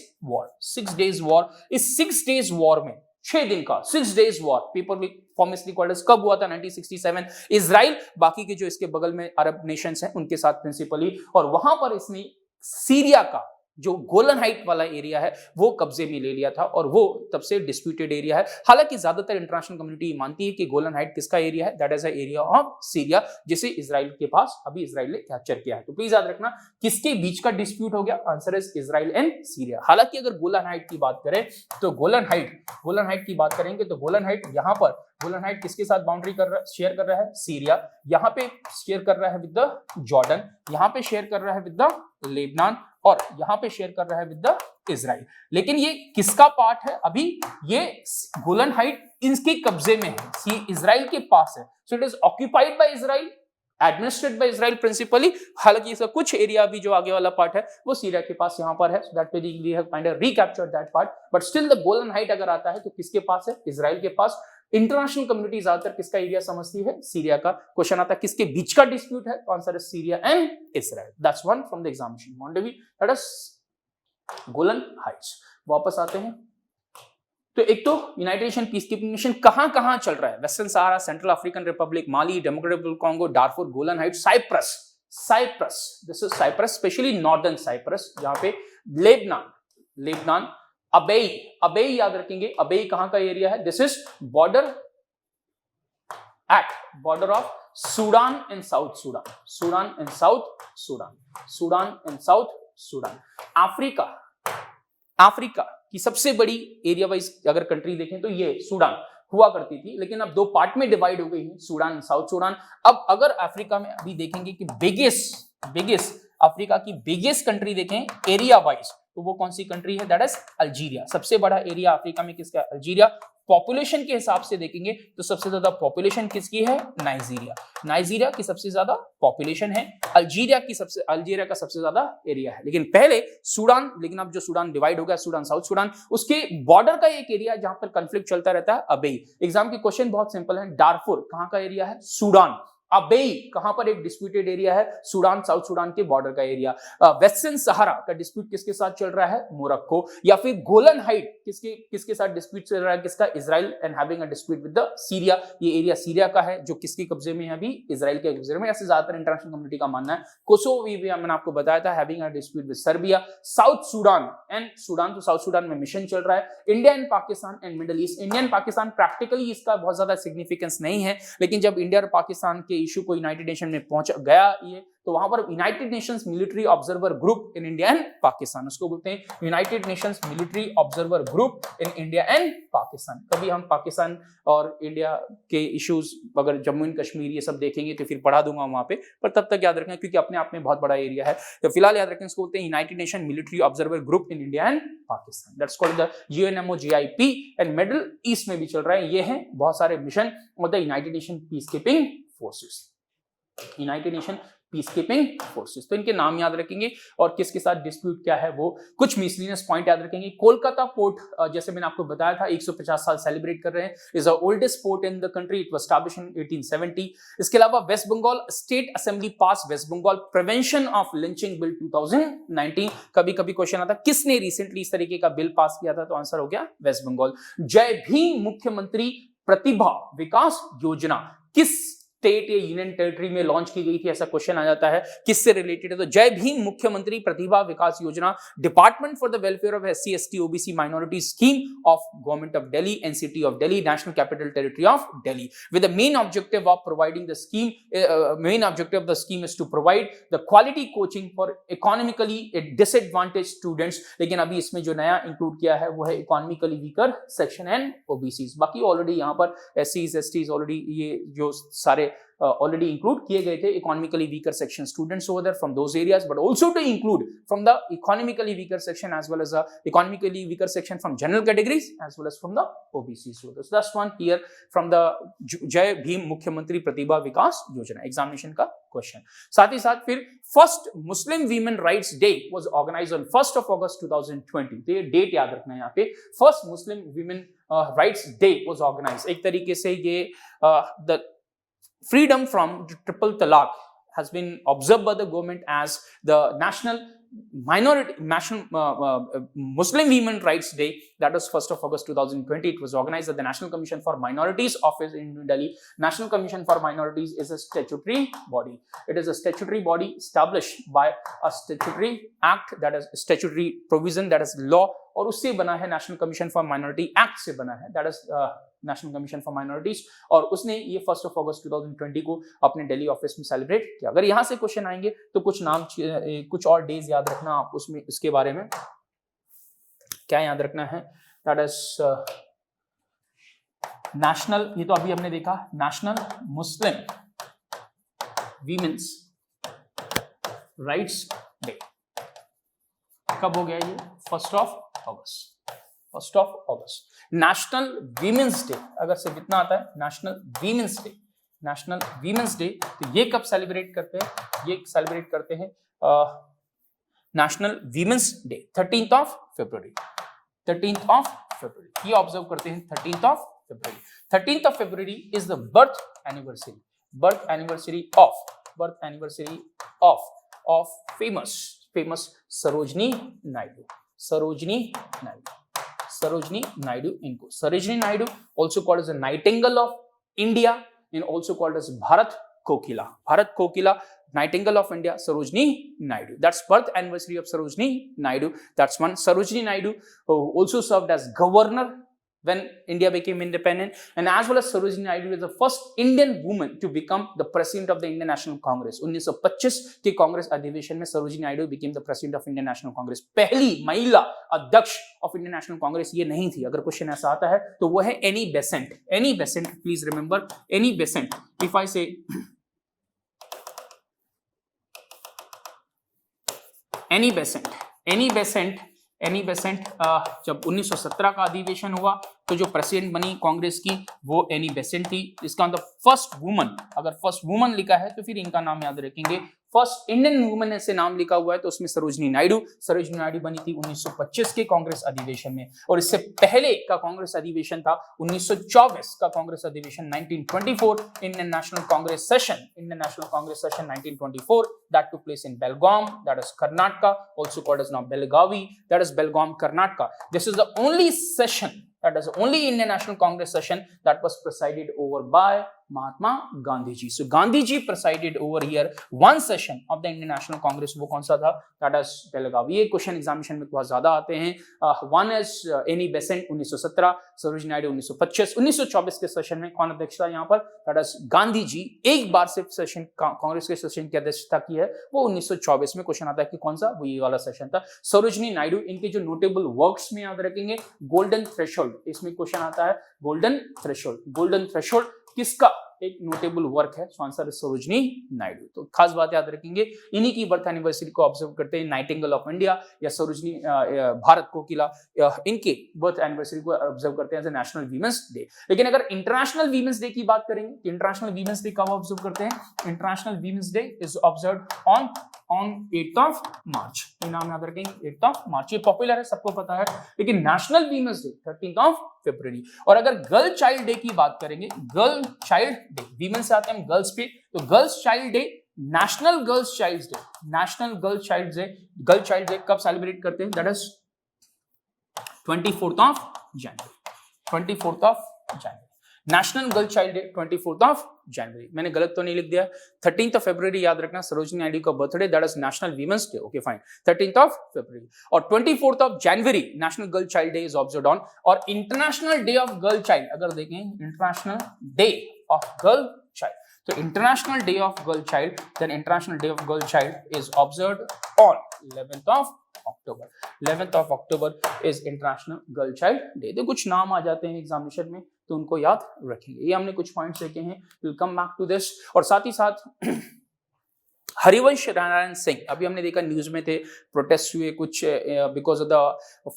war. इस 6 डेज वॉर में 6 दिन का 6 days war, people will formerly called as, कब हुआ था? 1967। इजराइल बाकी के जो इसके बगल में अरब नेशंस हैं उनके साथ प्रिंसिपली, और वहां पर इसने सीरिया का जो गोलन हाइट वाला एरिया है वो कब्जे में ले लिया था, और वो तब से डिस्प्यूटेड एरिया है। हालांकि ज्यादातर इंटरनेशनल कम्युनिटी मानती है कि गोलन हाइट किसका एरिया है? That is a area of Syria, जिसे इजराइल के पास अभी इजराइल ने कैप्चर किया है। तो प्लीज याद रखना, किसके बीच का डिस्प्यूट हो गया? Answer is Israel and Syria. हालांकि अगर गोलन हाइट की बात करें तो गोलन हाइट की बात करेंगे तो गोलन हाइट यहाँ पर, गोलन हाइट किसके साथ बाउंड्री शेयर कर रहा है? सीरिया। यहाँ पे शेयर कर रहा है विद द जॉर्डन, यहाँ पे शेयर कर रहा है विद द लेबनान, और यहां पे शेयर कर रहा है विद द इजराइल। लेकिन ये किसका पार्ट है? अभी ये गोलन हाइट इनके कब्जे में है, ये इजराइल के पास है। So it is occupied by Israel, administered by Israel principally. हालांकि इसका कुछ एरिया भी जो आगे वाला पार्ट है वो सीरिया के पास यहां पर है, so that we have kind of recaptured that part, but still the Golan height अगर आता है तो किसके पास है? इजराइल के पास। इंटरनेशनल कम्युनिटी ज्यादातर किसका एरिया समझती है? सीरिया का। क्वेश्चन आता है किसके बीच का डिस्प्यूट है? Answer is Syria and Israel. That's one from the examination point of view, that is Golan Heights. वापस आते हैं, तो एक तो United Nation peace keeping mission कहां कहां चल रहा है? Western Sahara, Central African Republic, Mali, Democratic Congo, Darfur, Golan Heights, Cyprus, this is Cyprus, specially Northern Cyprus, जहां पे लेबनान, अबेई याद रखेंगे, अबेई कहां का एरिया है? This is border of Sudan and south Sudan. Africa की सबसे बड़ी एरिया वाइज अगर कंट्री देखें तो ये सूडान हुआ करती थी, लेकिन अब 2 पार्ट में डिवाइड हो गई है, सूडान एंड साउथ सूडान। अब अगर अफ्रीका में अभी देखेंगे कि बिगेस्ट अफ्रीका की बिगेस्ट कंट्री देखें एरिया वाइज तो वो कौन सी कंट्री है? That is Algeria. सबसे बड़ा एरिया अफ्रीका में किसका? अल्जीरिया। पॉपुलेशन के हिसाब से देखेंगे तो सबसे ज्यादा पॉपुलेशन किसकी है? नाइजीरिया। नाइजीरिया की सबसे ज्यादा पॉपुलेशन है, अल्जीरिया का सबसे ज्यादा एरिया है। लेकिन पहले सूडान, लेकिन अब जो सूडान डिवाइड हो गया, सूडान, साउथ सूडान, उसके बॉर्डर का एक एरिया जहां पर कंफ्लिक्ट चलता रहता है, अबेई। एग्जाम के क्वेश्चन बहुत सिंपल है। डार्फुर कहां का एरिया है? सूडान। अबेई कहां पर एक डिस्प्यूटेड एरिया है? सूडान, साउथ सूडान के बॉर्डर का एरिया। वेस्टर्न सहारा का डिस्प्यूट किसके साथ चल रहा है? मोरक्को। या फिर गोलन हाइट किसके साथ डिस्प्यूट चल रहा है? किसका? Israel and having a dispute with the Syria. ये एरिया सीरिया का है, जो किसके कब्जे में है अभी? इजराइल के कब्जे में। ऐसे ज्यादातर इंटरनेशनल कम्युनिटी का मानना है। कोसोवो भी मैंने आपको बताया था, having a dispute with Serbia. South Sudan and Sudan, तो साउथ सूडान में मिशन चल रहा है। India and Pakistan and middle east. India and Pakistan practically इसका बहुत ज्यादा सिग्निफिकेंस नहीं है, लेकिन जब इंडिया और पाकिस्तान के इशू को यूनाइटेड नेशन में पहुंच गया ये, तो वहां पर United Nations military observer group in India and Pakistan, उसको बोलते हैं United Nations military observer group in India and Pakistan. कभी हम पाकिस्तान और इंडिया के इश्यूज, अगर जम्मू एंड कश्मीर ये सब देखेंगे तो फिर पढ़ा दूंगा वहां पे, पर तब तक याद रखें क्योंकि अपने आप में बहुत बड़ा एरिया है। तो फिलहाल याद रखें, इसको बोलते हैं United nation military observer group in India and Pakistan. That's called the UNMOGIP। And middle east में भी चल रहा है। ये है बहुत सारे mission of the United Nation peace keeping forces. United Nation peace keeping forces, तो इनके नाम याद रखेंगे और किसके साथ डिस्प्यूट क्या है वो कुछ मिसलिनियस पॉइंट याद रखेंगे। कोलकाता पोर्ट, जैसे मैंने आपको बताया था, 150 साल सेलिब्रेट कर रहे हैं। Is the oldest port in the country. It was established in 1870। इसके अलावा West Bengal state assembly pass West Bengal prevention of lynching bill 2019। कभी कभी क्वेश्चन आता किसने रिसेंटली इस तरीके का बिल पास किया था, तो आंसर हो गया वेस्ट बंगाल। जय भीम मुख्यमंत्री प्रतिभा विकास योजना किस स्टेट या यूनियन टेरिटरी में लॉन्च की गई थी, ऐसा क्वेश्चन आ जाता है। किससे रिलेटेड है? तो जय भीम मुख्यमंत्री Pratibha Vikas Yojana, department for the welfare of SC ST OBC minority scheme of government of Delhi, NCT of Delhi, national capital territory of Delhi, with the main objective of providing the scheme, main objective of the scheme is to provide the quality coaching for economically disadvantage students. लेकिन अभी इसमें जो नया include किया है वो है economically weaker section and OBCs। बाकी ऑलरेडी यहाँ पर SCs STs ऑलरेडी ये जो सारे already include किए गए थे economically weaker section students over there from those areas, but also to include from the economically weaker section as well as the economically weaker section from general categories as well as from the OBCs. So that's one here from the Jai Bhim Mukhyamantri Pratibha Vikas Yojana examination का question. साथ ही साथ फिर first Muslim Women Rights Day was organized on 1st of August 2020. तो ये date याद रखना है यहाँ पे। First Muslim Women Rights Day was organized. एक तरीके से ये the freedom from triple talaq has been observed by the government as the national Muslim Women Rights Day. That was 1st of August 2020. It was organized at the National Commission for Minorities office in New Delhi. National Commission for Minorities is a statutory body. It is a statutory body established by a statutory act, that is statutory provision, that is law, और उससे बना है national commission for minority act से बना है, that is national commission for minorities. और उसने ये 1st of August 2020 को अपने दिल्ली ऑफिस में सेलिब्रेट किया। अगर यहां से क्वेश्चन आएंगे तो कुछ नाम, कुछ और डेज याद रखना आप उसमें, इसके बारे में क्या याद रखना है, दैट इज नेशनल, ये तो अभी हमने देखा, नेशनल मुस्लिम वीमेंस राइट्स डे कब हो गया ये? 1st of August। 1st of August national women's day, अगर से कितना आता है national women's day, national women's day, तो ये कब सेलिब्रेट करते हैं? ये सेलिब्रेट करते हैं national women's day 13th of February। 13th of February ये ऑब्जर्व करते हैं 13th of February। 13th of February is the birth anniversary of famous Sarojini Naidu। Sarojini Naidu इनको, Sarojini Naidu also called as the Nightingale of India and also called as Bharat Kokila, Nightingale of India, Sarojini Naidu. That's birth anniversary of Sarojini Naidu. That's one. Sarojini Naidu also served as governor when India became independent, and as well as Sarojini Naidu is the first Indian woman to become the president of the Indian National Congress. 1925 के कांग्रेस अधिवेशन में Sarojini Naidu became the president of Indian National Congress. पहली महिला अध्यक्ष of Indian National Congress ये नहीं थी। अगर क्वेश्चन ऐसा आता है तो वो है Annie Besant। Annie Besant, please remember Annie Besant. If I say Annie Besant Annie Besant, जब 1917 का अधिवेशन हुआ तो जो प्रेसिडेंट बनी कांग्रेस की वो एनी बेसेंट थी। इसका मतलब फर्स्ट वुमन, अगर फर्स्ट वुमन लिखा है तो फिर इनका नाम याद रखेंगे। फर्स्ट इंडियन वुमन ऐसे नाम लिखा हुआ है तो उसमें सरोजिनी नायडू बनी थी 1925 के कांग्रेस अधिवेशन में। और इससे पहले का कांग्रेस अधिवेशन था 1924 का कांग्रेस अधिवेशन, 1924 Indian national Congress session 1924 that took place in Belgaum, that is Karnataka, also called as now Belgavi, that is Belgaum, Karnataka. This is the only session, that is the only Indian National Congress session that was presided over by Mahatma Gandhi ji. So Gandhi ji presided over here one session of the Indian National Congress. वो कौन सा था? That is Belgavi. ये question examination में बहुत ज्यादा आते हैं। One is Annie Besant 1917, Sarojini Naidu 1925, 1924 के सेशन में कौन अध्यक्ष था यहाँ पर? That is Gandhi ji. एक बार सिर्फ सेशन कांग्रेस के सेशन की अध्यक्षता की है, वो 1924 में। क्वेश्चन आता है कि कौन सा? वो ये वाला सेशन था। सरोजिनी नायडू, इनके जो नोटेबल वर्क्स में याद रखेंगे, गोल्डन थ्रेशोल्ड, इसमें क्वेश्चन आता है गोल्डन थ्रेशोल्ड किसका एक नोटेबल वर्क है? सो आंसर है सरोजिनी नायडू। तो खास बात याद रखेंगे, इन्हीं की बर्थ एनिवर्सरी को ऑब्जर्व करते हैं, नाइटिंगेल ऑफ इंडिया या सरोजिनी भारत कोकिला, इनके बर्थ एनिवर्सरी को ऑब्जर्व करते हैं as a national women's day. लेकिन अगर इंटरनेशनल वीमेंस डे की बात करेंगे तो इंटरनेशनल वीमेंस डे कब ऑब्जर्व करते हैं? International women's day is observed on 8th of March। ये नाम याद रखेंगे, 8th of March। ये पॉपुलर है, सबको पता है। लेकिन national women's day 13th of February। और अगर गर्ल चाइल्ड डे की बात करेंगे, गर्ल चाइल्ड डे, वीमेन से आते हैं गर्ल्स पे, तो girls child day, national girls child day कब सेलिब्रेट करते हैं? That is 24th of January। National Girl Child day 24th of January। मैंने गलत तो नहीं लिख दिया। 13th of February याद रखना, सरोजिनी नायडू का birthday, that is National women's Day. Okay fine, 13th of February। और 24th of January National Girl Child Day is observed on. और International Day of Girl Child अगर देखें, International Day of Girl Child, तो International Day of Girl Child, then International Day of Girl Child is observed on 11th of October। 11th of October is International Girl Child Day. तो कुछ नाम आ जाते हैं examination में तो उनको याद रखेंगे। ये हमने कुछ पॉइंट्स देखे हैं, will come back to this. और साथ ही साथ हरिवंश नारायण सिंह, अभी हमने देखा न्यूज में थे, प्रोटेस्ट हुए कुछ because of the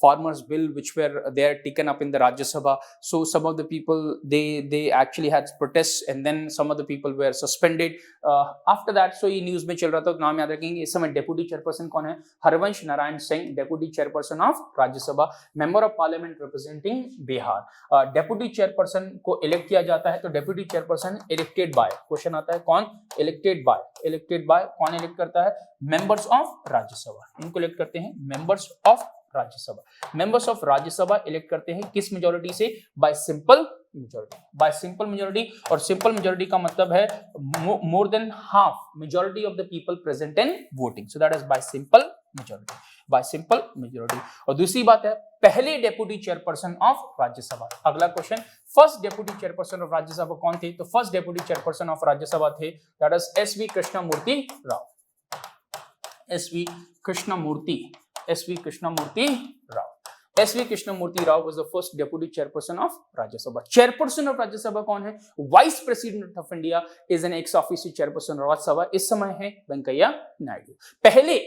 farmers bill which were there taken up in the Rajya Sabha. So some of the people they actually had protest and then some of the people were suspended after that. So ये news में चल रहा था, तो नाम याद रखेंगे। इस समय डेप्यूटी चेयरपर्सन कौन है? Harivansh Narayan Singh, deputy chairperson of Rajya Sabha, member of parliament representing Bihar. Deputy chairperson को इलेक्ट किया जाता है, तो deputy chairperson elected by, question आता है कौन? इलेक्टेड बाय कौन इलेक्ट करता है? मेंबर्स ऑफ राज्यसभा, इनको इलेक्ट करते हैं मेंबर्स ऑफ राज्यसभा इलेक्ट करते हैं किस मेजॉरिटी से? Bye simple majority. और सिंपल मेजॉरिटी का मतलब है more than half majority of the people present in voting. So that is by simple majority. और दूसरी बात है, पहले डेप्यूटी चेयरपर्सन ऑफ राज्यसभा। अगला question, first deputy chairperson of Rajya Sabha कौन थे? तो first deputy chairperson of Rajya Sabha थे, that is S V. Krishnamurthy Rao. S V. Krishnamurthy Rao was the first deputy chairperson of Rajya Sabha. Chairperson of Rajya Sabha कौन है? Vice president of India is an ex officio chairperson of Rajya Sabha, इस समय है वेंकैया नायडू। पहले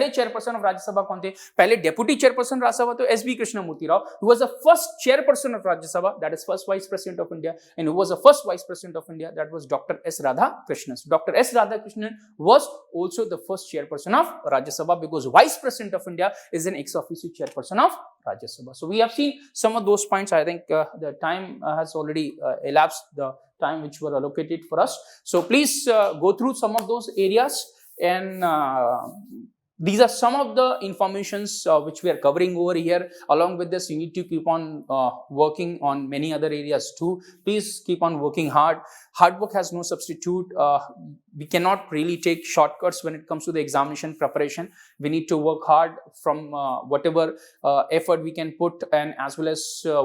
चेयरपर्सन ऑफ राज्यसभा कौन थे? पहले डेप्यूटी चेयरपर्सन राज्यसभा तो S V. Krishnamurthy Rao, who was the first chairperson of Rajya Sabha, that is first vice president of India, and who was the first vice president of India, that was Dr. S. Radhakrishnan. Dr. S. Radhakrishnan was also the first chairperson of Rajya Sabha, because vice president of India is an ex officio chairperson of Rajya Sabha. So we have seen some of those points. I think the time has already elapsed, the time which were allocated for us. So please go through some of those areas, and these are some of the informations which we are covering over here. Along with this, you need to keep on working on many other areas too. Please keep on working hard. Hard work has no substitute. We cannot really take shortcuts when it comes to the examination preparation. We need to work hard from whatever effort we can put, and as well as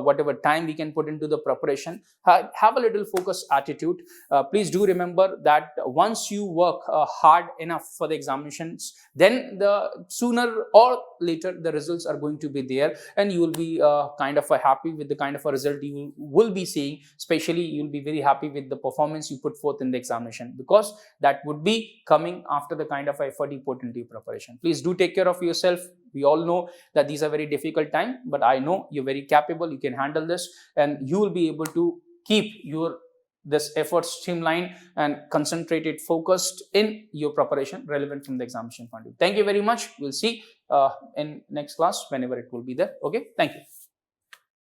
whatever time we can put into the preparation. Have a little focused attitude. Please do remember that once you work hard enough for the examinations, then the sooner or later the results are going to be there, and you will be kind of happy with the kind of a result you will be seeing. Especially you'll be very happy with the performance you put forth in the examination, because that would be coming after the kind of effort you put into preparation. Please do take care of yourself. We all know that these are very difficult time, but I know you're very capable, you can handle this, and you will be able to keep your this effort streamlined and concentrated, focused in your preparation, relevant from the examination point of view. Thank you very much. We'll see in next class whenever it will be there. Okay, thank you.